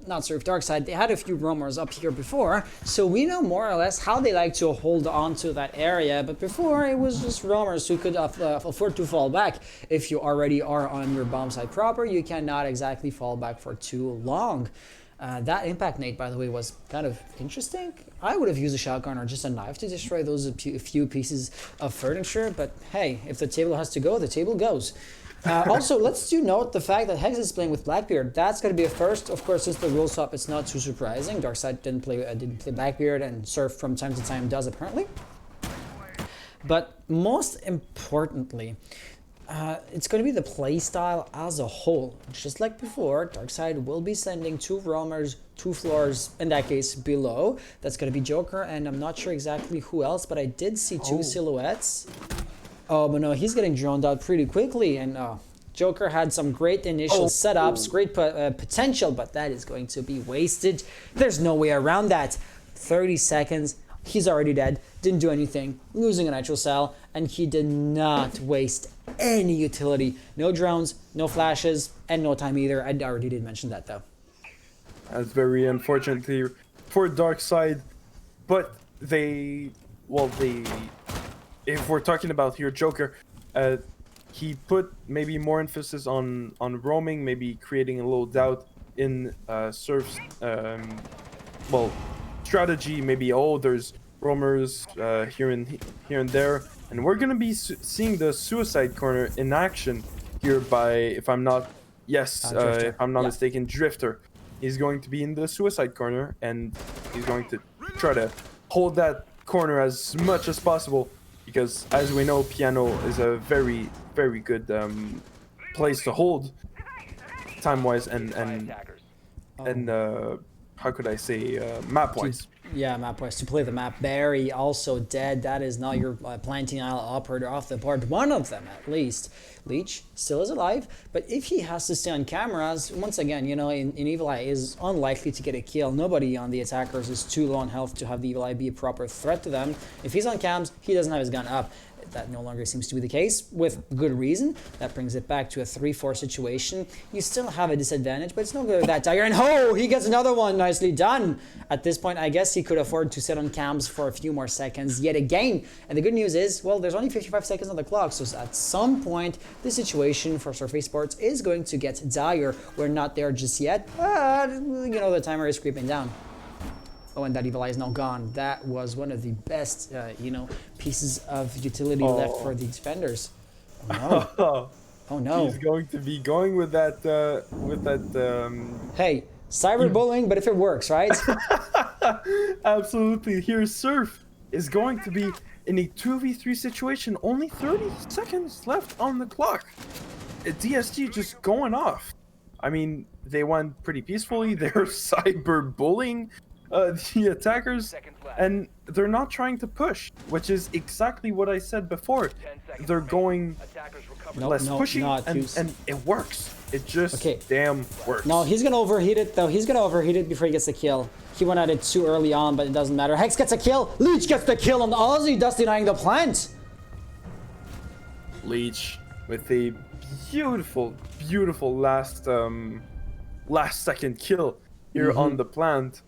[SPEAKER 2] not Surf Darkside, they had a few roamers up here before, so we know more or less how they like to hold on to that area, but before it was just roamers who could afford to fall back. If you already are on your bomb site proper, you cannot exactly fall back for too long. That impact nade, by the way, was kind of interesting. I would have used a shotgun or just a knife to destroy those a few pieces of furniture, but hey, if the table has to go, the table goes. Also, let's do note the fact that Hex is playing with Blackbeard. That's going to be a first. Of course, since the rule swap, it's not too surprising. Darkside didn't play Blackbeard, and Surf from time to time does, apparently. But most importantly, it's going to be the playstyle as a whole. Just like before, Darkside will be sending 2 roamers, 2 floors, in that case, below. That's going to be Joker, and I'm not sure exactly who else, but I did see 2 silhouettes. Oh, but no, he's getting droned out pretty quickly, and Joker had some great initial setups, great potential, but that is going to be wasted. There's no way around that. 30 seconds. He's already dead, didn't do anything, losing a nitro cell, and he did not waste any utility. No drones, no flashes, and no time either. I already did mention that though.
[SPEAKER 3] That's very unfortunate for Darkside, but if we're talking about here Joker, he put maybe more emphasis on roaming, maybe creating a little doubt in Surf's strategy. Maybe there's roamers here and there, and we're gonna be seeing the suicide corner in action here by, if I'm not mistaken, Drifter. He's going to be in the suicide corner, and he's going to try to hold that corner as much as possible, because as we know, Piano is a very, very good place to hold time-wise and how could I say, map-wise.
[SPEAKER 2] Yeah, map-wise, to play the map. Barry also dead. That is now your planting isle operator off the board. One of them, at least. Leech still is alive, but if he has to stay on cameras, once again, you know, in Evil Eye is unlikely to get a kill. Nobody on the attackers is too low on health to have the Evil Eye be a proper threat to them. If he's on cams, he doesn't have his gun up. That no longer seems to be the case, with good reason. That brings it back to a 3-4 situation. You still have a disadvantage, but it's no good with that dagger. And he gets another one. Nicely done. At this point, I guess he could afford to sit on cams for a few more seconds yet again. And the good news is, well, there's only 55 seconds on the clock, so at some point, the situation for Surf Esports is going to get dire. We're not there just yet, but, you know, the timer is creeping down. Oh, and that Evil Eye is now gone. That was one of the best, pieces of utility left for the defenders. Oh no. Oh no.
[SPEAKER 3] He's going to be going with that,
[SPEAKER 2] Hey, cyberbullying, but if it works, right?
[SPEAKER 3] Absolutely. Here, Surf is going to be in a 2v3 situation. Only 30 seconds left on the clock. DSG just going off. I mean, they went pretty peacefully. They're cyberbullying the attackers, and they're not trying to push, which is exactly what I said before. They're going less pushy, and it works. It just damn works.
[SPEAKER 2] No, he's gonna overheat it though. He's gonna overheat it before he gets the kill. He went at it too early on, but it doesn't matter. Hex gets a kill. Leech gets the kill on the Aussie, thus denying the plant.
[SPEAKER 3] Leech with a beautiful, beautiful last second kill here on the plant.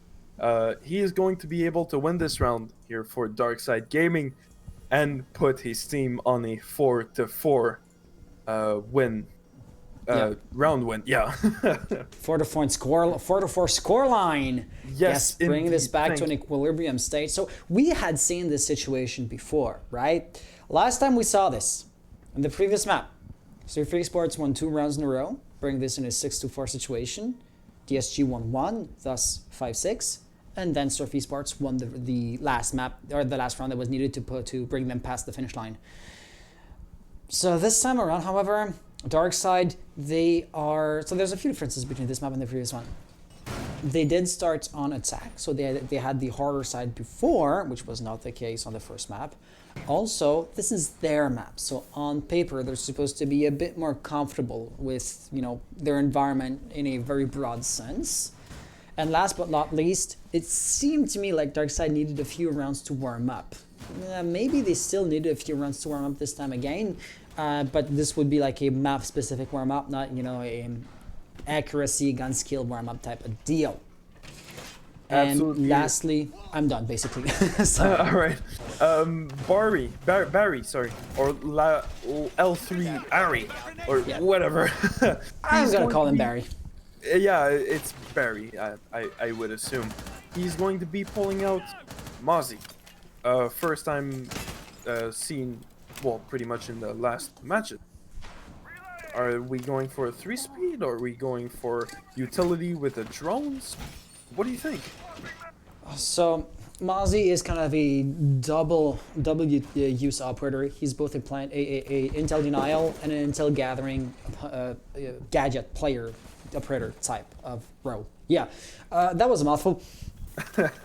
[SPEAKER 3] He is going to be able to win this round here for Darkside Gaming and put his team on a 4-4 win. Round win, yeah.
[SPEAKER 2] 4-4 score line. Yes, bringing this back to an equilibrium state. So we had seen this situation before, right? Last time we saw this in the previous map. Surf Esports won 2 rounds in a row, bringing this in a 6-4 situation. DSG won 1, thus 5-6. And then Surf Esports won the last map, or the last round that was needed to bring them past the finish line. So this time around, however, Darkside, so there's a few differences between this map and the previous one. They did start on attack, so they had the harder side before, which was not the case on the first map. Also, this is their map, so on paper they're supposed to be a bit more comfortable with, you know, their environment in a very broad sense. And last but not least, it seemed to me like Darkside needed a few rounds to warm up. Maybe they still needed a few rounds to warm up this time again, but this would be like a map specific warm-up, not, you know, a accuracy gun skill warm-up type of deal. And
[SPEAKER 3] Absolutely.
[SPEAKER 2] lastly, I'm done basically. So,
[SPEAKER 3] All right. Barry, sorry, or L3 Ari, or
[SPEAKER 2] Yeah.
[SPEAKER 3] whatever.
[SPEAKER 2] I'm
[SPEAKER 3] He's
[SPEAKER 2] gonna
[SPEAKER 3] going
[SPEAKER 2] call
[SPEAKER 3] to
[SPEAKER 2] him
[SPEAKER 3] be-
[SPEAKER 2] Barry.
[SPEAKER 3] Yeah, it's Barry. I would assume he's going to be pulling out Mozzie. First time seen, well, pretty much in the last matches. Are we going for a 3-speed, or are we going for utility with the drones? What do you think?
[SPEAKER 2] So Mozzie is kind of a double use operator. He's both a intel denial and an intel gathering gadget player operator type of role. Yeah, that was a mouthful.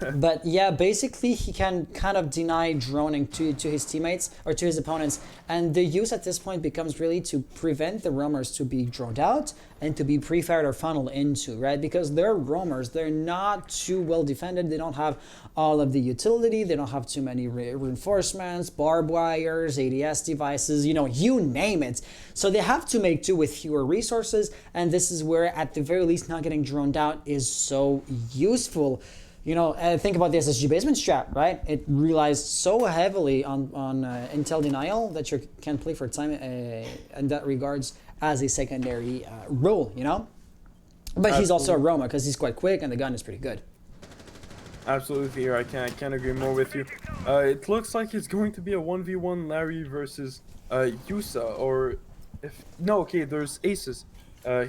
[SPEAKER 2] But yeah, basically he can kind of deny droning to his teammates or to his opponents, and the use at this point becomes really to prevent the roamers to be droned out and to be pre-fired or funneled into, right? Because they're roamers, they're not too well defended, they don't have all of the utility, they don't have too many reinforcements, barbed wires, ADS devices, you know, you name it. So they have to make do with fewer resources, and this is where at the very least not getting droned out is so useful. You know, think about the SSG basement strat, right? It relies so heavily on intel denial that you can play for time in that regards as a secondary role, you know? But he's also a Roma because he's quite quick and the gun is pretty good.
[SPEAKER 3] Absolutely, here I can't agree more with you. It looks like it's going to be a 1v1 Larry versus Yusa, or if no, okay, there's aces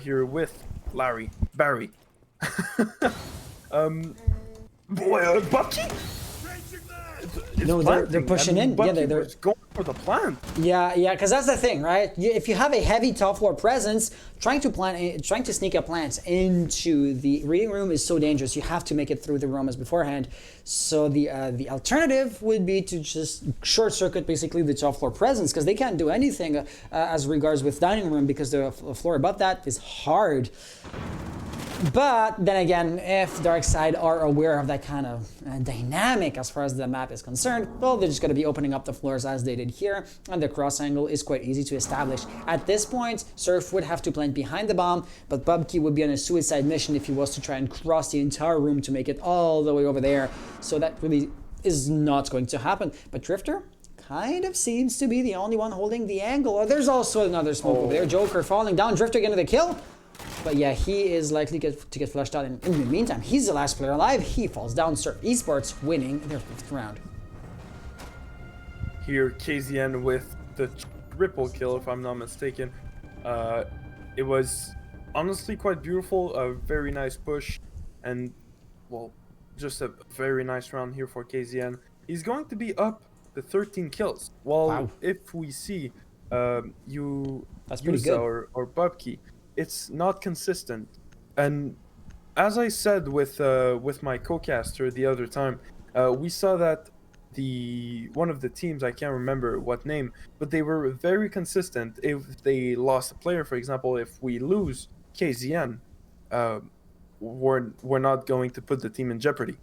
[SPEAKER 3] here with Barry. Boy, Bucky?
[SPEAKER 2] No, they're pushing in.
[SPEAKER 3] Bucky
[SPEAKER 2] Yeah, they're
[SPEAKER 3] was going for the plant.
[SPEAKER 2] Yeah, because that's the thing, right? If you have a heavy top floor presence, trying to sneak a plant into the reading room is so dangerous. You have to make it through the Romas beforehand. So the alternative would be to just short circuit basically the top floor presence, because they can't do anything as regards with dining room, because the floor above that is hard. But then again, if Darkside are aware of that kind of dynamic as far as the map is concerned, well, they're just going to be opening up the floors as they did here, and the cross angle is quite easy to establish. At this point, Surf would have to plant behind the bomb, but Bubkey would be on a suicide mission if he was to try and cross the entire room to make it all the way over there. So that really is not going to happen. But Drifter kind of seems to be the only one holding the angle. Oh, there's also another smoke over there. Joker falling down, Drifter getting the kill. But yeah, he is likely to get flushed out. In the meantime, he's the last player alive. He falls down. Surf Esports winning their 5th round.
[SPEAKER 3] Here, KZN with the triple kill, if I'm not mistaken. It was honestly quite beautiful. A very nice push, and well, just a very nice round here for KZN. He's going to be up to 13 kills. Well,
[SPEAKER 2] wow.
[SPEAKER 3] If we see
[SPEAKER 2] That's pretty good.
[SPEAKER 3] or Bubkey, it's not consistent. And as I said with my co-caster the other time, we saw that one of the teams, I can't remember what name, but they were very consistent. If they lost a player, for example, if we lose KZN, we're not going to put the team in jeopardy.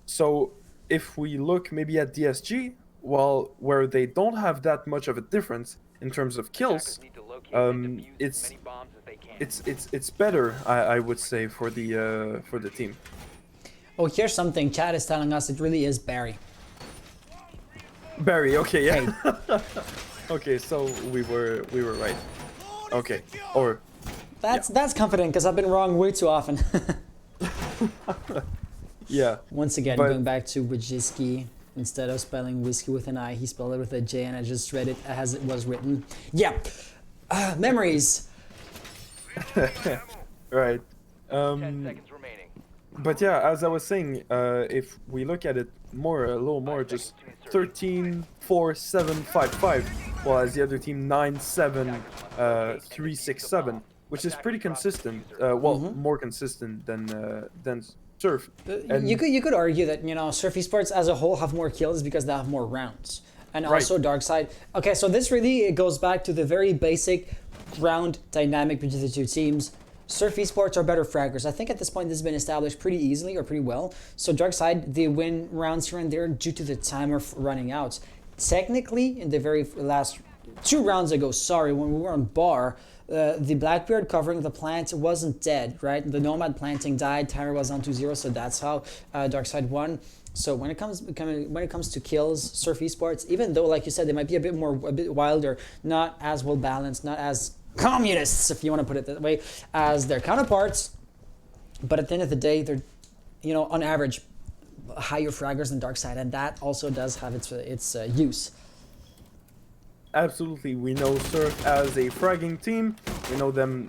[SPEAKER 3] So if we look maybe at DSG, well, where they don't have that much of a difference in terms of kills, it's better, I would say, for the team.
[SPEAKER 2] Oh, here's something. Chad is telling us it really is Barry.
[SPEAKER 3] Barry, okay, yeah. Okay, so we were right. Okay, or
[SPEAKER 2] that's confident, because I've been wrong way too often.
[SPEAKER 3] yeah.
[SPEAKER 2] Once again, going back to Wojcicki. Instead of spelling whiskey with an I, he spelled it with a J, and I just read it as it was written. Yeah. Memories.
[SPEAKER 3] Right.
[SPEAKER 1] 10 seconds remaining.
[SPEAKER 3] But yeah, as I was saying, if we look at it a little more, just 13, 4, 7, 5, 5, well, as the other team 9, 7, 3, 6, 7, which is pretty consistent. More consistent than Surf. And
[SPEAKER 2] You could argue that, you know, Surf Esports as a whole have more kills because they have more rounds. And also Darkside. Okay, so this really goes back to the very basic ground dynamic between the two teams. Surf Esports are better fraggers. I think at this point this has been established pretty easily or pretty well. So Darkside, they win rounds here and there due to the timer running out. Technically, in the very last 2 rounds ago, sorry, when we were on bar, the Blackbeard covering the plant wasn't dead, right? The Nomad planting died, Tyra was on 2-0, so that's how Darkside won. So when it comes to kills, Surf Esports, even though, like you said, they might be a bit wilder, not as well balanced, not as communists, if you want to put it that way, as their counterparts, but at the end of the day, they're, you know, on average, higher fraggers than Darkside, and that also does have its use.
[SPEAKER 3] Absolutely, we know Surf as a fragging team. We know them,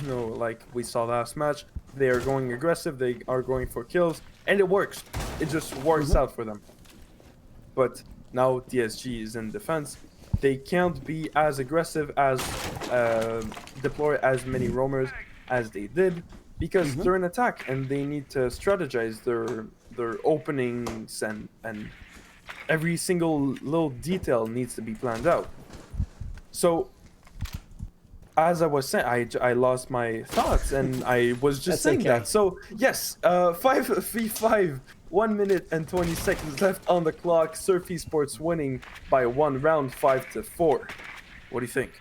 [SPEAKER 3] you know, like we saw last match. They are going aggressive. They are going for kills, and it works. It just works out for them. But now DSG is in defense. They can't be as aggressive as deploy as many roamers as they did because they're in attack and they need to strategize their openings and every single little detail needs to be planned out. So, as I was saying, I lost my thoughts and I was just saying
[SPEAKER 2] okay.
[SPEAKER 3] that. So, yes, 5v5, 1 minute and 20 seconds left on the clock. Surf Esports winning by 1 round, 5-4. What do you think?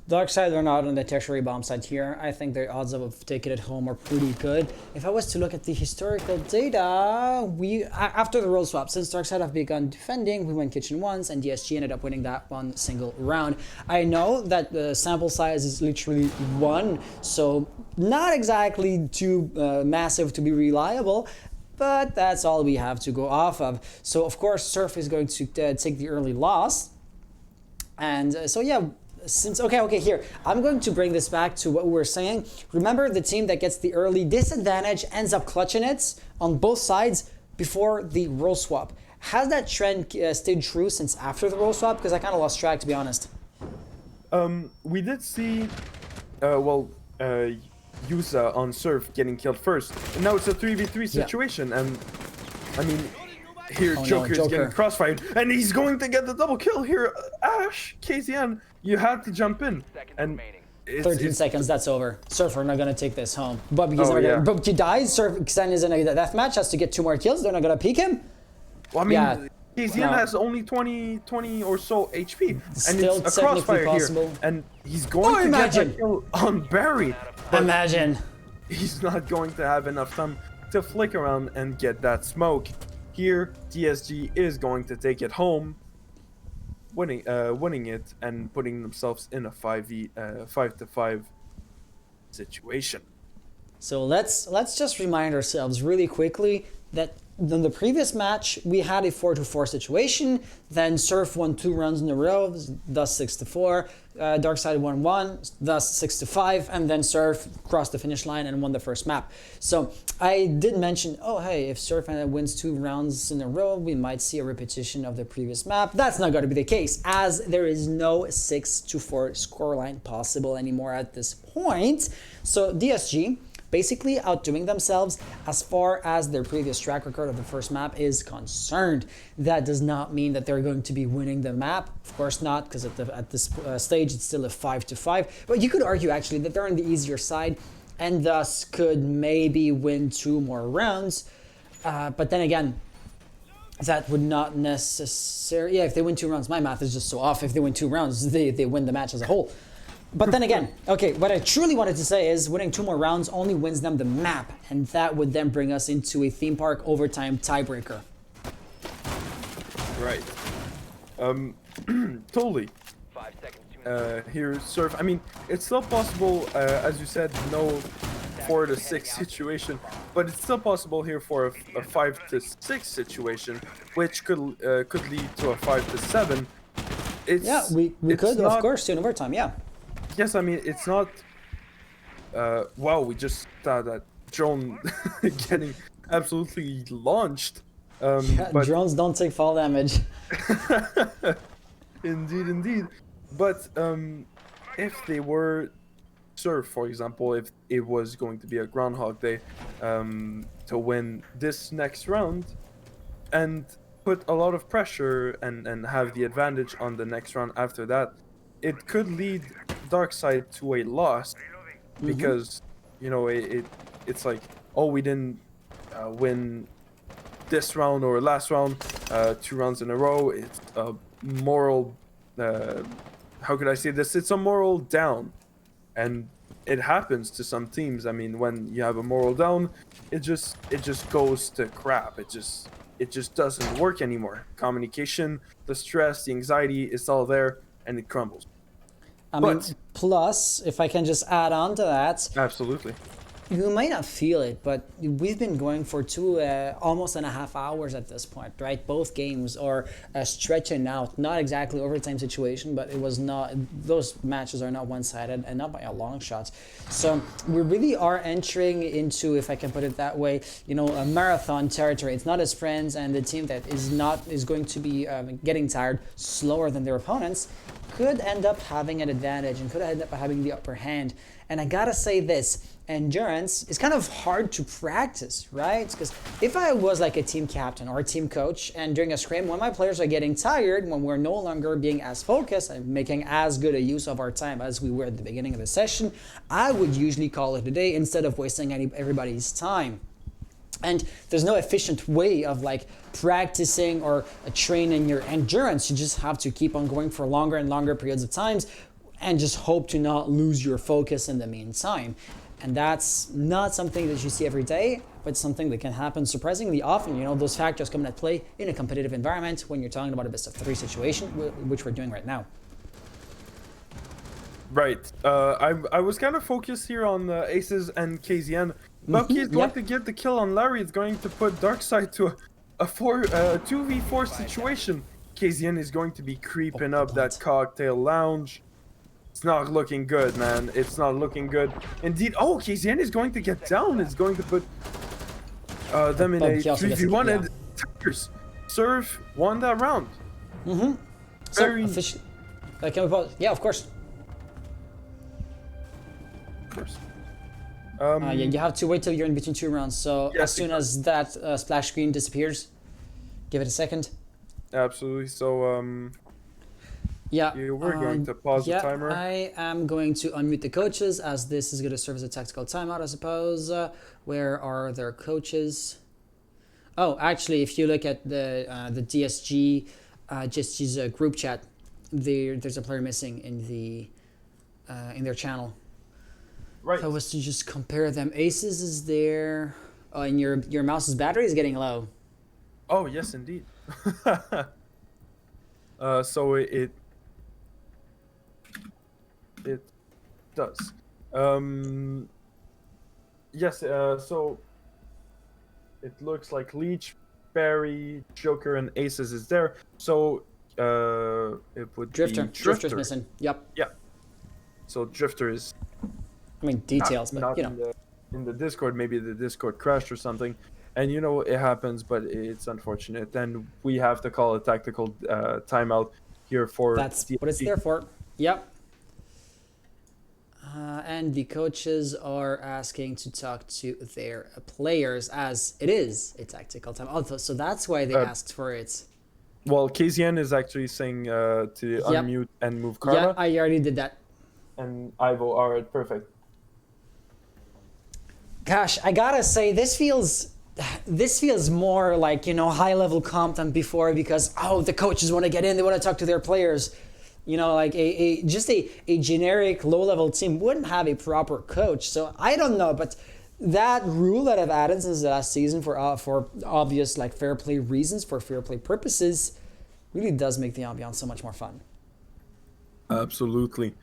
[SPEAKER 2] Darkside are not on the tertiary bomb side here. I think their odds of taking it home are pretty good. If I was to look at the historical data, after the role swap, since Darkside have begun defending, we went kitchen once, and DSG ended up winning that one single round. I know that the sample size is literally 1, so not exactly too massive to be reliable, but that's all we have to go off of. So of course, Surf is going to take the early loss, and so yeah. Okay, here, I'm going to bring this back to what we were saying. Remember, the team that gets the early disadvantage ends up clutching it on both sides before the role swap. Has that trend stayed true since after the role swap? Because I kind of lost track, to be honest.
[SPEAKER 3] We did see, Yusa on Surf getting killed first, and now it's a 3v3 situation, and I mean, here Joker is getting crossfired, and he's going to get the double kill here. Ash, KZN, you had to jump in, and
[SPEAKER 2] 13 seconds, that's over. Surf are not going to take this home. But because but he dies, Surf Xen is in a deathmatch, has to get 2 more kills, they're not going to peek him?
[SPEAKER 3] Well, I mean, KZN has only 20 or so HP, and
[SPEAKER 2] still
[SPEAKER 3] it's a crossfire
[SPEAKER 2] possible
[SPEAKER 3] here, and he's going to get a kill on Barry.
[SPEAKER 2] Imagine.
[SPEAKER 3] He's not going to have enough time to flick around and get that smoke. Here, DSG is going to take it home, winning it and putting themselves in a 5-5 situation.
[SPEAKER 2] So let's just remind ourselves really quickly that in the previous match we had a 4-4 situation. Then Surf won 2 rounds in a row, thus 6-4. Darkside won 1, thus 6-5, and then Surf crossed the finish line and won the first map. So I did mention, oh hey, if Surf wins 2 rounds in a row, we might see a repetition of the previous map. That's not going to be the case, as there is no 6-4 scoreline possible anymore at this point. So DSG basically outdoing themselves as far as their previous track record of the first map is concerned. That does not mean that they're going to be winning the map. Of course not, because at this stage it's still a 5-5. But you could argue actually that they're on the easier side and thus could maybe win 2 more rounds. But then again, that would not necessarily... Yeah, if they win 2 rounds, my math is just so off. If they win 2 rounds, they win the match as a whole. But then again, okay, what I truly wanted to say is winning 2 more rounds only wins them the map, and that would then bring us into a theme park overtime tiebreaker.
[SPEAKER 3] Right. Totally.
[SPEAKER 1] 5 seconds.
[SPEAKER 3] Here, Surf. I mean, it's still possible, as you said, no 4-6 situation, but it's still possible here for a 5-6 situation, which could lead to a 5-7.
[SPEAKER 2] Yeah, we could, of course, in overtime, yeah.
[SPEAKER 3] Yes, I mean, it's not... wow, we just saw that drone getting absolutely launched.
[SPEAKER 2] But drones don't take fall damage.
[SPEAKER 3] Indeed. But if they were Surf, for example, if it was going to be a Groundhog Day to win this next round and put a lot of pressure and have the advantage on the next round after that, it could lead Darkside to a loss because, you know, it's like, oh, we didn't win this round or last round, 2 rounds in a row. It's a moral how could I say this? It's a moral down, and it happens to some teams. I mean, when you have a moral down, it just goes to crap. It just doesn't work anymore. Communication, the stress, the anxiety, it's all there, and it crumbles.
[SPEAKER 2] I mean,
[SPEAKER 3] But
[SPEAKER 2] plus, if I can just add on to that,
[SPEAKER 3] absolutely.
[SPEAKER 2] you might not feel it, but we've been going for almost 2.5 hours at this point, right? Both games are stretching out, not exactly overtime situation, but it was not, those matches are not one-sided and not by a long shot. So we really are entering into, if I can put it that way, you know, a marathon territory. It's not as friends, and the team that is going to be getting tired slower than their opponents could end up having an advantage and could end up having the upper hand. And I gotta say this, endurance is kind of hard to practice, right? Because if I was like a team captain or a team coach, and during a scrim, when my players are getting tired, when we're no longer being as focused and making as good a use of our time as we were at the beginning of the session, I would usually call it a day instead of wasting everybody's time. And there's no efficient way of like practicing or training your endurance. You just have to keep on going for longer and longer periods of times and just hope to not lose your focus in the meantime. And that's not something that you see every day, but something that can happen surprisingly often. You know, those factors come into play in a competitive environment when you're talking about a best-of-3 situation, which we're doing right now.
[SPEAKER 3] Right. I was kind of focused here on Aces and KZN. Bucky is going to get the kill on Larry. It's going to put Darkside to a 2v4 situation. KZN is going to be creeping up that cocktail lounge. It's not looking good, man. It's not looking good. Indeed. Oh, KZN is going to get down. It's going to put them in a 3v1 and Tigers serve won that round.
[SPEAKER 2] Mm-hmm.
[SPEAKER 3] Very...
[SPEAKER 2] So, can we pause? Yeah, of course.
[SPEAKER 3] Of course.
[SPEAKER 2] Yeah, you have to wait till you're in between 2 rounds. So
[SPEAKER 3] yes,
[SPEAKER 2] as soon as that splash screen disappears, give it a second.
[SPEAKER 3] Absolutely. So
[SPEAKER 2] yeah,
[SPEAKER 3] we're going to pause the timer.
[SPEAKER 2] I am going to unmute the coaches, as this is going to serve as a tactical timeout, I suppose. Where are their coaches? Oh, actually, if you look at the DSG's group chat, there's a player missing in their channel.
[SPEAKER 3] Right.
[SPEAKER 2] If I was to just compare them, Aces is there. Oh, and your mouse's battery is getting low.
[SPEAKER 3] Oh yes, indeed. So it does. Yes. So it looks like Leech, Barry, Joker, and Aces is there. So it would
[SPEAKER 2] Drifter.
[SPEAKER 3] be
[SPEAKER 2] Drifter's missing. Yep.
[SPEAKER 3] Yeah. So Drifter is.
[SPEAKER 2] I mean details,
[SPEAKER 3] not
[SPEAKER 2] but you know.
[SPEAKER 3] In the Discord, maybe the Discord crashed or something, and you know it happens, but it's unfortunate. And we have to call a tactical timeout here for.
[SPEAKER 2] That's what it's there for. Yep. And the coaches are asking to talk to their players, as it is a tactical timeout. So that's why they asked for it.
[SPEAKER 3] Well, KZN is actually saying to unmute and move Karma.
[SPEAKER 2] Yeah, I already did that.
[SPEAKER 3] And Ivo, alright, perfect.
[SPEAKER 2] Gosh, I gotta say, this feels more like, you know, high-level comp than before, because the coaches want to get in, they want to talk to their players. You know, like just a generic low-level team wouldn't have a proper coach. So I don't know, but that rule that I've added since the last season for obvious like fair play reasons, for fair play purposes, really does make the ambiance so much more fun.
[SPEAKER 3] Absolutely.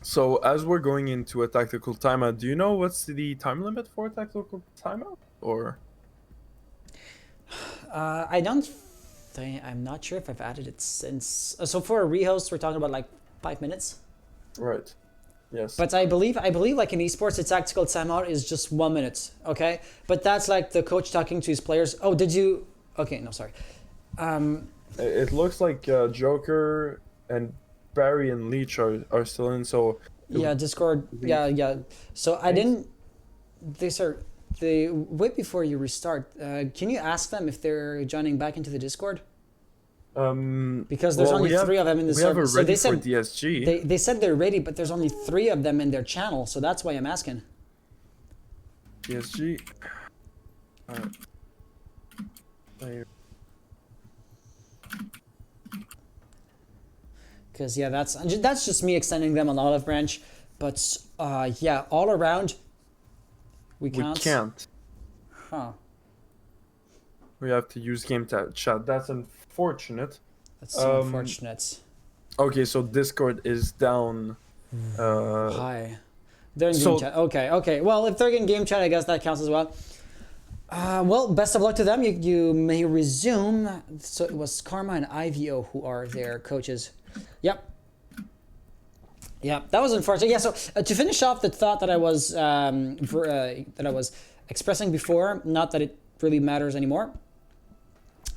[SPEAKER 3] So as we're going into a tactical timeout, do you know what's the time limit for a tactical timeout? Or
[SPEAKER 2] I don't think, I'm not sure if I've added it since. So for a rehost, we're talking about like 5 minutes.
[SPEAKER 3] Right. Yes.
[SPEAKER 2] But I believe like in esports, a tactical timeout is just 1 minute. Okay. But that's like the coach talking to his players. Oh, did you? Okay. No, sorry.
[SPEAKER 3] It looks like Joker and Barry and Leech are still in, so
[SPEAKER 2] yeah, Discord. Yeah. So I didn't. Wait before you restart. Can you ask them if they're joining back into the Discord? Because there's only 3 of them in the server.
[SPEAKER 3] So they said for DSG.
[SPEAKER 2] They said they're ready, but there's only 3 of them in their channel, so that's why I'm asking.
[SPEAKER 3] DSG.
[SPEAKER 2] because yeah, that's just me extending them on olive branch. But yeah, all around, we can't.
[SPEAKER 3] We can't.
[SPEAKER 2] Huh.
[SPEAKER 3] We have to use game chat. That's unfortunate.
[SPEAKER 2] That's so unfortunate.
[SPEAKER 3] Okay, so Discord is down.
[SPEAKER 2] Hi. They're in
[SPEAKER 3] so-
[SPEAKER 2] game chat. Okay. Well, if they're in game chat, I guess that counts as well. Well, best of luck to them. You may resume. So it was Karma and IVO who are their coaches. Yep. Yeah, that was unfortunate. Yeah, so to finish off the thought that I was expressing before, not that it really matters anymore.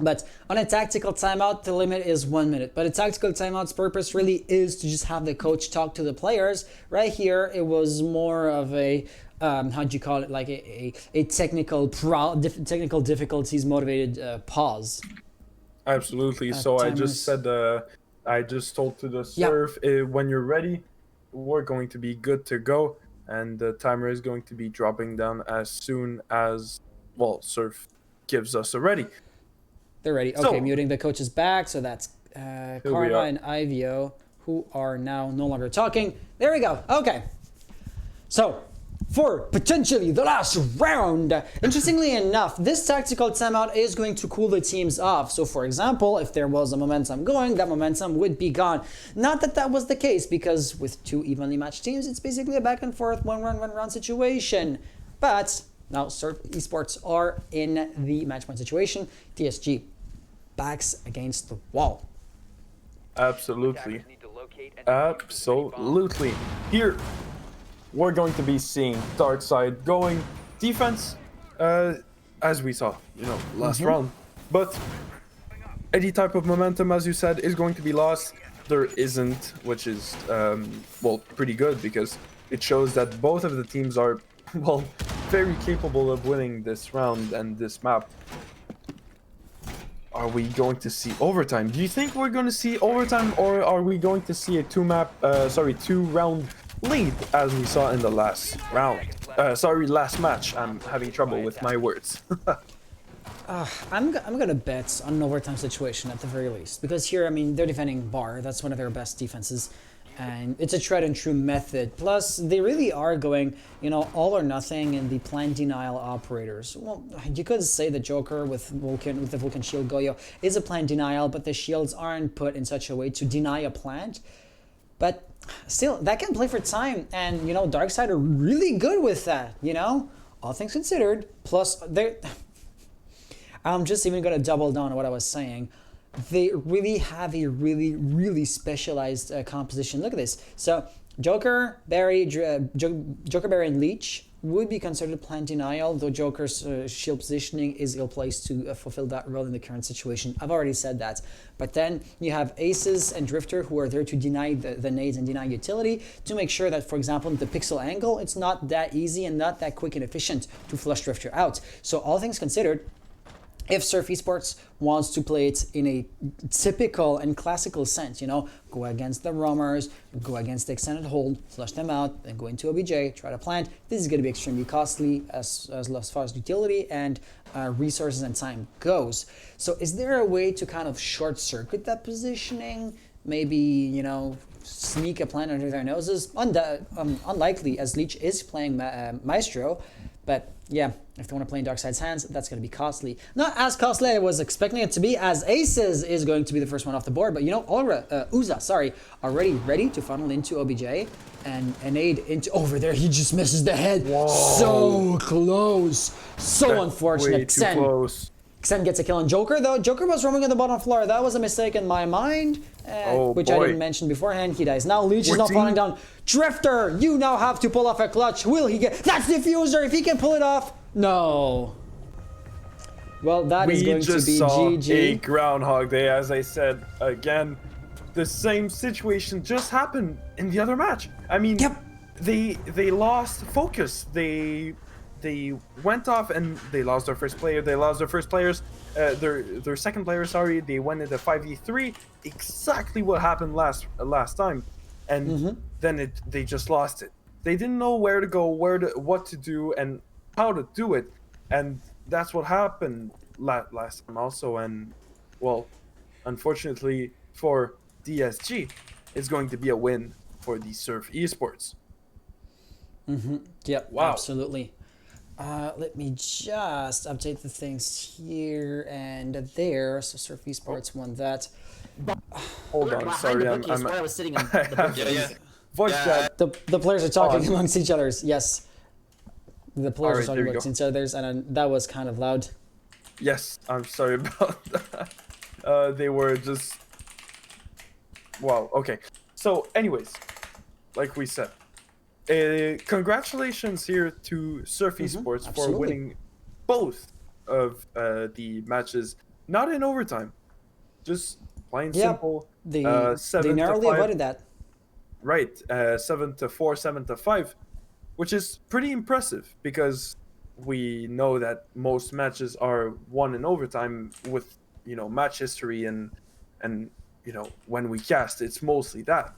[SPEAKER 2] But on a tactical timeout, the limit is 1 minute. But a tactical timeout's purpose really is to just have the coach talk to the players. Right here, it was more of a, how'd you call it, like a technical difficulties motivated pause.
[SPEAKER 3] Absolutely. So I just said, I just told to the Surf, when you're ready, we're going to be good to go. And the timer is going to be dropping down as soon as, well, Surf gives us a ready.
[SPEAKER 2] They're ready. Okay, muting the coaches back. So that's Karma and IVO, who are now no longer talking. There we go. Okay. So, for potentially the last round, interestingly enough, this tactical timeout is going to cool the teams off. So, for example, if there was a momentum going, that momentum would be gone. Not that that was the case, because with two evenly matched teams, it's basically a back and forth, one round situation. But now, Surf Esports are in the match point situation. TSG backs against the wall.
[SPEAKER 3] Absolutely.
[SPEAKER 1] Need to locate and
[SPEAKER 3] Absolutely. Here, we're going to be seeing Darkside going defense, as we saw, last round. But any type of momentum, as you said, is going to be lost. There isn't, which is, well, pretty good, because it shows that both of the teams are, well, very capable of winning this round and this map. Are we going to see overtime? Do you think we're going to see overtime, or are we going to see a two-round lead as we saw in the last round? Last match. I'm having trouble with my words.
[SPEAKER 2] I'm gonna bet on an overtime situation at the very least, because here, I mean, they're defending bar. That's one of their best defenses, and it's a tried and true method. Plus, they really are going, all or nothing in the plant denial operators. Well, you could say the Joker with the Vulcan Shield Goyo is a plant denial, but the shields aren't put in such a way to deny a plant. But still, that can play for time, and Darkside are really good with that. All things considered. Plus, I'm just even gonna double down on what I was saying. They really have a really specialized composition. Look at this. So Joker, Barry, and Leech would be considered plant denial, though Joker's shield positioning is ill-placed to fulfill that role in the current situation. I've already said that. But then you have Aces and Drifter, who are there to deny the nades and deny utility, to make sure that, for example, in the pixel angle, it's not that easy and not that quick and efficient to flush Drifter out. So all things considered, if Surf Esports wants to play it in a typical and classical sense, go against the roamers, go against the extended hold, flush them out, then go into OBJ, try to plant, this is going to be extremely costly as far as utility and resources and time goes. So is there a way to kind of short circuit that positioning? Maybe, sneak a plant under their noses? Unlikely, as Leech is playing Maestro, but yeah, if they want to play in Darkside's hands, that's going to be costly. Not as costly as I was expecting it to be, as Aces is going to be the first one off the board. But Uza, already ready to funnel into OBJ and aid into over there. He just misses the head.
[SPEAKER 3] Whoa.
[SPEAKER 2] So close. So unfortunate.
[SPEAKER 3] Way too close.
[SPEAKER 2] Xen gets a kill on Joker, though. Joker was roaming on the bottom floor. That was a mistake in my mind, which I didn't mention beforehand. He dies. Now Leech is not falling down. Drifter, you now have to pull off a clutch. Will he get... That's Diffuser. If he can pull it off. No. Well, that is going to be GG.
[SPEAKER 3] We just saw a Groundhog Day, as I said. Again, the same situation just happened in the other match. I mean, they lost focus. They went off and they lost their first player. They lost their first players. Their second player, sorry. They went into 5v3. Exactly what happened last time, and then they just lost it. They didn't know where to go, what to do, and how to do it, and that's what happened last time also. And well, unfortunately for DSG, it's going to be a win for the Surf Esports.
[SPEAKER 2] Yep,
[SPEAKER 3] Wow.
[SPEAKER 2] absolutely. Let me just update the things here and there. So Surf Esports won that.
[SPEAKER 3] Hold on,
[SPEAKER 4] Behind
[SPEAKER 3] sorry,
[SPEAKER 4] the
[SPEAKER 3] I'm
[SPEAKER 4] bookies where I was sitting on the bookies.
[SPEAKER 3] voice chat.
[SPEAKER 2] The players are talking
[SPEAKER 3] Oh.
[SPEAKER 2] amongst each others. Yes, the players
[SPEAKER 3] Alright,
[SPEAKER 2] are talking
[SPEAKER 3] there you
[SPEAKER 2] amongst
[SPEAKER 3] go.
[SPEAKER 2] each others, and that was kind of loud.
[SPEAKER 3] Yes, I'm sorry about that. They were just wow. Okay, so anyways, like we said, congratulations here to Surf Esports for
[SPEAKER 2] absolutely.
[SPEAKER 3] winning both of the matches, not in overtime, just plain
[SPEAKER 2] Yep.
[SPEAKER 3] simple.
[SPEAKER 2] They
[SPEAKER 3] 7 to
[SPEAKER 2] narrowly
[SPEAKER 3] 5.
[SPEAKER 2] avoided that.
[SPEAKER 3] Right, 7-4, 7-5, which is pretty impressive because we know that most matches are won in overtime with match history and when we cast it's mostly that.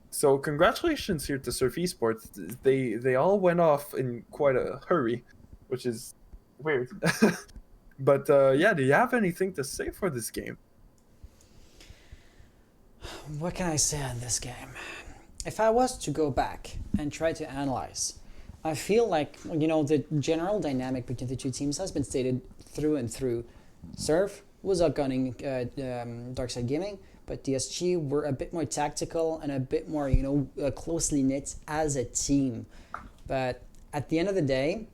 [SPEAKER 3] So congratulations here to Surf Esports. They all went off in quite a hurry, which is weird. But yeah, do you have anything to say for this game?
[SPEAKER 2] What can I say on this game? If I was to go back and try to analyze, I feel like, the general dynamic between the two teams has been stated through and through. Surf was outgunning Darkside Gaming, but DSG were a bit more tactical and a bit more, closely knit as a team. But at the end of the day,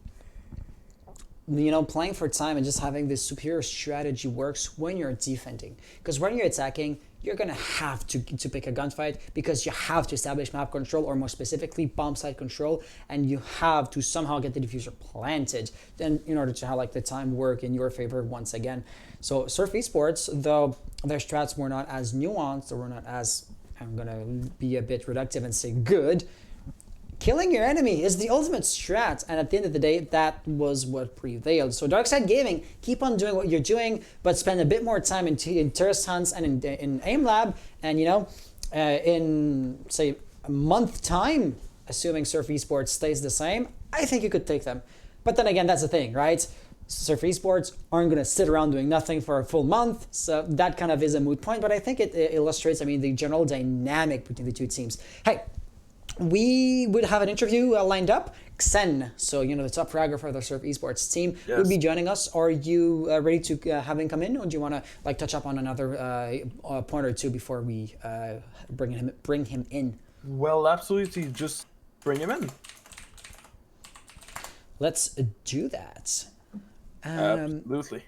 [SPEAKER 2] playing for time and just having this superior strategy works when you're defending. Because when you're attacking, you're going to have to pick a gunfight because you have to establish map control, or more specifically bomb site control, and you have to somehow get the diffuser planted then in order to have the time work in your favor once again. So Surf Esports, though their strats were not as nuanced, or were not as, I'm going to be a bit reductive and say good, killing your enemy is the ultimate strat, and at the end of the day, that was what prevailed. So Darkside Gaming, keep on doing what you're doing, but spend a bit more time in terrorist hunts and in aim lab, and in say a month time, assuming Surf Esports stays the same, I think you could take them. But then again, that's the thing, right? Surf Esports aren't going to sit around doing nothing for a full month, so that kind of is a moot point, but I think it illustrates, the general dynamic between the two teams. Hey, we would have an interview lined up. Xen, so the top fragger for the Surf Esports team, would be joining us. Are you ready to have him come in, or do you want to touch up on another point or two before we bring him in?
[SPEAKER 3] Well, absolutely, just bring him in.
[SPEAKER 2] Let's do that.
[SPEAKER 3] Absolutely.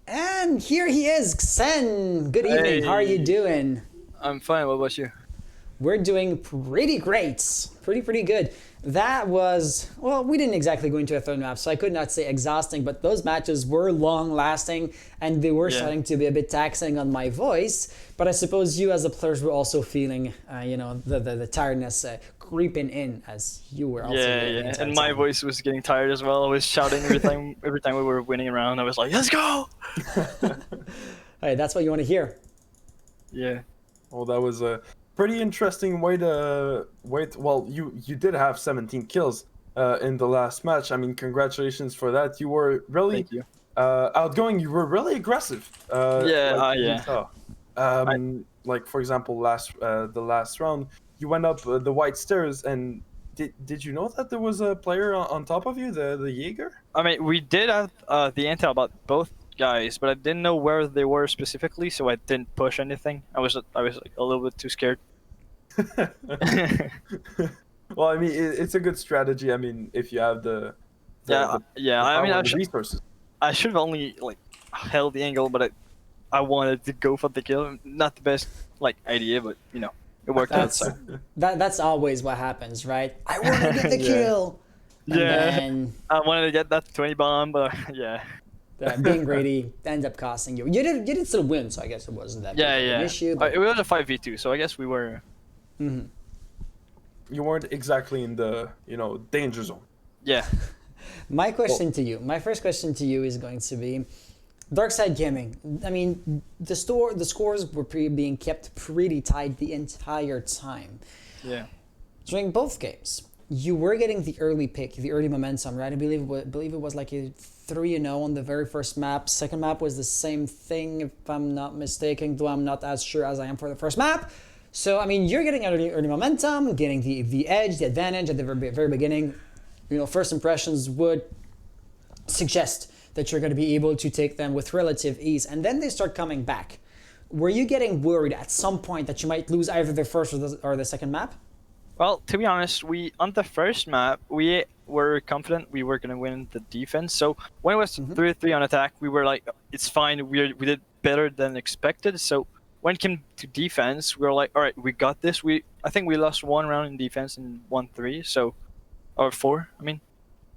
[SPEAKER 2] And here he is, Xen. Good evening.
[SPEAKER 5] Hey.
[SPEAKER 2] How are you doing?
[SPEAKER 5] I'm fine. What about you?
[SPEAKER 2] We're doing pretty great. Pretty good. That was, well, we didn't exactly go into a third map, so I could not say exhausting, but those matches were long lasting and they were starting to be a bit taxing on my voice. But I suppose you as the players were also feeling, the tiredness creeping in as you were also doing the entire
[SPEAKER 5] And my
[SPEAKER 2] time.
[SPEAKER 5] voice was getting tired as well. I was shouting every time we were winning around. I was like, "Let's go!"
[SPEAKER 2] Hey, that's what you want to hear.
[SPEAKER 5] Yeah.
[SPEAKER 3] Well, that was a pretty interesting way to wait. Well, you did have 17 kills in the last match. I mean, congratulations for that. You were really
[SPEAKER 5] Thank you.
[SPEAKER 3] outgoing. You were really aggressive. We saw. Like for example, the last round, you went up the white stairs, and did you know that there was a player on top of you, the Jaeger?
[SPEAKER 5] I mean, we did have the intel about both guys, but I didn't know where they were specifically, so I didn't push anything. I was like a little bit too scared.
[SPEAKER 3] Well, I mean, it's a good strategy. I mean, if you have the
[SPEAKER 5] I mean,
[SPEAKER 3] power, the resources.
[SPEAKER 5] I should have only held the angle, but I wanted to go for the kill. Not the best idea, but it worked out. So.
[SPEAKER 2] That's always what happens, right? I want to get the kill. And then
[SPEAKER 5] I wanted to get that 20 bomb, but yeah.
[SPEAKER 2] being greedy ends up costing you. You did still win, so I guess it wasn't that big of an issue. But
[SPEAKER 5] It was a 5v2, so I guess we were.
[SPEAKER 3] You weren't exactly in the danger zone.
[SPEAKER 5] Yeah.
[SPEAKER 2] my first question to you is going to be, Darkside Gaming. I mean, the scores were being kept pretty tight the entire time.
[SPEAKER 5] Yeah.
[SPEAKER 2] During both games, you were getting the early pick, the early momentum, right? I believe it was like a 3-0 on the very first map. Second map was the same thing, if I'm not mistaken, though I'm not as sure as I am for the first map. So, I mean, you're getting early momentum, getting the edge, the advantage at the very beginning. You know, first impressions would suggest that you're going to be able to take them with relative ease, and then they start coming back. Were you getting worried at some point that you might lose either the first or the second map?
[SPEAKER 5] Well, to be honest, on the first map we were confident we were gonna win the defense. So when it was 3-3 on attack, we were like, it's fine. We did better than expected. So when it came to defense, we were like, all right, we got this. I think we lost one round in defense and won 3. So, or 4. I mean,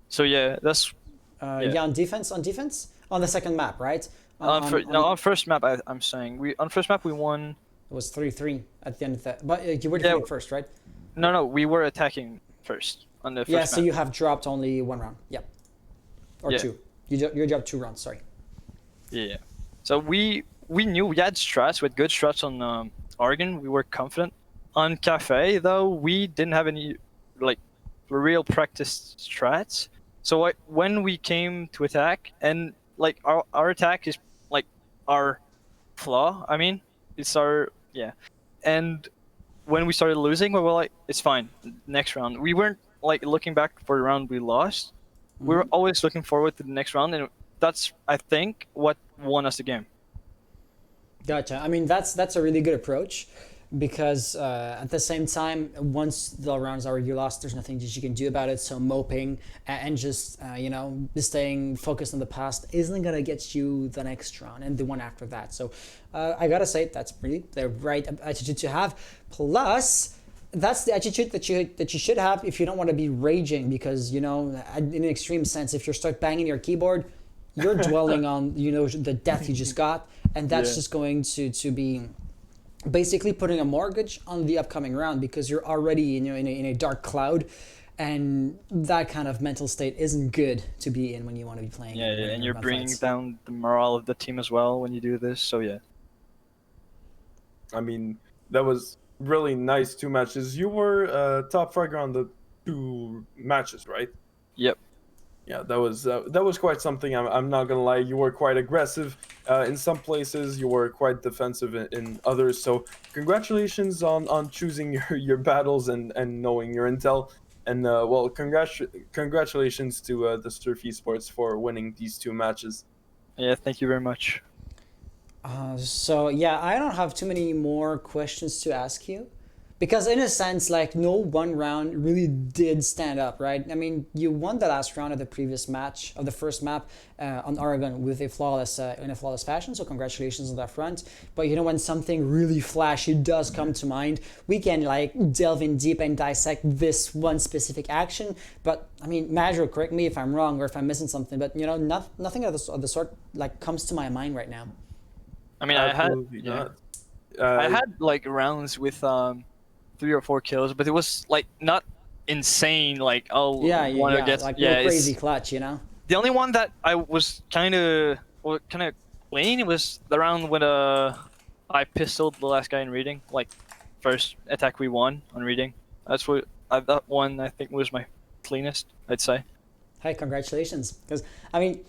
[SPEAKER 5] so yeah, that's
[SPEAKER 2] on defense on the second map, right?
[SPEAKER 5] On first map, I'm saying on first map we won.
[SPEAKER 2] It was 3-3 at the end of that, but you were defending first, right?
[SPEAKER 5] No, we were attacking first on the first map.
[SPEAKER 2] So you have dropped only 1 round. Yep. Or 2. You dropped 2 rounds, sorry.
[SPEAKER 5] Yeah. So we knew we had strats, we had good strats on Oregon. We were confident. On Cafe, though, we didn't have any like real practice strats. So when we came to attack, and like our attack is like our flaw. I mean, it's our and when we started losing, we were like, it's fine. Next round. We weren't like looking back for the round we lost. We were always looking forward to the next round, and that's, I think, what won us the game.
[SPEAKER 2] Gotcha. I mean, that's a really good approach, because at the same time, once the round's already lost, there's nothing that you can do about it. So moping and just staying focused on the past isn't gonna get you the next round and the one after that. So I gotta say that's really the right attitude to have. Plus, that's the attitude that you should have if you don't want to be raging, because in an extreme sense, if you start banging your keyboard, you're dwelling on the death you just got, and that's just going to be basically putting a mortgage on the upcoming round, because you're already in a dark cloud, and that kind of mental state isn't good to be in when you want to be playing.
[SPEAKER 5] And you're bringing down the morale of the team as well when you do this. So
[SPEAKER 3] I mean, that was really nice 2 matches. You were top fragger on the 2 matches, right?
[SPEAKER 5] Yep.
[SPEAKER 3] Yeah, that was quite something. I'm not gonna lie. You were quite aggressive in some places. You were quite defensive in others. So congratulations on choosing your battles and knowing your intel. And well, congratulations to the Surf Esports for winning these 2 matches.
[SPEAKER 5] Yeah, thank you very much.
[SPEAKER 2] So yeah, I don't have too many more questions to ask you, because in a sense, like, no one round really did stand up, right? I mean, you won the last round of the previous match, of the first map on Oregon with in a flawless fashion, so congratulations on that front. But when something really flashy does come to mind, we can like delve in deep and dissect this one specific action. But I mean, Major, correct me if I'm wrong or if I'm missing something, but nothing of the sort like comes to my mind right now.
[SPEAKER 5] I mean, I had like rounds with 3 or 4 kills, but it was like not insane. Like,
[SPEAKER 2] crazy clutch,
[SPEAKER 5] The only one that I was kind of clean was the round when I pistoled the last guy in reading. Like, first attack we won on reading. That's what that one I think was my cleanest, I'd say.
[SPEAKER 2] Hey, congratulations! Because I mean,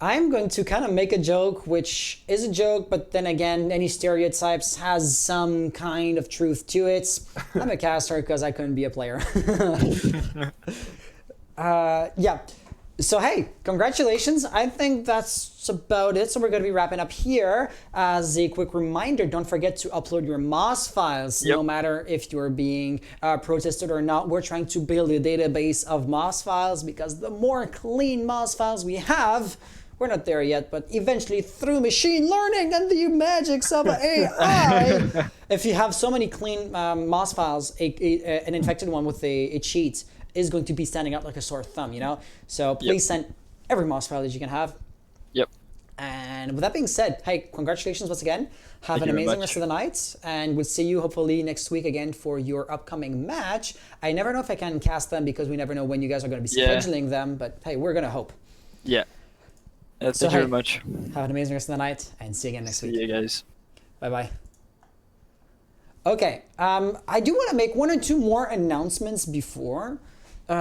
[SPEAKER 2] I'm going to kind of make a joke, which is a joke, but then again, any stereotypes has some kind of truth to it. I'm a caster because I couldn't be a player. So hey, congratulations. I think that's about it. So we're going to be wrapping up here. As a quick reminder, don't forget to upload your MOS files, no matter if you're being protested or not. We're trying to build a database of MOS files, because the more clean MOS files we have, we're not there yet, but eventually through machine learning and the magics of AI, if you have so many clean MOS files, an infected one with a cheat is going to be standing out like a sore thumb, So please send every MOS file that you can have.
[SPEAKER 5] Yep.
[SPEAKER 2] And with that being said, hey, congratulations once again. Have an amazing rest of the night, and we'll see you hopefully next week again for your upcoming match. I never know if I can cast them, because we never know when you guys are going to be scheduling them, but hey, we're going to hope.
[SPEAKER 5] Yeah. Thank you very much.
[SPEAKER 2] Have an amazing rest of the night, and see you again next week.
[SPEAKER 5] See you guys.
[SPEAKER 2] Bye-bye. Okay, I do want to make 1 or 2 more announcements before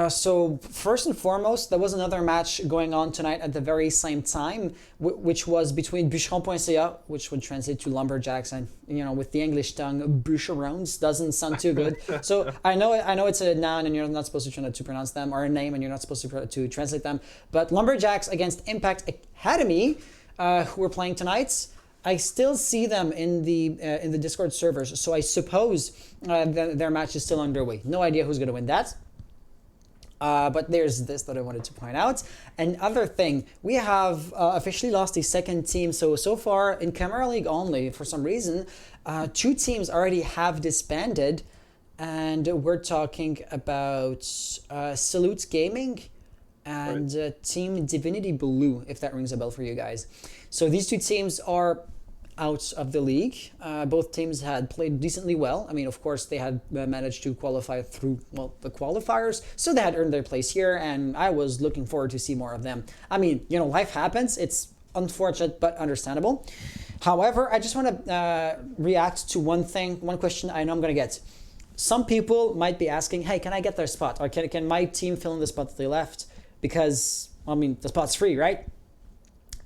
[SPEAKER 2] So first and foremost, there was another match going on tonight at the very same time, which was between Bûcheron.ca, which would translate to lumberjacks, and with the English tongue, bûcherons doesn't sound too good. So I know it's a noun, and you're not supposed to try to pronounce them, or a name, and you're not supposed to translate them. But lumberjacks against Impact Academy, who were playing tonight. I still see them in the Discord servers, so I suppose their match is still underway. No idea who's going to win that. But there's this that I wanted to point out. Another thing, we have officially lost a second team. So far in Camera League only, for some reason, 2 teams already have disbanded. And we're talking about Salute Gaming and Team Divinity Blue, if that rings a bell for you guys. So these 2 teams are out of the league. Both teams had played decently well. I mean, of course, they had managed to qualify through, the qualifiers, so they had earned their place here, and I was looking forward to see more of them. I mean, life happens. It's unfortunate, but understandable. However, I just want to react to one question I know I'm going to get. Some people might be asking, hey, can I get their spot? Or can my team fill in the spot that they left? Because, I mean, the spot's free, right?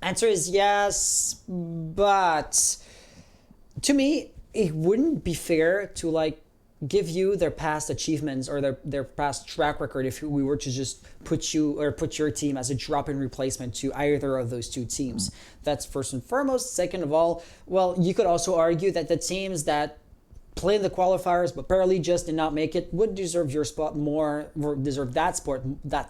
[SPEAKER 2] Answer is yes, but to me, it wouldn't be fair to give you their past achievements or their past track record if we were to just put your team as a drop-in replacement to either of those 2 teams. That's first and foremost. Second of all, well, you could also argue that the teams that played the qualifiers but barely just did not make it would deserve your spot more, or deserve that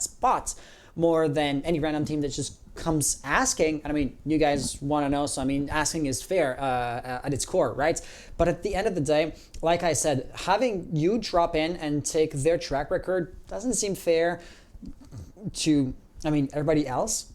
[SPEAKER 2] spot more than any random team that just comes asking. And I mean, you guys want to know, so I mean, asking is fair at its core, right? But at the end of the day, like I said, having you drop in and take their track record doesn't seem fair to, everybody else.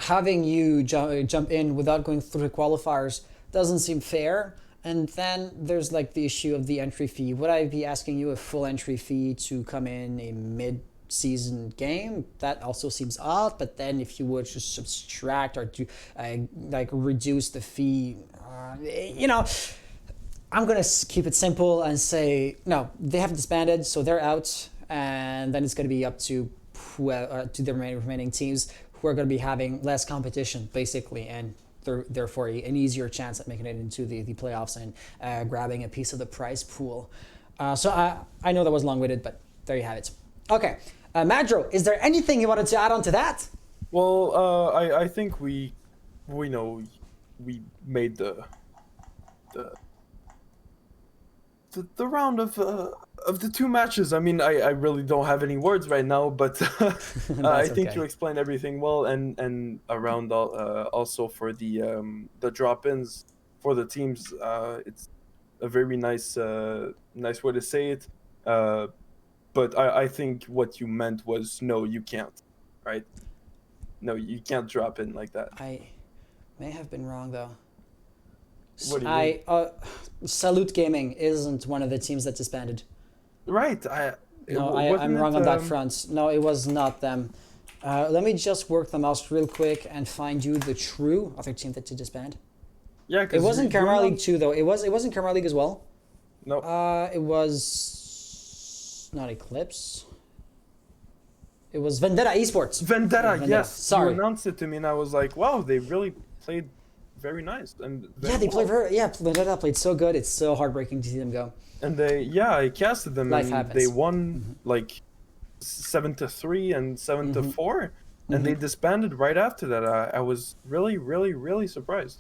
[SPEAKER 2] Having you jump in without going through the qualifiers doesn't seem fair. And then there's the issue of the entry fee. Would I be asking you a full entry fee to come in a mid-season game? That also seems odd. But then if you would just subtract or to reduce the fee, I'm gonna keep it simple and say no. They have disbanded, so they're out, and then it's gonna be up to the remaining teams who are gonna be having less competition, basically, and therefore an easier chance at making it into the playoffs and grabbing a piece of the prize pool. So I know that was long-winded, but there you have it. Okay, Madro, is there anything you wanted to add on to that?
[SPEAKER 3] Well, I think we made the round of the 2 matches. I mean, I really don't have any words right now, but I think
[SPEAKER 2] okay.
[SPEAKER 3] you explained everything well, and around also for the drop-ins for the teams, it's a very nice way to say it. But I think what you meant was no, you can't, right? No, you can't drop in like that.
[SPEAKER 2] I may have been wrong though.
[SPEAKER 3] What do you mean?
[SPEAKER 2] Salute Gaming isn't one of the teams that disbanded.
[SPEAKER 3] Right.
[SPEAKER 2] I'm wrong on that front. No, it was not them. Let me just work the mouse real quick and find you the true other team that did disband.
[SPEAKER 3] Yeah,
[SPEAKER 2] it wasn't Camera League 2 though. It wasn't Camera League as well.
[SPEAKER 3] No.
[SPEAKER 2] It was not Eclipse. It was Vendetta Esports.
[SPEAKER 3] Vendetta, yes.
[SPEAKER 2] Sorry.
[SPEAKER 3] You announced it to me, and I was like, wow, they really played very nice. And
[SPEAKER 2] Vendetta played so good. It's so heartbreaking to see them go.
[SPEAKER 3] And I casted them,
[SPEAKER 2] Life
[SPEAKER 3] and
[SPEAKER 2] happens.
[SPEAKER 3] they won 7-3 and 7-4, and they disbanded right after that. I was really, really, really surprised.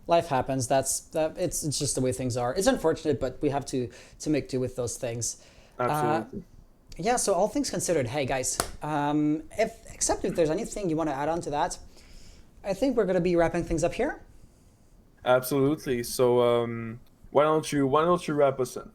[SPEAKER 2] Life happens. It's just the way things are. It's unfortunate, but we have to make do with those things.
[SPEAKER 3] Absolutely.
[SPEAKER 2] Yeah. So all things considered, hey guys, except if there's anything you want to add on to that, I think we're gonna be wrapping things up here.
[SPEAKER 3] Absolutely. So why don't you wrap us in?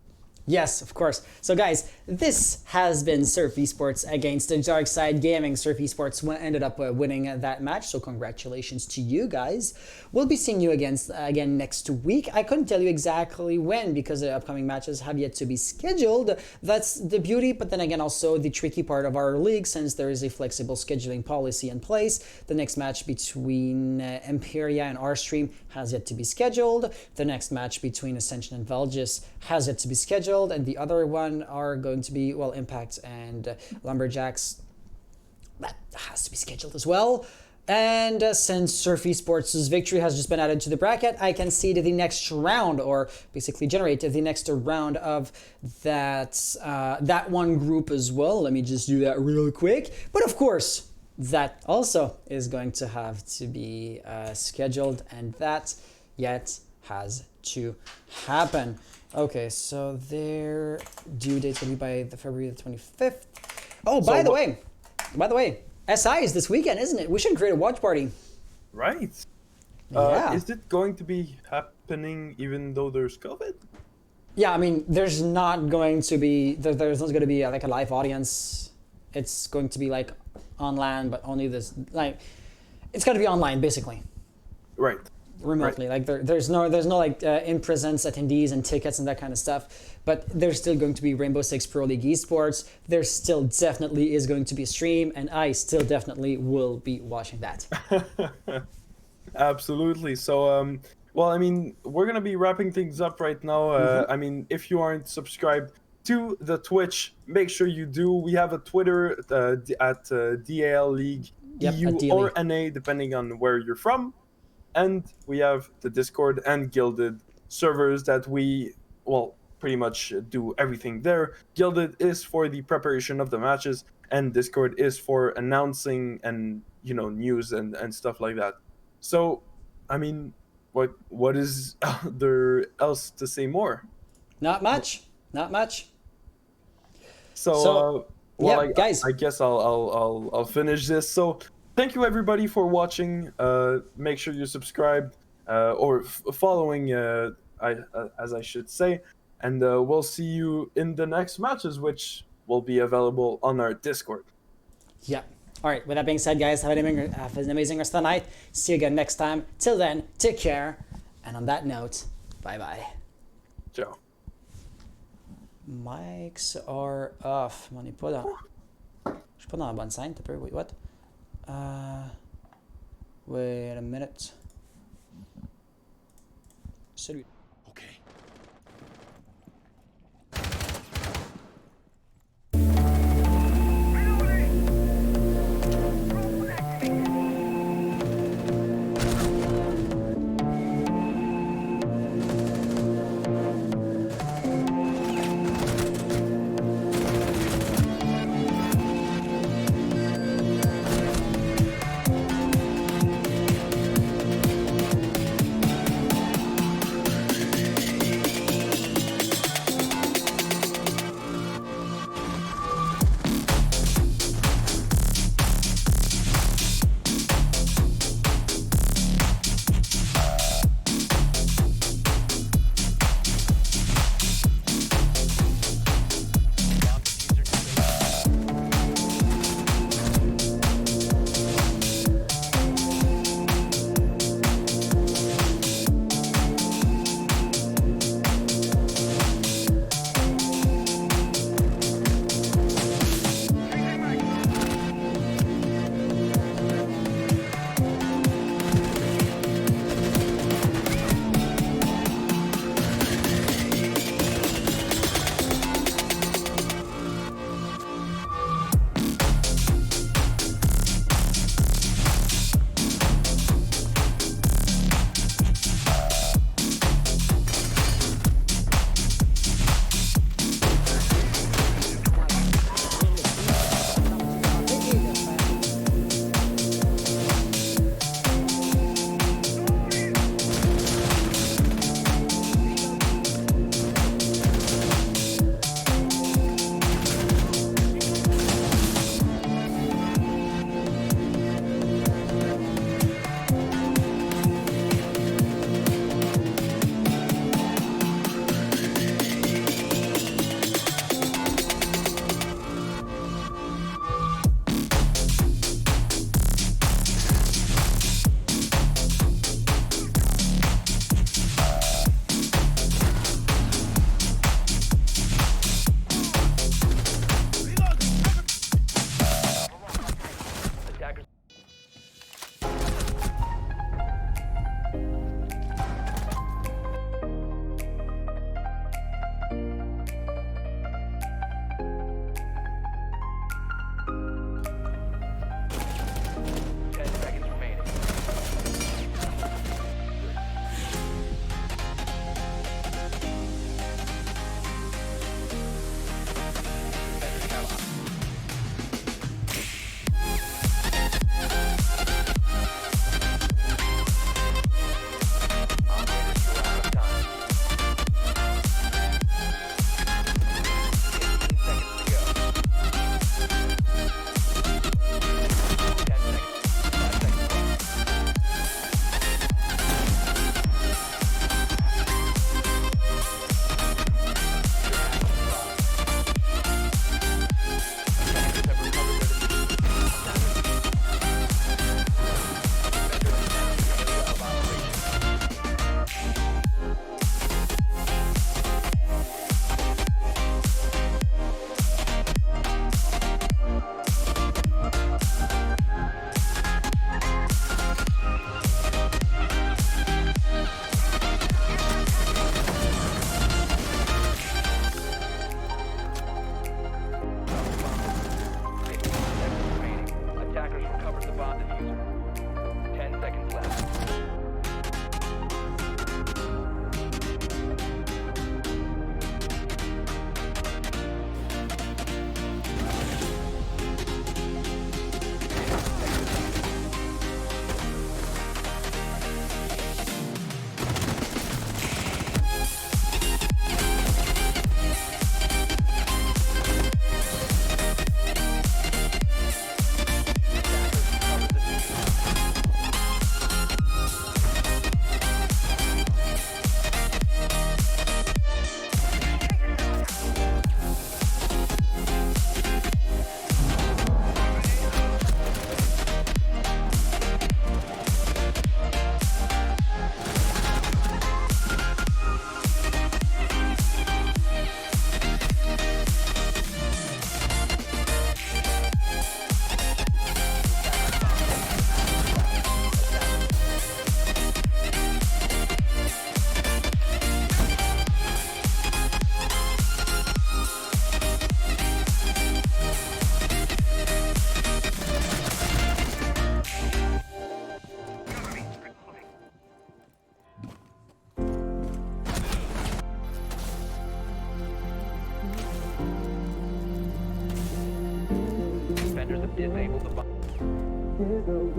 [SPEAKER 2] Yes, of course. So guys, this has been Surf Esports against Darkside Gaming. Surf Esports ended up winning that match, so congratulations to you guys. We'll be seeing you again next week. I couldn't tell you exactly when because the upcoming matches have yet to be scheduled. That's the beauty, but then again also the tricky part of our league since there is a flexible scheduling policy in place. The next match between Imperia and Rstream has yet to be scheduled. The next match between Ascension and Velgis has yet to be scheduled. scheduled, and the other one are going to be, well, Impact and Lumberjacks. That has to be scheduled as well. And since Surf Esports' victory has just been added to the bracket, I can see to the next round, or basically generate the next round of that one group as well. Let me just do that real quick. But of course, that also is going to have to be scheduled, and that yet has to happen. Okay, so their due date's gonna be by the February the 25th. Oh, by the way, SI is this weekend, isn't it? We should create a watch party.
[SPEAKER 3] Right.
[SPEAKER 2] Yeah.
[SPEAKER 3] Is it going to be happening even though there's COVID?
[SPEAKER 2] Yeah, I mean, there's not going to be there's not going to be like a live audience. It's going to be like on LAN, but only this like it's going to be online basically.
[SPEAKER 3] Right.
[SPEAKER 2] Remotely,
[SPEAKER 3] Right.
[SPEAKER 2] like there's no like in presence attendees and tickets and that kind of stuff. But there's still going to be Rainbow Six Pro League Esports. There still definitely is going to be a stream, and I still definitely will be watching that.
[SPEAKER 3] Absolutely. So, well, I mean, we're gonna be wrapping things up right now. I mean, if you aren't subscribed to the Twitch, make sure you do. We have a Twitter at DAL League
[SPEAKER 2] Yep,
[SPEAKER 3] EU
[SPEAKER 2] at DAL
[SPEAKER 3] or
[SPEAKER 2] League.
[SPEAKER 3] NA, depending on where you're from. And we have the Discord and Gilded servers that we, well, pretty much do everything there. Gilded is for the preparation of the matches, and Discord is for announcing and, you know, news and stuff like that. So, I mean, what is there else to say more?
[SPEAKER 2] Not much. Not much.
[SPEAKER 3] So, well,
[SPEAKER 2] yeah, guys.
[SPEAKER 3] I guess I'll finish this. So, thank you everybody for watching. Make sure you're subscribed or following, as I should say, and we'll see you in the next matches, which will be available on our Discord.
[SPEAKER 2] Yeah. All right. With that being said, guys, have an amazing rest of the night. See you again next time. Till then, take care. And on that note, bye-bye.
[SPEAKER 3] Ciao.
[SPEAKER 2] Mics are off. On est pas dans... Je suis pas dans la bonne scène. T'as peu. Wait, what? Wait a minute. Salut.
[SPEAKER 1] diffuser. 10 seconds left. Defenders have disabled the bomb.
[SPEAKER 6] Please don't